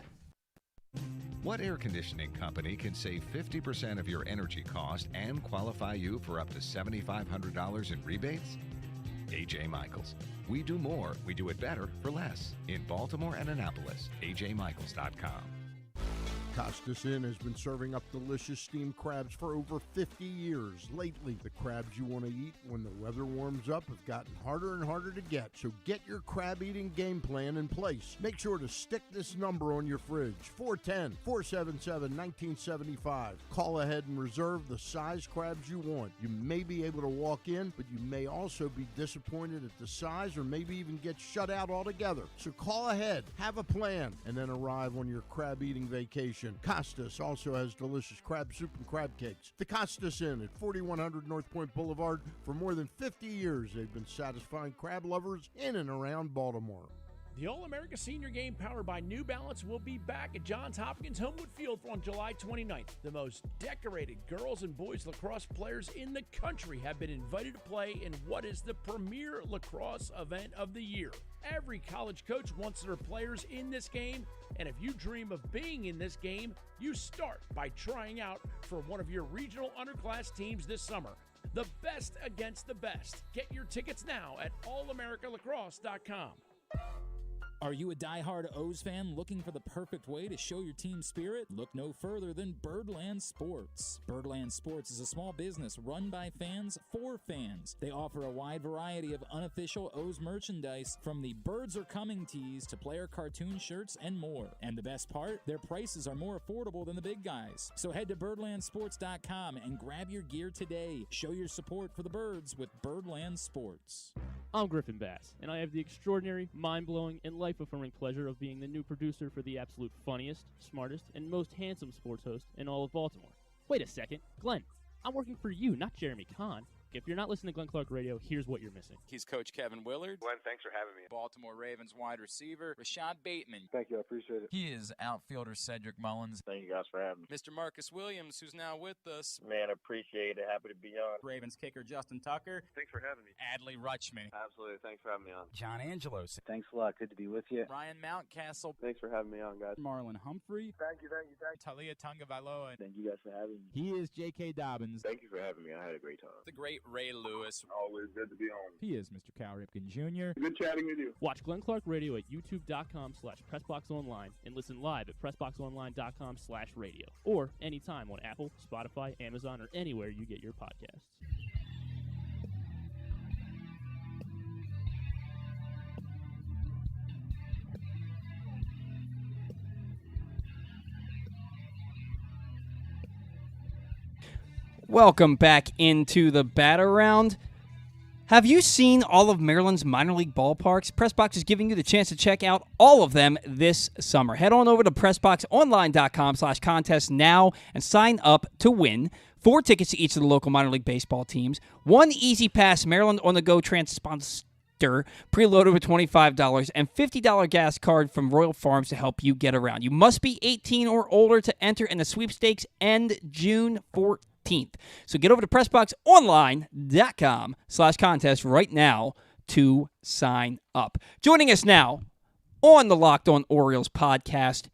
What air conditioning company can save 50% of your energy cost and qualify you for up to $7,500 in rebates? A.J. Michaels. We do more, we do it better for less. In Baltimore and Annapolis, ajmichaels.com. Costas Inn has been serving up delicious steamed crabs for over 50 years. Lately, the crabs you want to eat when the weather warms up have gotten harder and harder to get. So get your crab eating game plan in place. Make sure to stick this number on your fridge, 410-477-1975. Call ahead and reserve the size crabs you want. You may be able to walk in, but you may also be disappointed at the size or maybe even get shut out altogether. So call ahead, have a plan, and then arrive on your crab eating vacation. Costas also has delicious crab soup and crab cakes. The Costas Inn at 4100 North Point Boulevard. For more than 50 years, they've been satisfying crab lovers in and around Baltimore. The All-America Senior Game powered by New Balance will be back at Johns Hopkins Homewood Field on July 29th. The most decorated girls and boys lacrosse players in the country have been invited to play in what is the premier lacrosse event of the year. Every college coach wants their players in this game, and if you dream of being in this game, you start by trying out for one of your regional underclass teams this summer. The best against the best. Get your tickets now at allamericalacrosse.com. Are you a diehard O's fan looking for the perfect way to show your team spirit? Look no further than Birdland Sports. Birdland Sports is a small business run by fans for fans. They offer a wide variety of unofficial O's merchandise, from the Birds Are Coming tees to player cartoon shirts and more. And the best part, their prices are more affordable than the big guys. So head to birdlandsports.com and grab your gear today. Show your support for the Birds with Birdland Sports. I'm Griffin Bass, and I have the extraordinary, mind-blowing, and life-affirming pleasure of being the new producer for the absolute funniest, smartest, and most handsome sports host in all of Baltimore. Wait a second, Glenn, I'm working for you, not Jeremy Kahn. If you're not listening to Glenn Clark Radio, here's what you're missing. He's Coach Kevin Willard. Glenn, thanks for having me. Baltimore Ravens wide receiver, Rashad Bateman. Thank you, I appreciate it. He is outfielder Cedric Mullins. Thank you guys for having me. Mr. Marcus Williams, who's now with us. Man, appreciate it. Happy to be on. Ravens kicker Justin Tucker. Thanks for having me. Adley Rutschman. Absolutely. Thanks for having me on. John Angelos. Thanks a lot. Good to be with you. Ryan Mountcastle. Thanks for having me on, guys. Marlon Humphrey. Thank you. Talia Tungavailoa. Thank you guys for having me. He is J.K. Dobbins. Thank you for having me. I had a great time. The great Ray Lewis. Always good to be on. He is Mr. Cal Ripken Jr. Good chatting with you. Watch Glenn Clark Radio at youtube.com/PressBoxOnline and listen live at PressBoxOnline.com/radio, or anytime on Apple, Spotify, Amazon, or anywhere you get your podcasts. Welcome back into the batter round. Have you seen all of Maryland's minor league ballparks? PressBox is giving you the chance to check out all of them this summer. Head on over to PressBoxOnline.com/contest now and sign up to win 4 tickets to each of the local minor league baseball teams, 1 Easy Pass Maryland on the Go transponder preloaded with $25 and $50 gas card from Royal Farms to help you get around. You must be 18 or older to enter, and the sweepstakes end June 14th. So get over to PressBoxOnline.com/contest right now to sign up. Joining us now on the Locked On Orioles podcast,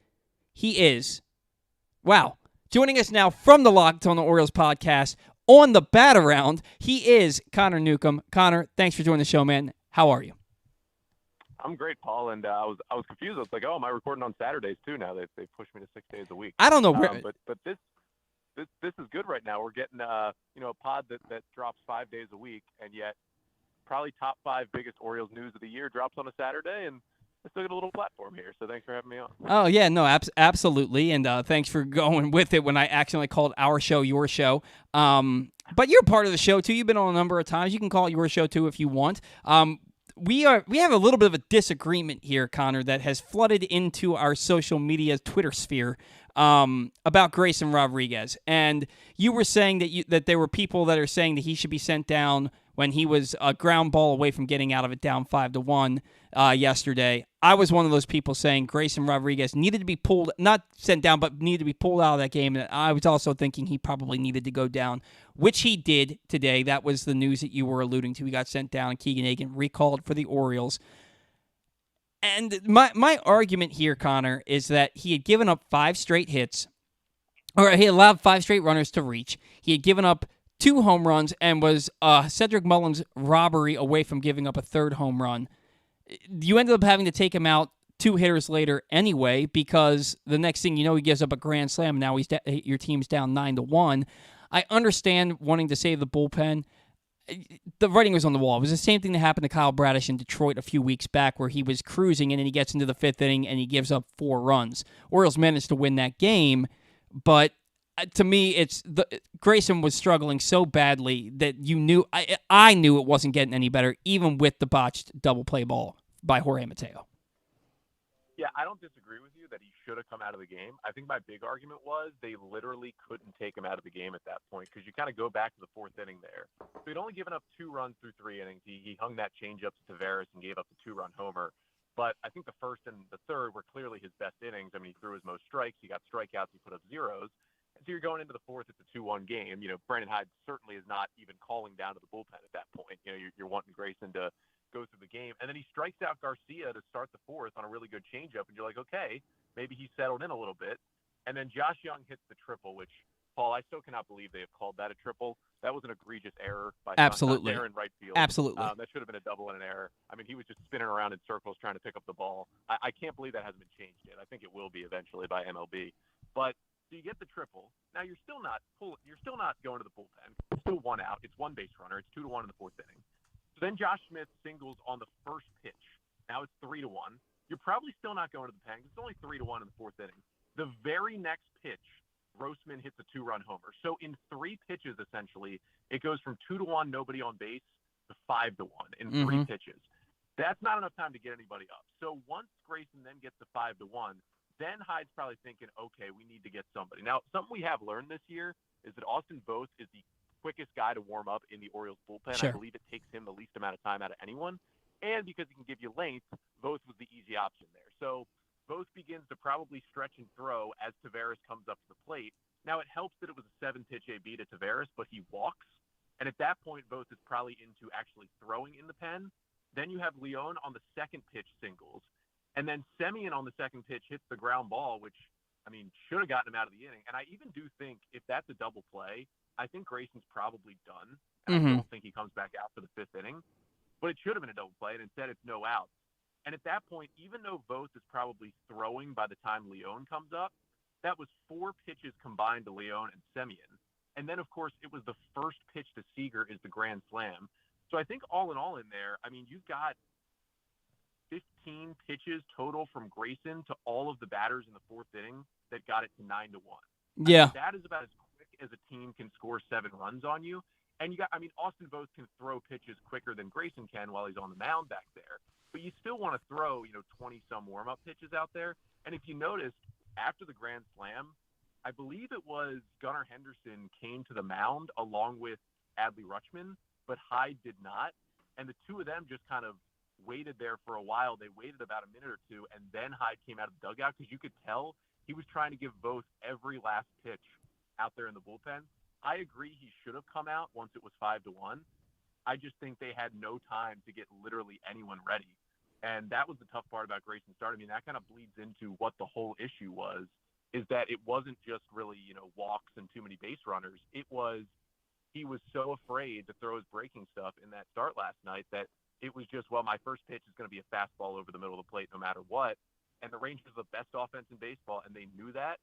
joining us now from the Locked On Orioles podcast on the bat around, he is Connor Newcomb. Connor, thanks for joining the show, man. How are you? I'm great, Paul, and I was confused. I was like, "Oh, am I recording on Saturdays too?" Now they pushed me to 6 days a week. I don't know, but this is good right now. We're getting a pod that drops 5 days a week, and yet probably top 5 biggest Orioles news of the year drops on a Saturday, and I still get a little platform here. So thanks for having me on. Oh yeah, no, absolutely, and thanks for going with it when I accidentally called our show your show. But you're part of the show too. You've been on a number of times. You can call it your show too if you want. We have a little bit of a disagreement here, Connor, that has flooded into our social media Twitter sphere about Grayson Rodriguez. And you were saying that there were people that are saying that he should be sent down when he was a ground ball away from getting out of it down 5-1 yesterday. I was one of those people saying Grayson Rodriguez needed to be pulled, not sent down, but needed to be pulled out of that game. And I was also thinking he probably needed to go down, which he did today. That was the news that you were alluding to. He got sent down, and Keegan Egan recalled for the Orioles. And my argument here, Connor, is that he had given up 5 straight hits, or he allowed 5 straight runners to reach. He had given up 2 home runs and was Cedric Mullins' robbery away from giving up a 3rd home run. You ended up having to take him out 2 hitters later anyway, because the next thing you know, he gives up a grand slam. Now your team's down 9-1. I understand wanting to save the bullpen. The writing was on the wall. It was the same thing that happened to Kyle Bradish in Detroit a few weeks back, where he was cruising and then he gets into the 5th inning and he gives up 4 runs. Orioles managed to win that game, but to me, Grayson was struggling so badly that you knew I knew it wasn't getting any better, even with the botched double play ball by Jorge Mateo. Yeah, I don't disagree with you that he should have come out of the game. I think my big argument was they literally couldn't take him out of the game at that point, because you kind of go back to the 4th inning there. So he'd only given up 2 runs through 3 innings. He hung that changeup to Tavares and gave up the 2-run homer. But I think the 1st and the 3rd were clearly his best innings. I mean, he threw his most strikes. He got strikeouts. He put up zeros. And so you're going into the 4th, it's a 2-1 game. Brandon Hyde certainly is not even calling down to the bullpen at that point. You're wanting Grayson to go through the game. And then he strikes out Garcia to start the 4th on a really good changeup. And you're like, okay, maybe he settled in a little bit. And then Josh Young hits the triple, which, Paul, I still cannot believe they have called that a triple. That was an egregious error by Absolutely. there in right field. Absolutely. That should have been a double and an error. I mean, he was just spinning around in circles trying to pick up the ball. I can't believe that hasn't been changed yet. I think it will be eventually by MLB. But so you get the triple. Now you're still not going to the bullpen. It's still 1 out. It's 1 base runner. It's 2-1 in the 4th inning. So then Josh Smith singles on the 1st pitch. Now it's 3-1. You're probably still not going to the pen. It's only 3-1 in the 4th inning. The very next pitch, Grossman hits a 2-run homer. So in 3 pitches, essentially, it goes from 2-1, nobody on base, to 5-1 in 3 pitches. That's not enough time to get anybody up. So once Grayson then gets to 5-1, then Hyde's probably thinking, okay, we need to get somebody. Now, something we have learned this year is that Austin Voth is the quickest guy to warm up in the Orioles bullpen. Sure. I believe it takes him the least amount of time out of anyone. And because he can give you length, Voth was the easy option there. So Voth begins to probably stretch and throw as Tavares comes up to the plate. Now, it helps that it was a 7-pitch AB to Tavares, but he walks. And at that point, Voth is probably into actually throwing in the pen. Then you have Leon on the 2nd pitch singles. And then Semien on the 2nd pitch hits the ground ball, which, I mean, should have gotten him out of the inning. And I even do think if that's a double play, I think Grayson's probably done. And I don't think he comes back out for the 5th inning. But it should have been a double play, and instead it's no outs. And at that point, even though Voth is probably throwing by the time Leon comes up, that was 4 pitches combined to Leon and Semien. And then, of course, it was the 1st pitch to Seager is the grand slam. So I think all in all in there, I mean, you've got 15 pitches total from Grayson to all of the batters in the 4th inning that got it to 9-1. Yeah. That is about as quick as a team can score 7 runs on you. And Austin Voth can throw pitches quicker than Grayson can while he's on the mound back there. But you still want to throw, 20-some warm-up pitches out there. And if you noticed, after the grand slam, I believe it was Gunnar Henderson came to the mound along with Adley Rutschman, but Hyde did not. And the two of them just kind of waited there for a while. They waited about a minute or two, and then Hyde came out of the dugout because you could tell he was trying to give Voth every last pitch out there in the bullpen. I agree he should have come out once it was 5-1. I just think they had no time to get literally anyone ready. And that was the tough part about Grayson's start. I mean, that kind of bleeds into what the whole issue was, is that it wasn't just really, walks and too many base runners. It was he was so afraid to throw his breaking stuff in that start last night that it was just, well, my first pitch is going to be a fastball over the middle of the plate no matter what. And the Rangers are the best offense in baseball, and they knew that.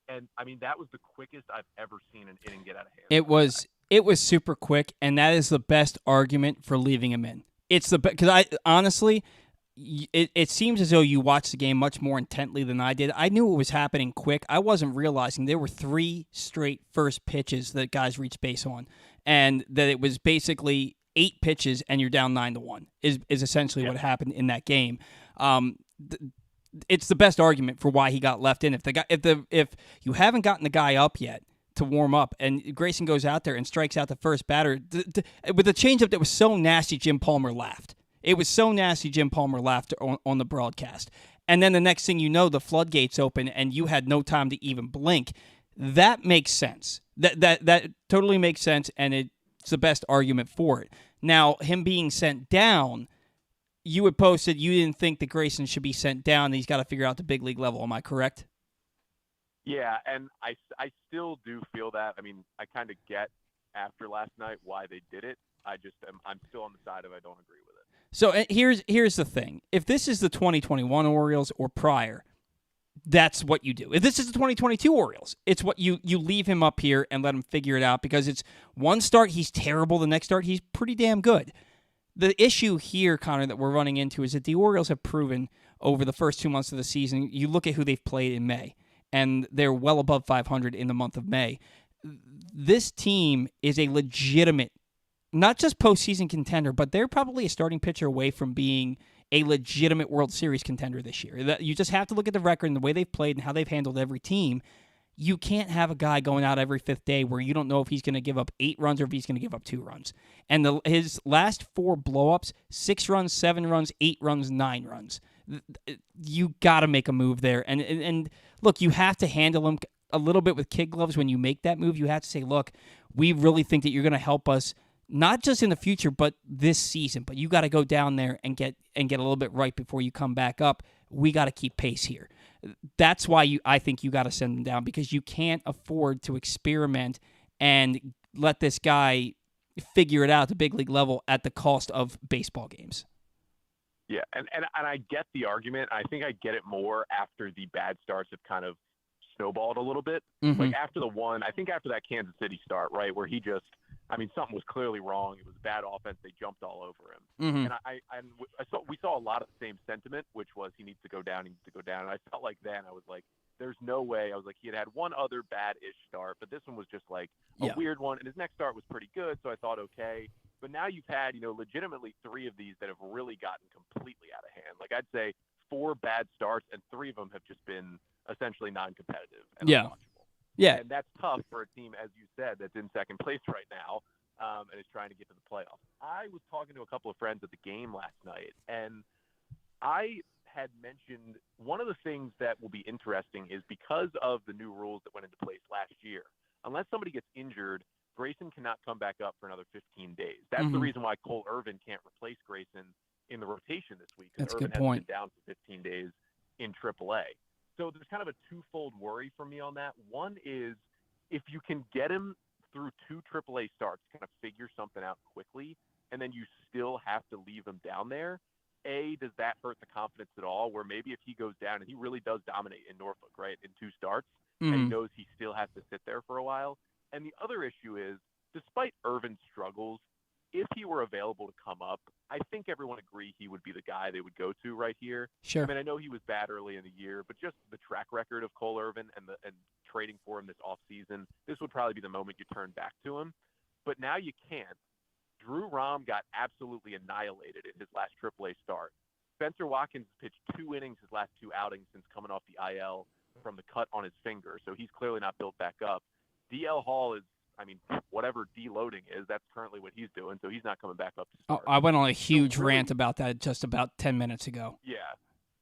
And, that was the quickest I've ever seen an inning get out of hand. It was super quick, and that is the best argument for leaving him in. It's the because I honestly, it seems as though you watched the game much more intently than I did. I knew it was happening quick. I wasn't realizing there were 3 straight first pitches that guys reached base on, and that it was basically 8 pitches and you're down 9-1 is essentially what happened in that game. It's the best argument for why he got left in. If you haven't gotten the guy up yet to warm up, and Grayson goes out there and strikes out the first batter with a changeup that was so nasty, Jim Palmer laughed. It was so nasty, Jim Palmer laughed on the broadcast. And then the next thing you know, the floodgates open, and you had no time to even blink. That makes sense. That totally makes sense, and it's the best argument for it. Now, him being sent down. You had posted you didn't think that Grayson should be sent down. And he's got to figure out the big league level. Am I correct? Yeah, and I still do feel that. I kind of get after last night why they did it. I'm still on the side of I don't agree with it. So here's the thing. If this is the 2021 Orioles or prior, that's what you do. If this is the 2022 Orioles, it's what you leave him up here and let him figure it out, because it's one start he's terrible, the next start he's pretty damn good. The issue here, Connor, that we're running into is that the Orioles have proven over the first 2 months of the season, you look at who they've played in May, and they're well above 500 in the month of May. This team is a legitimate, not just postseason contender, but they're probably a starting pitcher away from being a legitimate World Series contender this year. You just have to look at the record and the way they've played and how they've handled every team. You can't have a guy going out every 5th day where you don't know if he's going to give up 8 runs or if he's going to give up 2 runs. And his last 4 blowups, 6 runs, 7 runs, 8 runs, 9 runs. You got to make a move there. And look, you have to handle him a little bit with kid gloves when you make that move. You have to say, look, we really think that you're going to help us, not just in the future, but this season. But you got to go down there and get a little bit right before you come back up. We got to keep pace here. That's why I think you got to send him down, because you can't afford to experiment and let this guy figure it out at the big league level at the cost of baseball games. Yeah, and I get the argument. I think I get it more after the bad starts have kind of snowballed a little bit. Mm-hmm. Like after that Kansas City start, right, where he just, something was clearly wrong. It was bad offense. They jumped all over him. Mm-hmm. And we saw a lot of the same sentiment, which was he needs to go down. And I felt like then I was like, there's no way. I was like, he had one other bad-ish start, but this one was just like a weird one. And his next start was pretty good, so I thought, okay. But now you've had, legitimately 3 of these that have really gotten completely out of hand. Like I'd say 4 bad starts, and 3 of them have just been essentially non-competitive and unwatchable. Yeah. And that's tough for a team, as you said, that's in second place right now and is trying to get to the playoffs. I was talking to a couple of friends at the game last night, and I had mentioned one of the things that will be interesting is because of the new rules that went into place last year, unless somebody gets injured, Grayson cannot come back up for another 15 days. That's the reason why Cole Irvin can't replace Grayson in the rotation this week. That's a Irvin good point. has been down for 15 days in AAA. So there's kind of a twofold worry for me on that. One is if you can get him through 2 AAA starts, kind of figure something out quickly, and then you still have to leave him down there, does that hurt the confidence at all? Where maybe if he goes down, and he really does dominate in Norfolk, right, in 2 starts, and he knows he still has to sit there for a while. And the other issue is, despite Irvin's struggles, if he were available to come up, I think everyone agreed he would be the guy they would go to right here. Sure. I mean, I know he was bad early in the year, but just the track record of Cole Irvin and trading for him this offseason, this would probably be the moment you turn back to him. But now you can't. Drew Rom got absolutely annihilated in his last AAA start. Spencer Watkins pitched 2 innings his last 2 outings since coming off the IL from the cut on his finger, so he's clearly not built back up. DL Hall is, I mean, whatever deloading is, that's currently what he's doing, so he's not coming back up to start. I went on a huge rant about that just about 10 minutes ago. Yeah.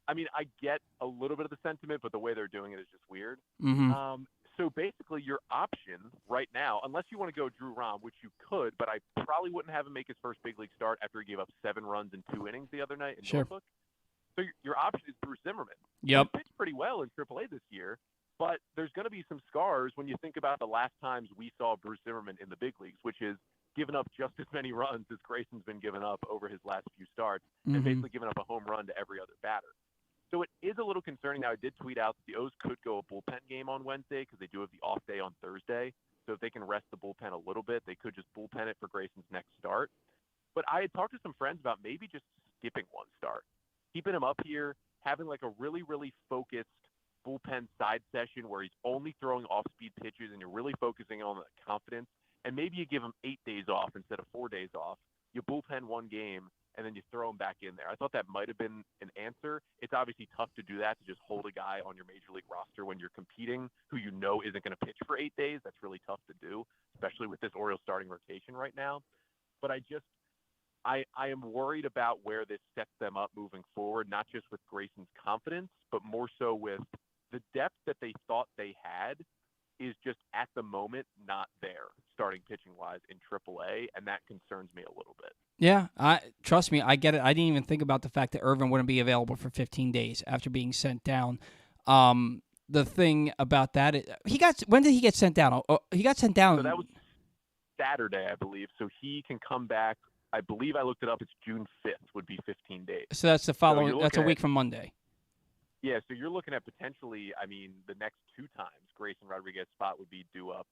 I mean, I get a little bit of the sentiment, but the way they're doing it is just weird. Mm-hmm. So basically, your option right now, unless you want to go Drew Rom, which you could, but I probably wouldn't have him make his first big league start after he gave up 7 runs in 2 innings the other night in Norfolk. So your option is Bruce Zimmerman. Yep. He pitched pretty well in AAA this year, but there's going to be some scars when you think about the last times we saw Bruce Zimmerman in the big leagues, which is giving up just as many runs as Grayson's been giving up over his last few starts, and basically giving up a home run to every other batter. So it is a little concerning. Now, I did tweet out that the O's could go a bullpen game on Wednesday because they do have the off day on Thursday. So if they can rest the bullpen a little bit, they could just bullpen it for Grayson's next start. But I had talked to some friends about maybe just skipping one start, keeping him up here, having like a really, really focused bullpen side session where he's only throwing off-speed pitches and you're really focusing on the confidence. And maybe you give him 8 days off instead of 4 days off. You bullpen one game, and then you throw him back in there. I thought that might have been an answer. It's obviously tough to do that, to just hold a guy on your major league roster when you're competing who you know isn't going to pitch for 8 days. That's really tough to do, especially with this Orioles starting rotation right now. But I am worried about where this sets them up moving forward, not just with Grayson's confidence, but more so with the depth that they thought they had is just at the moment not there, starting pitching-wise in AAA, and that concerns me a little bit. Yeah, trust me, I get it. I didn't even think about the fact that Irvin wouldn't be available for 15 days after being sent down. The thing about that, when did he get sent down? He got sent down. So that was Saturday, I believe. So he can come back. I believe I looked it up. It's June 5th would be 15 days. So that's the following. That's a week from Monday. Yeah, so you're looking at potentially, I mean, the next 2 times Grayson Rodriguez's spot would be due up.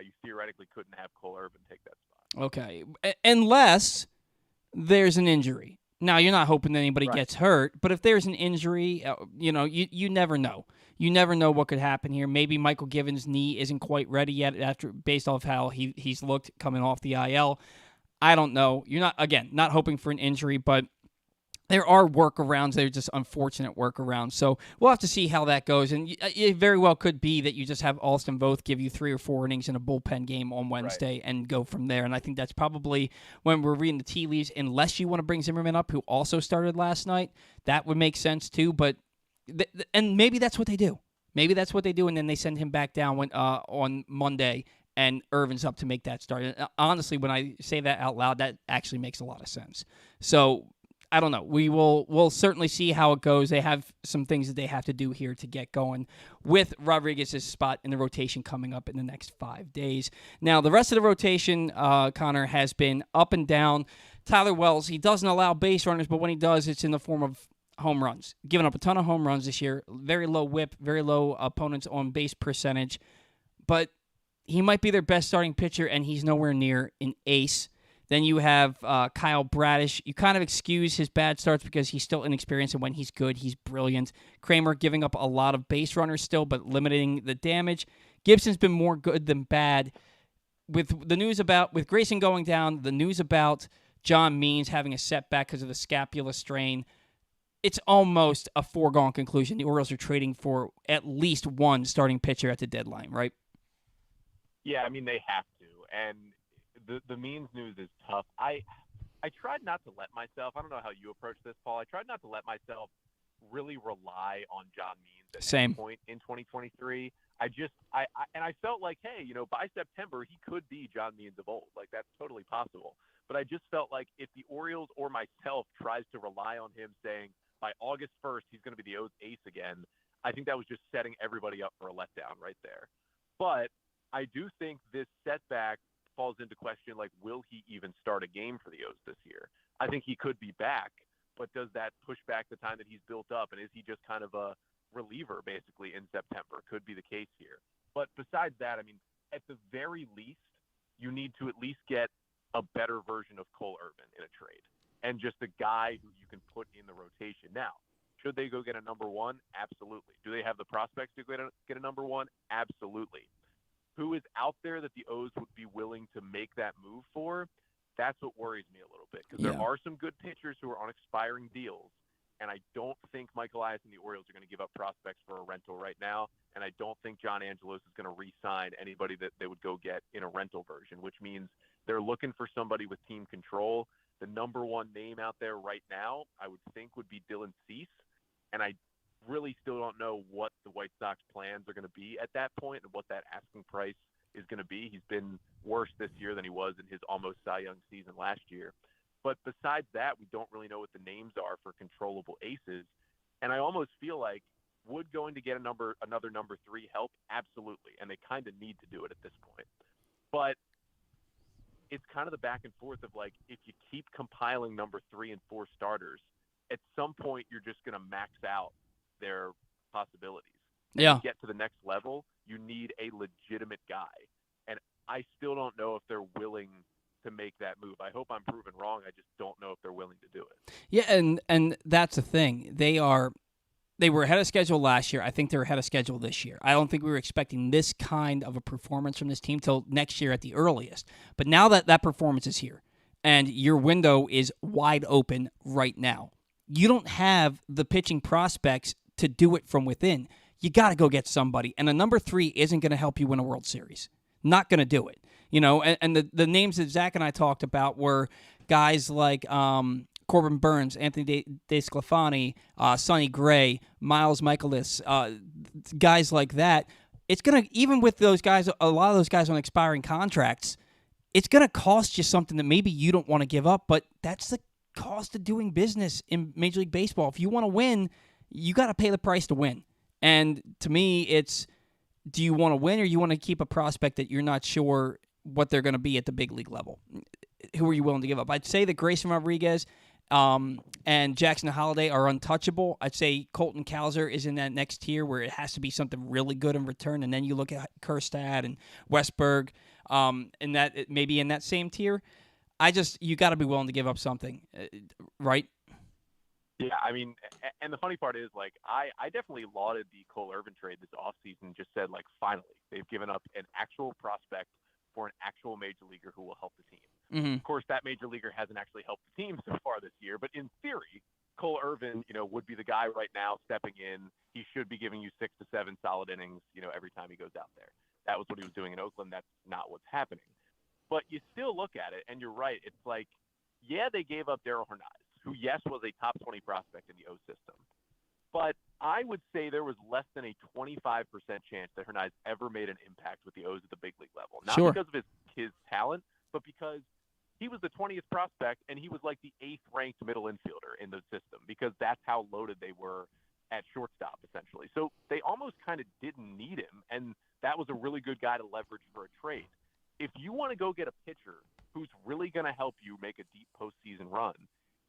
You theoretically couldn't have Cole Irvin take that spot. Okay, unless there's an injury. Now, you're not hoping that anybody gets hurt, but if there's an injury, you never know. You never know what could happen here. Maybe Michael Givens' knee isn't quite ready yet based off how he's looked coming off the IL. I don't know. You're not hoping for an injury, but there are workarounds. They're just unfortunate workarounds. So we'll have to see how that goes. And it very well could be that you just have Alston Voth give you 3 or 4 innings in a bullpen game on Wednesday and go from there. And I think that's probably when we're reading the tea leaves, unless you want to bring Zimmerman up, who also started last night. That would make sense too. But and maybe that's what they do. Maybe that's what they do, and then they send him back down on Monday, and Irvin's up to make that start. And honestly, when I say that out loud, that actually makes a lot of sense. So I don't know. We'll certainly see how it goes. They have some things that they have to do here to get going with Rodriguez's spot in the rotation coming up in the next 5 days. Now, the rest of the rotation, Connor, has been up and down. Tyler Wells, he doesn't allow base runners, but when he does, it's in the form of home runs. Giving up a ton of home runs this year. Very low whip, very low opponents on base percentage. But he might be their best starting pitcher, and he's nowhere near an ace. Then you have Kyle Bradish. You kind of excuse his bad starts because he's still inexperienced, and when he's good, he's brilliant. Kramer giving up a lot of base runners still, but limiting the damage. Gibson's been more good than bad. With the news with Grayson going down, the news about John Means having a setback because of the scapula strain, it's almost a foregone conclusion. The Orioles are trading for at least one starting pitcher at the deadline, right? Yeah, I mean, they have to. And the Means news is tough. I tried not to let myself, I don't know how you approach this, Paul. I tried not to let myself really rely on John Means at any point in 2023. I felt like, hey, by September, he could be John Means of old. Like, that's totally possible. But I just felt like if the Orioles or myself tries to rely on him saying by August 1st he's going to be the O's ace again, I think that was just setting everybody up for a letdown right there. But I do think this setback falls into question, like, will he even start a game for the O's this year? I think he could be back, but does that push back the time that he's built up? And is he just kind of a reliever, basically, in September? Could be the case here. But besides that, I mean, at the very least, you need to at least get a better version of Cole Irvin in a trade and just a guy who you can put in the rotation. Now, should they go get a number one? Absolutely. Do they have the prospects to get a number one? Absolutely. Who is out there that the O's would be willing to make that move for? That's what worries me a little bit, because there are some good pitchers who are on expiring deals, and I don't think Mike Elias and the Orioles are going to give up prospects for a rental right now, and I don't think John Angelos is going to re-sign anybody that they would go get in a rental version, which means they're looking for somebody with team control. The number one name out there right now, I would think, would be Dillon Cease, and I really still don't know what the White Sox plans are going to be at that point and what that asking price is going to be. He's been worse this year than he was in his almost Cy Young season last year. But besides that, we don't really know what the names are for controllable aces. And I almost feel like would going to get another number three help? Absolutely. And they kind of need to do it at this point. But it's kind of the back and forth of like, if you keep compiling number 3 and 4 starters, at some point you're just going to max out their possibilities. Yeah. To get to the next level, you need a legitimate guy. And I still don't know if they're willing to make that move. I hope I'm proven wrong. I just don't know if they're willing to do it. Yeah, and that's the thing. They were ahead of schedule last year. I think they're ahead of schedule this year. I don't think we were expecting this kind of a performance from this team till next year at the earliest. But now that performance is here, and your window is wide open right now, you don't have the pitching prospects to do it from within. You got to go get somebody. And a number 3 isn't going to help you win a World Series. Not going to do it. You know, and the names that Zach and I talked about were guys like Corbin Burns, Anthony DeSclafani, Sonny Gray, Miles Michaelis, guys like that. It's going to, even with those guys, a lot of those guys on expiring contracts, it's going to cost you something that maybe you don't want to give up, but that's the cost of doing business in Major League Baseball. If you want to win, you got to pay the price to win. And to me, it's, do you want to win or you want to keep a prospect that you're not sure what they're going to be at the big league level? Who are you willing to give up? I'd say that Grayson Rodriguez and Jackson Holliday are untouchable. I'd say Colton Cowser is in that next tier where it has to be something really good in return. And then you look at Kjerstad and Westberg, and that maybe in that same tier. You got to be willing to give up something, right? Yeah, I mean, and the funny part is, like, I definitely lauded the Cole Irvin trade this offseason, just said, like, finally, they've given up an actual prospect for an actual major leaguer who will help the team. Mm-hmm. Of course, that major leaguer hasn't actually helped the team so far this year, but in theory, Cole Irvin, would be the guy right now stepping in. He should be giving you 6 to 7 solid innings, every time he goes out there. That was what he was doing in Oakland. That's not what's happening. But you still look at it, and you're right. It's like, yeah, they gave up Darell Hernandez, who, yes, was a top 20 prospect in the O system. But I would say there was less than a 25% chance that Hernandez ever made an impact with the O's at the big league level. Not because of his talent, but because he was the 20th prospect, and he was like the 8th-ranked middle infielder in the system because that's how loaded they were at shortstop, essentially. So they almost kind of didn't need him, and that was a really good guy to leverage for a trade. If you want to go get a pitcher who's really going to help you make a deep postseason run,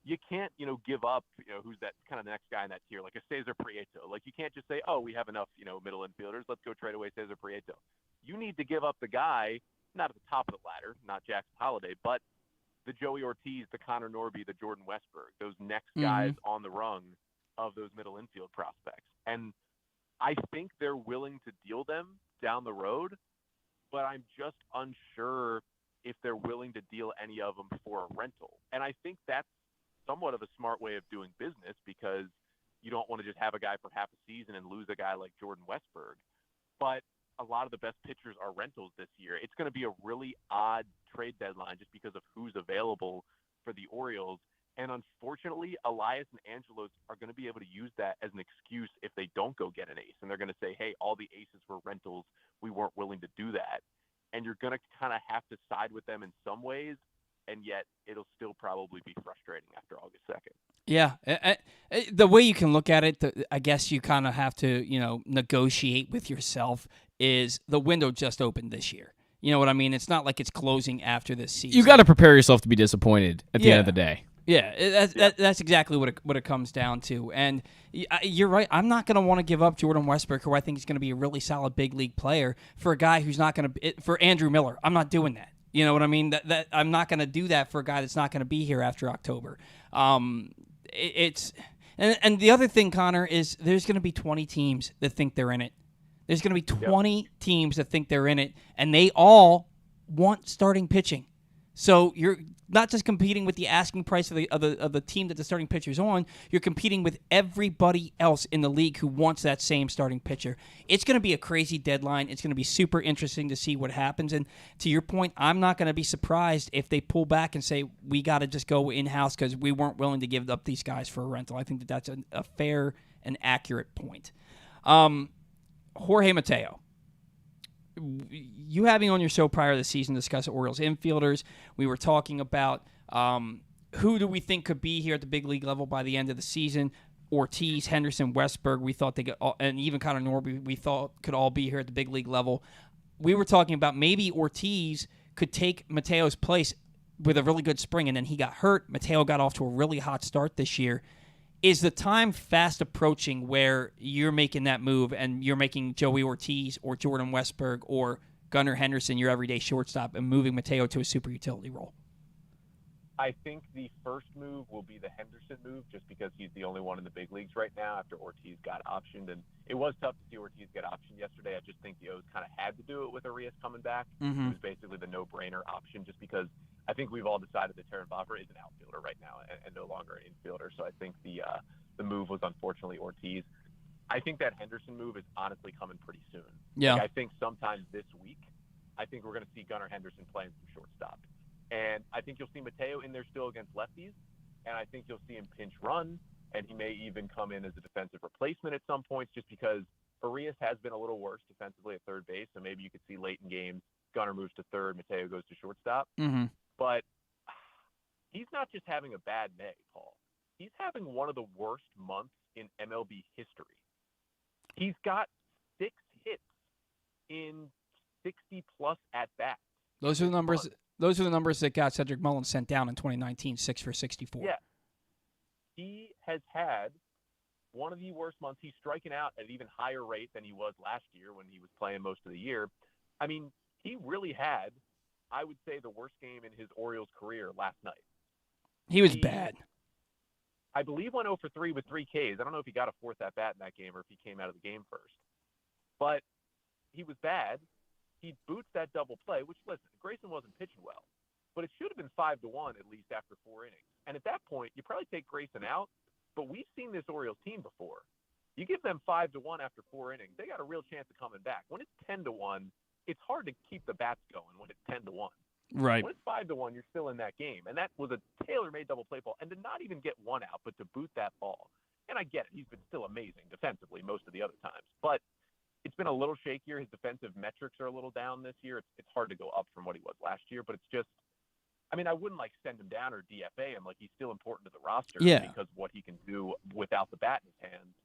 you can't, give up, who's that kind of the next guy in that tier, like a Cesar Prieto. Like, you can't just say, oh, we have enough, middle infielders. Let's go trade away Cesar Prieto. You need to give up the guy, not at the top of the ladder, not Jackson Holliday, but the Joey Ortiz, the Connor Norby, the Jordan Westberg, those next guys on the rung of those middle infield prospects. And I think they're willing to deal them down the road, but I'm just unsure if they're willing to deal any of them for a rental. And I think that's somewhat of a smart way of doing business because you don't want to just have a guy for half a season and lose a guy like Jordan Westberg. But a lot of the best pitchers are rentals this year. It's going to be a really odd trade deadline just because of who's available for the Orioles. And unfortunately, Elias and Angelos are going to be able to use that as an excuse if they don't go get an ace. And they're going to say, hey, all the aces were rentals. We weren't willing to do that. And you're going to kind of have to side with them in some ways, and yet it'll still probably be frustrating after August 2nd. Yeah. The way you can look at it, I guess you kind of have to, negotiate with yourself is the window just opened this year. You know what I mean? It's not like it's closing after this season. You got to prepare yourself to be disappointed at the end of the day. Yeah, that's exactly what it comes down to. And you're right. I'm not going to want to give up Jordan Westberg, who I think is going to be a really solid big league player, for a guy who's not going to – for Andrew Miller. I'm not doing that. You know what I mean? That I'm not going to do that for a guy that's not going to be here after October. And the other thing, Connor, is there's going to be 20 teams that think they're in it. There's going to be 20 teams that think they're in it, and they all want starting pitching. So you're not just competing with the asking price of the team that the starting pitcher's on. You're competing with everybody else in the league who wants that same starting pitcher. It's going to be a crazy deadline. It's going to be super interesting to see what happens. And to your point, I'm not going to be surprised if they pull back and say, we got to just go in-house because we weren't willing to give up these guys for a rental. I think that that's a fair and accurate point. Jorge Mateo. You having on your show prior to the season discuss Orioles infielders. We were talking about who do we think could be here at the big league level by the end of the season. Ortiz, Henderson, Westberg, we thought they could, and even Connor Norby, we thought could all be here at the big league level. We were talking about maybe Ortiz could take Mateo's place with a really good spring, and then he got hurt. Mateo got off to a really hot start this year. Is the time fast approaching where you're making that move and you're making Joey Ortiz or Jordan Westberg or Gunnar Henderson your everyday shortstop and moving Mateo to a super utility role? I think the first move will be the Henderson move just because he's the only one in the big leagues right now after Ortiz got optioned. And it was tough to see Ortiz get optioned yesterday. I just think the O's kind of had to do it with Arias coming back. Mm-hmm. It was basically the no-brainer option just because I think we've all decided that Terrin Vavra is an outfielder right now and no longer an infielder. So I think the move was unfortunately Ortiz. I think that Henderson move is honestly coming pretty soon. Yeah. Like, I think sometime this week, I think we're going to see Gunnar Henderson playing some shortstop. And I think you'll see Mateo in there still against lefties, and I think you'll see him pinch run, and he may even come in as a defensive replacement at some points just because Arias has been a little worse defensively at third base, so maybe you could see late in games Gunnar moves to third, Mateo goes to shortstop. Mm-hmm. But he's not just having a bad May, Paul. He's having one of the worst months in MLB history. He's got 6 hits in 60-plus at-bats. Those are the numbers. Those are the numbers that got Cedric Mullins sent down in 2019, 6 for 64. Yeah. He has had one of the worst months. He's striking out at an even higher rate than he was last year when he was playing most of the year. I mean, he really had, I would say, the worst game in his Orioles career last night. He was bad. I believe went 0 for 3 with 3 Ks. I don't know if he got a fourth at-bat in that game or if he came out of the game first. But he was bad. He boots that double play, which, listen, Grayson wasn't pitching well, but it should have been 5-1 at least after 4 innings. And at that point, you probably take Grayson out, but we've seen this Orioles team before. You give them 5-1 after 4 innings, they got a real chance of coming back. When it's 10-1, it's hard to keep the bats going when it's 10-1. Right. When it's 5-1, you're still in that game. And that was a tailor-made double play ball. And to not even get one out, but to boot that ball. And I get it. He's been still amazing defensively most of the other times. But it's been a little shakier. His defensive metrics are a little down this year. It's hard to go up from what he was last year, but it's just, I mean, I wouldn't send him down or DFA him. He's still important to the roster because of what he can do without the bat in his hands.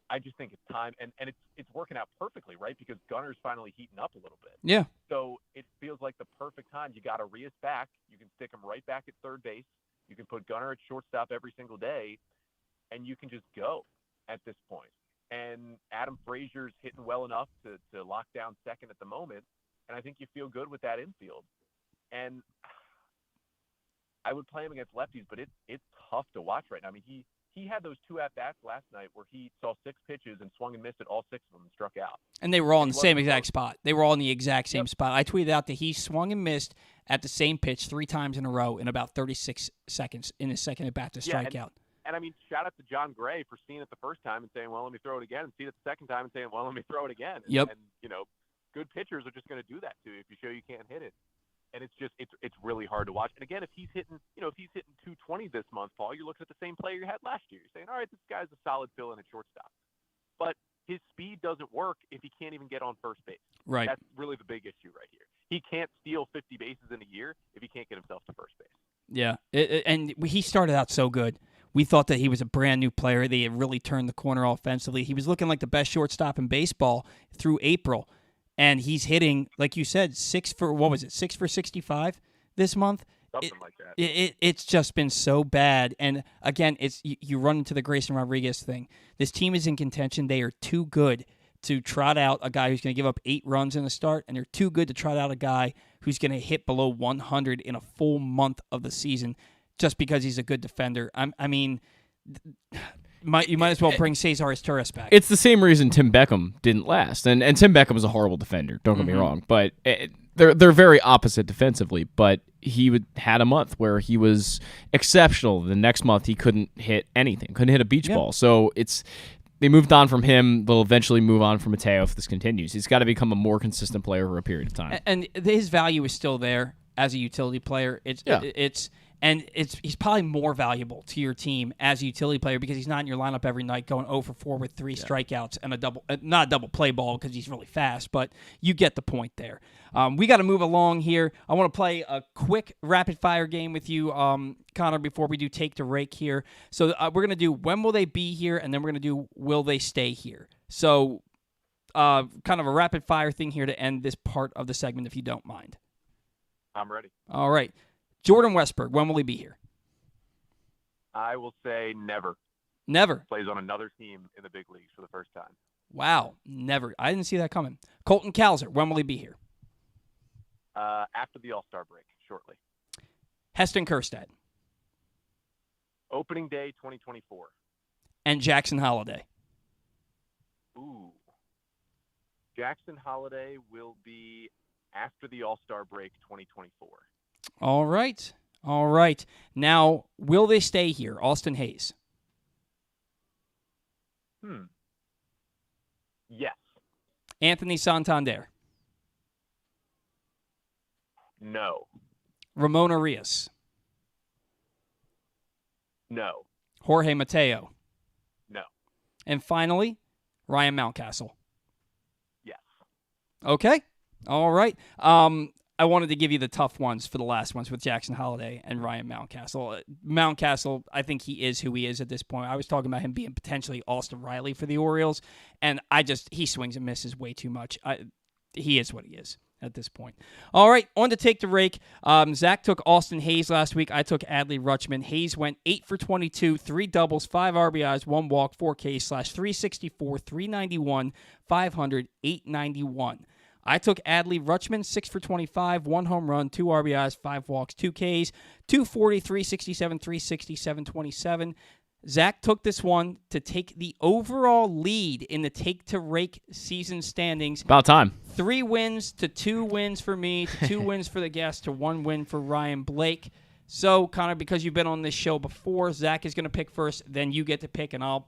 I just think it's time, and it's working out perfectly, right? Because Gunnar's finally heating up a little bit. Yeah. So it feels like the perfect time. You got Arias back. You can stick him right back at third base. You can put Gunnar at shortstop every single day, and you can just go at this point. And Adam Frazier's hitting well enough to lock down second at the moment, and I think you feel good with that infield. And I would play him against lefties, but it's tough to watch right now. I mean, he had those 2 at-bats last night where he saw 6 pitches and swung and missed at all 6 of them and struck out. And they were all in the same exact spot. They were all in the exact same spot. I tweeted out that he swung and missed at the same pitch 3 times in a row in about 36 seconds in his second at-bat to strike out. And, I mean, shout out to John Gray for seeing it the first time and saying, well, let me throw it again, and seeing it the second time and saying, well, let me throw it again. And, yep. And, good pitchers are just going to do that to you if you show you can't hit it. And it's just it's really hard to watch. And, again, if he's hitting 220 this month, Paul, you're looking at the same player you had last year. You're saying, all right, this guy's a solid fill-in at shortstop. But his speed doesn't work if he can't even get on first base. Right. That's really the big issue right here. He can't steal 50 bases in a year if he can't get himself to first base. Yeah, and he started out so good. We thought that he was a brand-new player. They had really turned the corner offensively. He was looking like the best shortstop in baseball through April, and he's hitting, like you said, 6 for 65 this month? Something like that. It's just been so bad. And, again, you run into the Grayson Rodriguez thing. This team is in contention. They are too good to trot out a guy who's going to give up 8 runs in the start, and they're too good to trot out a guy who's going to hit below 100 in a full month of the season just because he's a good defender. You might as well bring Cesar Izturis back. It's the same reason Tim Beckham didn't last, and Tim Beckham was a horrible defender. Don't get me wrong, but they're very opposite defensively. But he had a month where he was exceptional. The next month he couldn't hit anything, couldn't hit a beach ball. So they moved on from him. They'll eventually move on from Mateo if this continues. He's got to become a more consistent player over a period of time. And his value is still there as a utility player. He's probably more valuable to your team as a utility player because he's not in your lineup every night going 0 for 4 with 3 strikeouts and not a double play ball because he's really fast, but you get the point there. We got to move along here. I want to play a quick rapid-fire game with you, Connor, before we do Take to Rake here. So we're going to do when will they be here, and then we're going to do will they stay here. So kind of a rapid-fire thing here to end this part of the segment, if you don't mind. I'm ready. All right. Jordan Westburg, when will he be here? I will say never. Never. Plays on another team in the big leagues for the first time. Wow, never. I didn't see that coming. Colton Cowser, when will he be here? After the All-Star break, shortly. Heston Kjerstad. Opening day 2024. And Jackson Holliday. Ooh. Jackson Holliday will be after the All-Star break 2024. All right. Now, will they stay here? Austin Hayes. Yes. Anthony Santander. No. Ramon Arias. No. Jorge Mateo. No. And finally, Ryan Mountcastle. Yes. Okay. All right. I wanted to give you the tough ones for the last ones with Jackson Holliday and Ryan Mountcastle. Mountcastle, I think he is who he is at this point. I was talking about him being potentially Austin Riley for the Orioles, and he swings and misses way too much. He is what he is at this point. All right, on to Take the Rake. Zach took Austin Hayes last week. I took Adley Rutschman. Hayes went 8 for 22, 3 doubles, 5 RBIs, 1 walk, 4 Ks, /364, 391, 500, 891. I took Adley Rutschman, 6 for 25, 1 home run, 2 RBIs, 5 walks, 2 Ks, 240, 367, 360, 727. Zach took this one to take the overall lead in the Take to Rake season standings. About time. 3 wins to 2 wins for me, to 2 wins for the guest, to 1 win for Ryan Blake. So, Connor, because you've been on this show before, Zach is going to pick first, then you get to pick, and I'll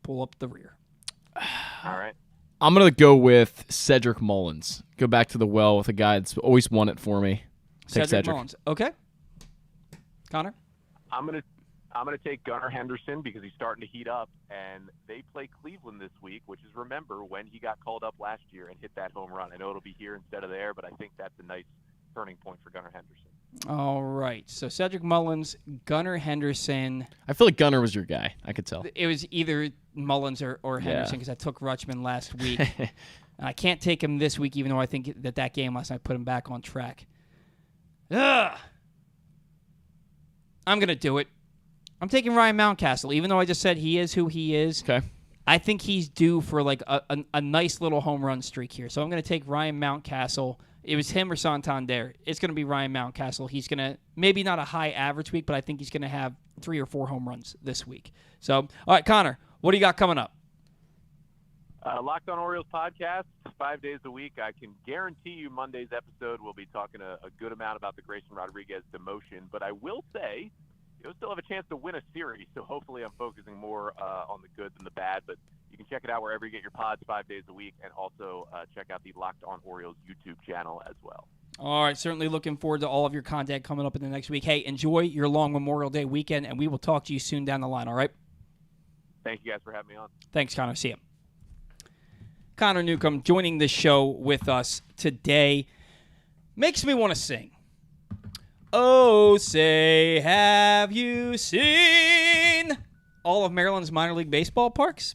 pull up the rear. All right. I'm going to go with Cedric Mullins. Go back to the well with a guy that's always won it for me. Cedric Mullins. Okay. Connor? I'm gonna take Gunnar Henderson because he's starting to heat up, and they play Cleveland this week, which is, remember, when he got called up last year and hit that home run. I know it'll be here instead of there, but I think that's a nice turning point for Gunnar Henderson. All right. So Cedric Mullins, Gunnar Henderson. I feel like Gunnar was your guy. I could tell. It was either Mullins or Henderson because I took Rutschman last week. And I can't take him this week, even though I think that game last night put him back on track. Ugh. I'm going to do it. I'm taking Ryan Mountcastle, even though I just said he is who he is. Okay. I think he's due for like a nice little home run streak here. So I'm going to take Ryan Mountcastle. It was him or Santander. It's going to be Ryan Mountcastle. He's going to, maybe not a high average week, but I think he's going to have 3 or 4 home runs this week. So, all right, Connor, what do you got coming up? Locked On Orioles podcast, 5 days a week. I can guarantee you Monday's episode we'll be talking a good amount about the Grayson Rodriguez demotion, but I will say you'll still have a chance to win a series, so hopefully I'm focusing more on the good than the bad, but you can check it out wherever you get your pods 5 days a week, and also check out the Locked On Orioles YouTube channel as well. All right, certainly looking forward to all of your content coming up in the next week. Hey, enjoy your long Memorial Day weekend, and we will talk to you soon down the line, all right? Thank you guys for having me on. Thanks, Connor. See you. Connor Newcomb joining the show with us today. Makes me want to sing. Oh, say, have you seen all of Maryland's minor league baseball parks?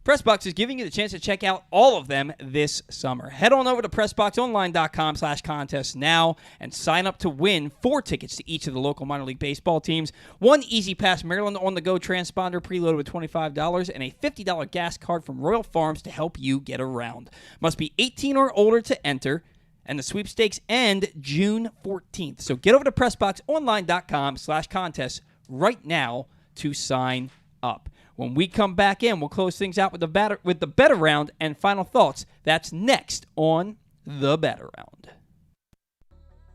PressBox is giving you the chance to check out all of them this summer. Head on over to PressBoxOnline.com/contest now and sign up to win 4 tickets to each of the local minor league baseball teams, 1 Easy Pass Maryland on-the-go transponder preloaded with $25, and a $50 gas card from Royal Farms to help you get around. Must be 18 or older to enter, and the sweepstakes end June 14th. So get over to PressBoxOnline.com/contest right now to sign up. When we come back in, we'll close things out with the better round and final thoughts. That's next on the better round.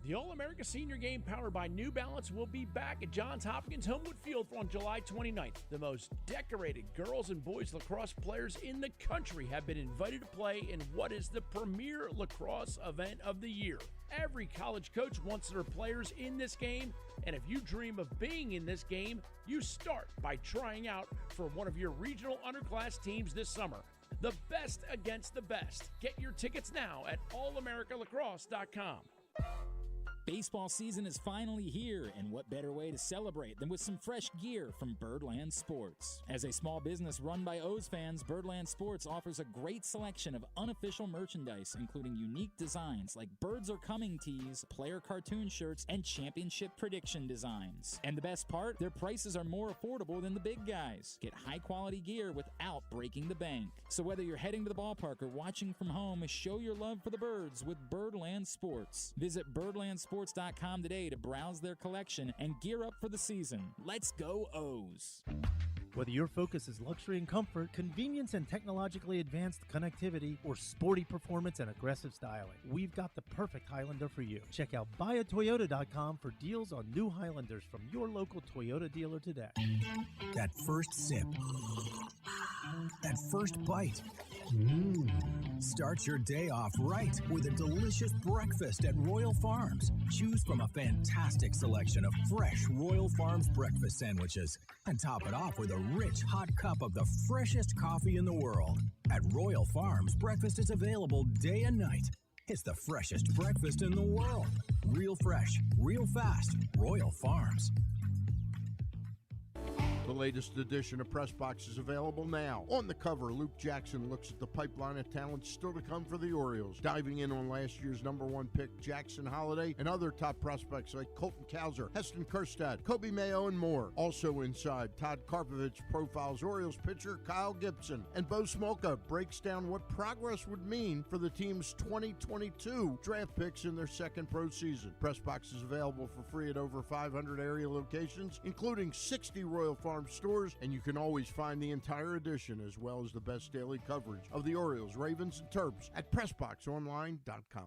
The All-America Senior Game powered by New Balance will be back at Johns Hopkins Homewood Field on July 29th. The most decorated girls and boys lacrosse players in the country have been invited to play in what is the premier lacrosse event of the year. Every college coach wants their players in this game, and if you dream of being in this game, you start by trying out for one of your regional underclass teams this summer. The best against the best. Get your tickets now at allamericalacrosse.com. Baseball season is finally here, and what better way to celebrate than with some fresh gear from Birdland Sports? As a small business run by O's fans, Birdland Sports offers a great selection of unofficial merchandise, including unique designs like Birds Are Coming tees, player cartoon shirts, and championship prediction designs. And the best part, their prices are more affordable than the big guys. Get high-quality gear without breaking the bank. So whether you're heading to the ballpark or watching from home, show your love for the birds with Birdland Sports. Visit birdlandsports.com today to browse their collection and gear up for the season. Let's go O's. Whether your focus is luxury and comfort, convenience and technologically advanced connectivity, or sporty performance and aggressive styling, we've got the perfect Highlander for you. Check out buyatoyota.com for deals on new Highlanders from your local Toyota dealer today. That first sip. That first bite. Start your day off right with a delicious breakfast at Royal Farms. Choose from a fantastic selection of fresh Royal Farms breakfast sandwiches and top it off with a rich hot cup of the freshest coffee in the world. At Royal Farms, breakfast is available day and night. It's the freshest breakfast in the world. Real fresh, real fast. Royal Farms. The latest edition of Press Box is available now. On the cover, Luke Jackson looks at the pipeline of talent still to come for the Orioles, diving in on last year's #1 pick Jackson Holliday and other top prospects like Colton Cowser, Heston Kjerstad, Kobe Mayo, and more. Also inside, Todd Karpovich profiles Orioles pitcher Kyle Gibson, and Bo Smolka breaks down what progress would mean for the team's 2022 draft picks in their second pro season. Press Box is available for free at over 500 area locations, including 60 Royal Farms stores, and you can always find the entire edition as well as the best daily coverage of the Orioles, Ravens, and Terps at PressBoxOnline.com.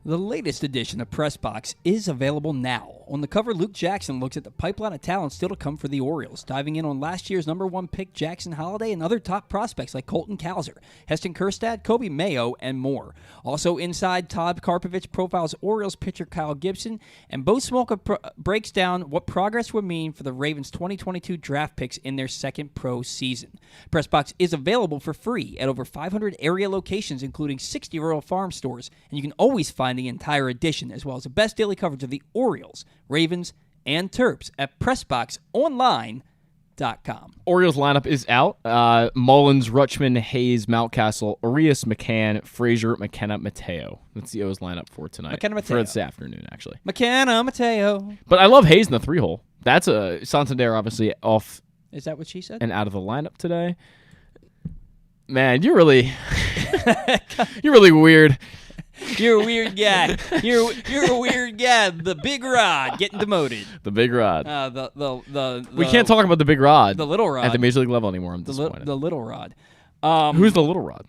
The latest edition of Press Box is available now. On the cover, Luke Jackson looks at the pipeline of talent still to come for the Orioles, diving in on last year's #1 pick Jackson Holliday and other top prospects like Colton Cowser, Heston Kjerstad, Kobe Mayo, and more. Also inside, Todd Karpovich profiles Orioles pitcher Kyle Gibson, and Bo Smolka breaks down what progress would mean for the Ravens' 2022 draft picks in their second pro season. Press Box is available for free at over 500 area locations, including 60 Royal Farm stores, and you can always find the entire edition, as well as the best daily coverage of the Orioles, Ravens, and Terps at PressBoxOnline.com. Orioles lineup is out. Mullins, Rutschman, Hayes, Mountcastle, Arias, McCann, Frazier, McKenna, Mateo. That's the O's lineup for tonight. McKenna, Mateo. For this afternoon, actually. McKenna, Mateo. But I love Hayes in the 3-hole. That's a Santander, obviously, off. Is that what she said? And out of the lineup today. Man, you're really weird. You're a weird guy. You're a weird guy. The Big Rod getting demoted. The Big Rod. We can't talk about the Big Rod. The Little Rod at the Major League level anymore. I'm disappointed. The Little Rod. Who's the Little Rod?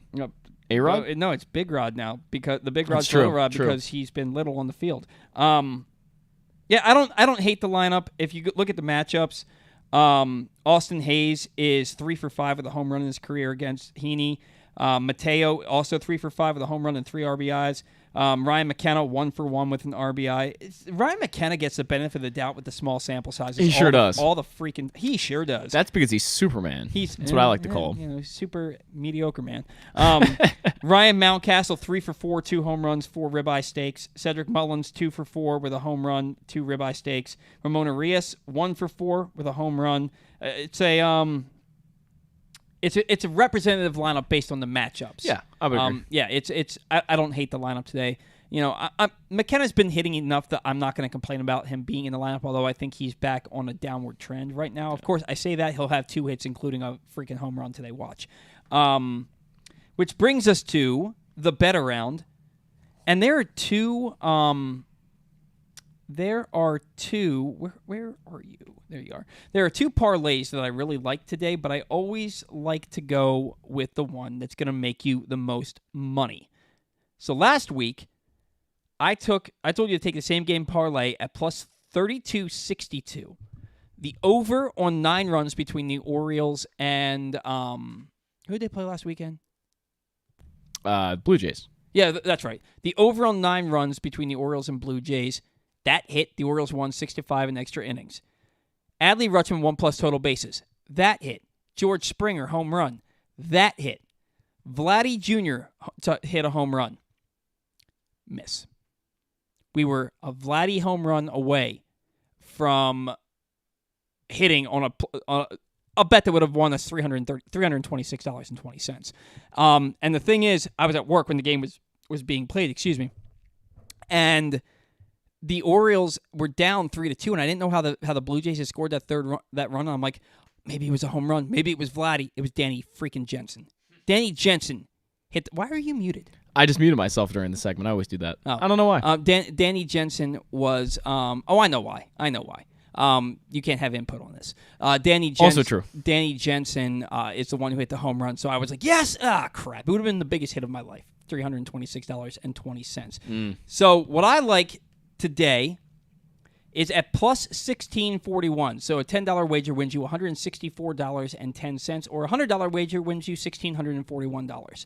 A-Rod? No, it's Big Rod now because the Big Rod's true, Little Rod true. because he's been little on the field. Yeah, I don't hate the lineup. If you look at the matchups, Austin Hayes is 3 for 5 with a home run in his career against Heaney. Mateo also 3 for 5 with a home run and 3 RBIs. Ryan McKenna 1 for 1 with an RBI. Ryan McKenna gets the benefit of the doubt with the small sample sizes. He sure does. He sure does. That's because he's Superman. That's what I like to call him. Super mediocre man. Ryan Mountcastle 3 for 4, 2 home runs, 4 ribeye steaks. Cedric Mullins 2 for 4 with a home run, 2 ribeye steaks. Ramon Arias 1 for 4 with a home run. It's a representative lineup based on the matchups. Yeah, I would agree. I don't hate the lineup today. McKenna's been hitting enough that I'm not going to complain about him being in the lineup, although I think he's back on a downward trend right now. Of course, I say that. He'll have 2 hits, including a freaking home run today. Watch. Which brings us to the bet around. And there are two... Where are you? There you are. There are 2 parlays that I really like today, but I always like to go with the one that's going to make you the most money. So last week, I told you to take the same game parlay at plus 32.62. The over on 9 runs between the Orioles and who did they play last weekend? Blue Jays. Yeah, that's right. The over on 9 runs between the Orioles and Blue Jays. That hit. The Orioles won 6-5 in extra innings. Adley Rutschman 1+ total bases. That hit. George Springer home run. That hit. Vladdy Jr. hit a home run. Miss. We were a Vladdy home run away from hitting on a bet that would have won us $326.20. And the thing is, I was at work when the game was being played. And the Orioles were down 3-2, and I didn't know how the Blue Jays had scored that that run. And I'm like, maybe it was a home run. Maybe it was Vladdy. It was Danny freaking Jensen. Danny Jensen hit. Why are you muted? I just muted myself during the segment. I always do that. Oh. I don't know why. Danny Jensen was. I know why. You can't have input on this. Danny Jensen, also true. Danny Jensen is the one who hit the home run. So I was like, yes. Crap. It would have been the biggest hit of my life. $326.20. So what I like today is at plus 1641. So a $10 wager wins you $164.10, or a $100 wager wins you $1,641.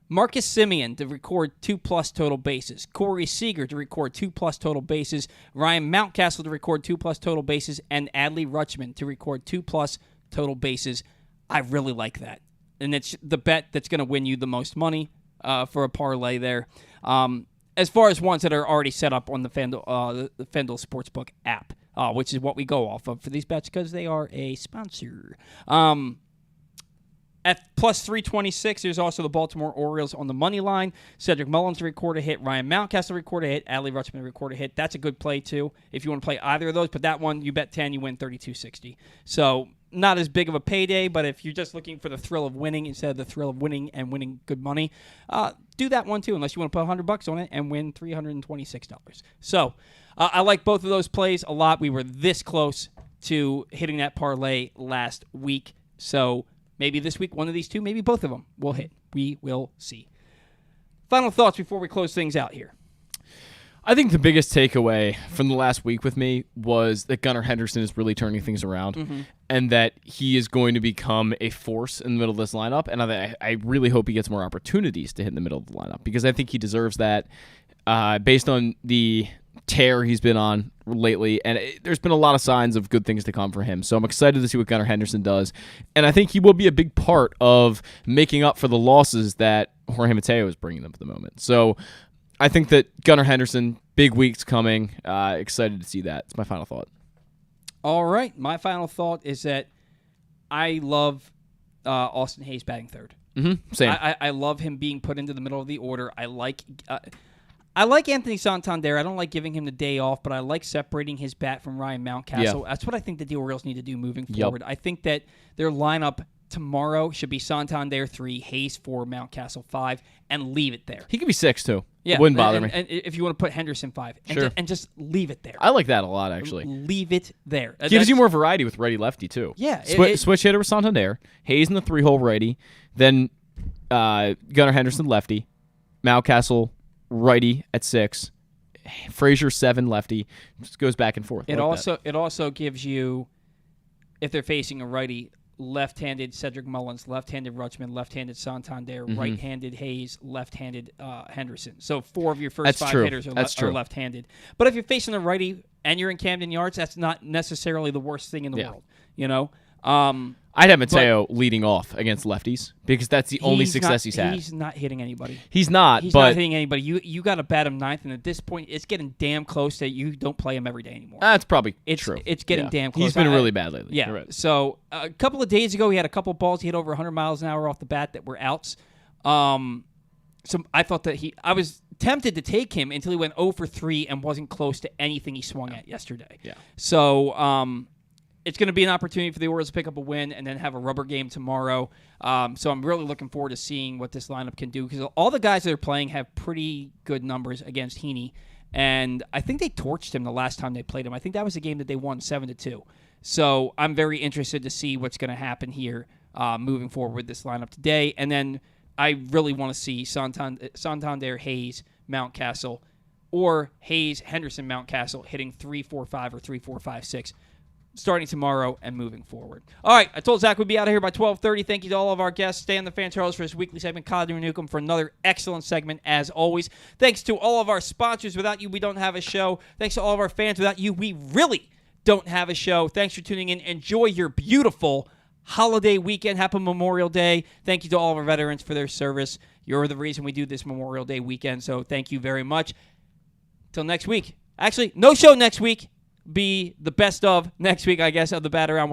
Marcus Semien to record 2+ total bases. Corey Seager to record 2+ total bases. Ryan Mountcastle to record 2+ total bases. And Adley Rutschman to record 2+ total bases. I really like that. And it's the bet that's going to win you the most money for a parlay there. As far as ones that are already set up on the FanDuel Sportsbook app, which is what we go off of for these bets because they are a sponsor. At plus 326, there's also the Baltimore Orioles on the money line. Cedric Mullins to record a hit. Ryan Mountcastle to record a hit. Adley Rutschman to record a hit. That's a good play, too, if you want to play either of those. But that one, you bet 10, you win $32.60. So not as big of a payday, but if you're just looking for the thrill of winning instead of the thrill of winning and winning good money, do that one, too, unless you want to put $100 on it and win $326. So I like both of those plays a lot. We were this close to hitting that parlay last week. So maybe this week, one of these two, maybe both of them will hit. We will see. Final thoughts before we close things out here. I think the biggest takeaway from the last week with me was that Gunnar Henderson is really turning things around and that he is going to become a force in the middle of this lineup. And I really hope he gets more opportunities to hit in the middle of the lineup because I think he deserves that based on the tear he's been on lately, and there's been a lot of signs of good things to come for him. So I'm excited to see what Gunnar Henderson does, and I think he will be a big part of making up for the losses that Jorge Mateo is bringing them at the moment. So I think that Gunnar Henderson, big weeks coming. Excited to see that. It's my final thought. All right, my final thought is that I love Austin Hayes batting third. Same. I love him being put into the middle of the order. I like Anthony Santander. I don't like giving him the day off, but I like separating his bat from Ryan Mountcastle. Yeah. That's what I think that the Orioles need to do moving forward. I think that their lineup tomorrow should be Santander 3, Hayes 4, Mountcastle 5, and leave it there. He could be 6 too. Yeah, it wouldn't bother me. And if you want to put Henderson 5, and just leave it there. I like that a lot, actually. Leave it there. Gives you more variety with righty-lefty too. Yeah. Switch hitter with Santander, Hayes in the 3-hole righty, then Gunnar Henderson lefty, Mountcastle righty at 6, Frazier 7 lefty. Just goes back and forth. It also gives you, if they're facing a righty, left-handed Cedric Mullins, left-handed Rutschman, left-handed Santander, right-handed Hayes, left-handed Henderson. So 4 of your first 5 hitters are left-handed. But if you're facing a righty and you're in Camden Yards, that's not necessarily the worst thing in the world. You know. I'd have Mateo leading off against lefties because that's the only success he's had. He's not hitting anybody. He's not hitting anybody. You got to bat him 9th, and at this point, it's getting damn close that you don't play him every day anymore. That's probably true. It's getting damn close. He's been really bad lately. Yeah. Right. So a couple of days ago, he had a couple of balls. He hit over 100 miles an hour off the bat that were outs. So I thought that I was tempted to take him until he went 0 for 3 and wasn't close to anything he swung at yesterday. Yeah. So it's going to be an opportunity for the Orioles to pick up a win and then have a rubber game tomorrow. So I'm really looking forward to seeing what this lineup can do because all the guys that are playing have pretty good numbers against Heaney. And I think they torched him the last time they played him. I think that was a game that they won 7-2. So I'm very interested to see what's going to happen here moving forward with this lineup today. And then I really want to see Santander, Hayes, Mountcastle, or Hayes, Henderson, Mountcastle hitting 3-4-5 or 3-4-5-6 starting tomorrow and moving forward. All right, I told Zach we'd be out of here by 12:30. Thank you to all of our guests. Stay on the Fan Charles for this weekly segment. Collier and Newcomb for another excellent segment, as always. Thanks to all of our sponsors. Without you, we don't have a show. Thanks to all of our fans. Without you, we really don't have a show. Thanks for tuning in. Enjoy your beautiful holiday weekend. Happy Memorial Day. Thank you to all of our veterans for their service. You're the reason we do this Memorial Day weekend, so thank you very much. Till next week. Actually, no show next week. Be the best of next week, I guess, of the Bat Around.